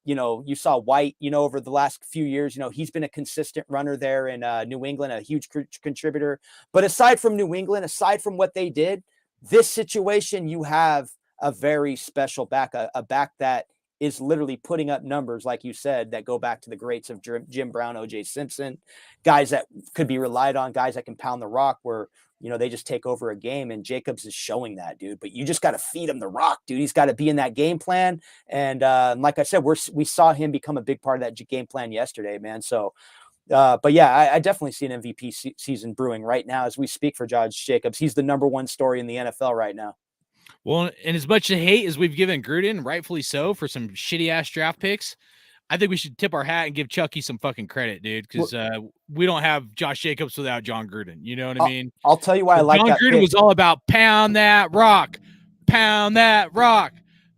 you saw White, over the last few years, he's been a consistent runner there in New England, a huge contributor. But aside from New England, aside from what they did, this situation, you have a very special back, a back that is literally putting up numbers, like you said, that go back to the greats of Jim Brown, OJ Simpson, guys that could be relied on, guys that can pound the rock where, they just take over a game, and Jacobs is showing that, dude. But you just got to feed him the rock, dude. He's got to be in that game plan. And like I said, we saw him become a big part of that game plan yesterday, man. So, but yeah, I definitely see an MVP season brewing right now as we speak for Josh Jacobs. He's the number one story in the NFL right now. Well, and as much hate as we've given Gruden, rightfully so, for some shitty ass draft picks, I think we should tip our hat and give Chucky some fucking credit, dude, because we don't have Josh Jacobs without John Gruden. You know what I mean? I'll tell you why I like John that. Gruden was all about pound that rock, pound that rock,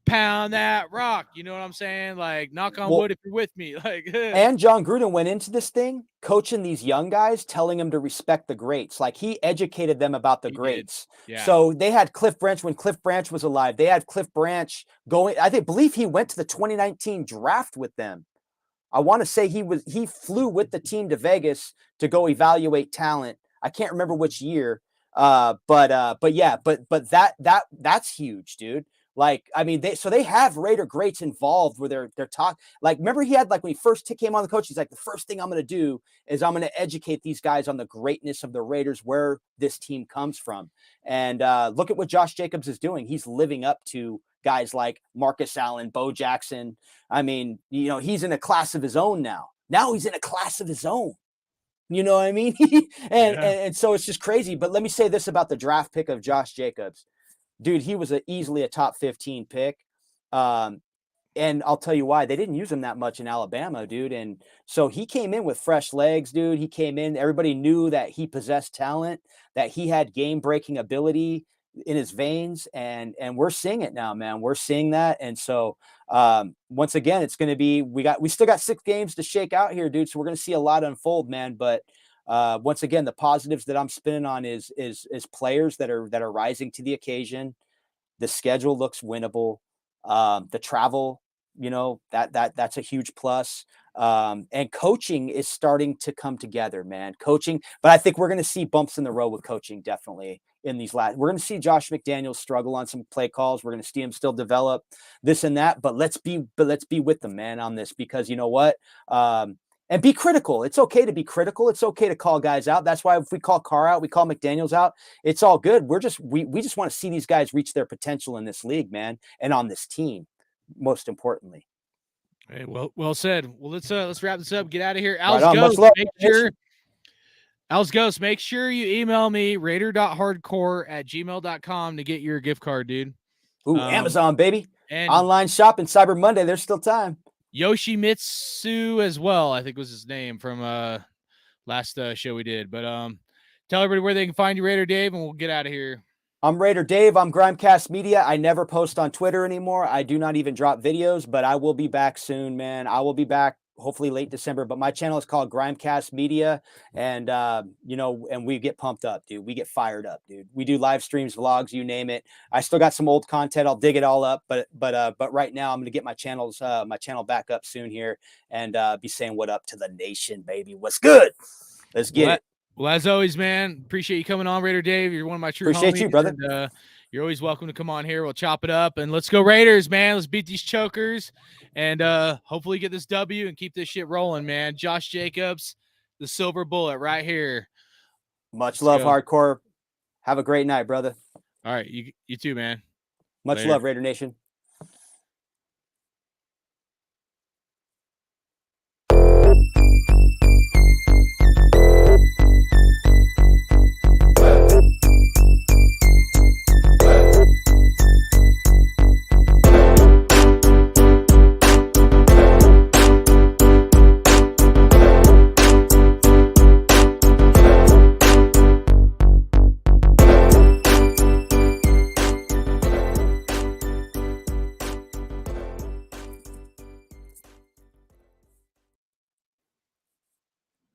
pound that rock. You know what I'm saying? Like, knock on wood if you're with me. Like, and John Gruden went into this thing coaching these young guys, telling them to respect the greats. Like, he educated them about the greats. Yeah. So they had Cliff Branch when Cliff Branch was alive. They had Cliff Branch going. Believe he went to the 2019 draft with them. I want to say he flew with the team to Vegas to go evaluate talent. I can't remember which year. But that's huge, dude. Like, I mean, they have Raider greats involved where they're talking. Like, remember he had, like, when he first came on the coach, he's like, the first thing I'm going to do is I'm going to educate these guys on the greatness of the Raiders, where this team comes from. And look at what Josh Jacobs is doing. He's living up to guys like Marcus Allen, Bo Jackson. I mean, he's in a class of his own now. Now he's in a class of his own. You know what I mean? and so it's just crazy. But let me say this about the draft pick of Josh Jacobs. Dude, he was easily a top 15 pick. And I'll tell you why. They didn't use him that much in Alabama, dude. And so he came in with fresh legs, dude. He came in. Everybody knew that he possessed talent, that he had game-breaking ability in his veins. And we're seeing it now, man. We're seeing that. And so once again, it's going to be, we still got 6 games to shake out here, dude. So we're going to see a lot unfold, man. But once again, the positives that I'm spinning on is players that are rising to the occasion. The schedule looks winnable. The travel, that's a huge plus. And coaching is starting to come together, man. Coaching, but I think we're going to see bumps in the road with coaching, definitely in these last. We're going to see Josh McDaniels struggle on some play calls. We're going to see him still develop this and that. But let's be with them, man, on this, because you know what? And be critical. It's okay to be critical. It's okay to call guys out. That's why if we call Carr out, we call McDaniels out, it's all good. We just want to see these guys reach their potential in this league, man, and on this team, most importantly. Hey, well said. Well, let's wrap this up. Get out of here. Al's Ghost, make sure you email me raider.hardcore@gmail.com to get your gift card, dude. Ooh, Amazon, baby. And online shopping, Cyber Monday. There's still time. Yoshimitsu as well, I think was his name from last show we did. But tell everybody where they can find you, Raider Dave, and we'll get out of here. I'm Raider Dave. I'm Grimecast Media. I never post on Twitter anymore. I do not even drop videos, but I will be back soon, man. I will be back hopefully late December, but my channel is called Grimecast Media. And, and we get pumped up, dude. We get fired up, dude. We do live streams, vlogs, you name it. I still got some old content. I'll dig it all up. But right now I'm going to get my channel back up soon here and be saying what up to the nation, baby. What's good? Let's get it. Well, as always, man, appreciate you coming on, Raider Dave. You're one of my true Appreciate homies, you, brother. And, you're always welcome to come on here. We'll chop it up and let's go Raiders, man. Let's beat these chokers and hopefully get this W and keep this shit rolling, man. Josh Jacobs, the silver bullet right here. Much love, Hardcore. Have a great night, brother. All right, you too, man. Much love, Raider Nation.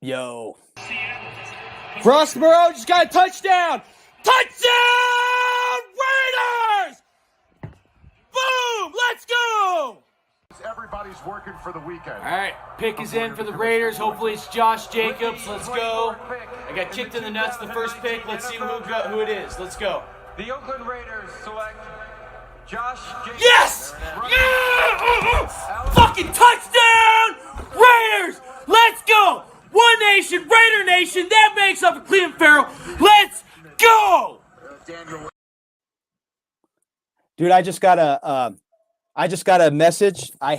Yo. Prospero just got a touchdown. Touchdown, Raiders! Boom, let's go. Everybody's working for the weekend. All right, pick is in for the Raiders. Hopefully it's Josh Jacobs. Let's go. I got kicked in the nuts the first pick. Let's see who it is. Let's go. The Oakland Raiders select Josh Jacobs. Yes! Yeah! Fucking touchdown, Raiders! Let's go! One nation, Raider Nation, that makes up a Cleveland Farrell. Let's go! Daniel. Dude, I just got a message. I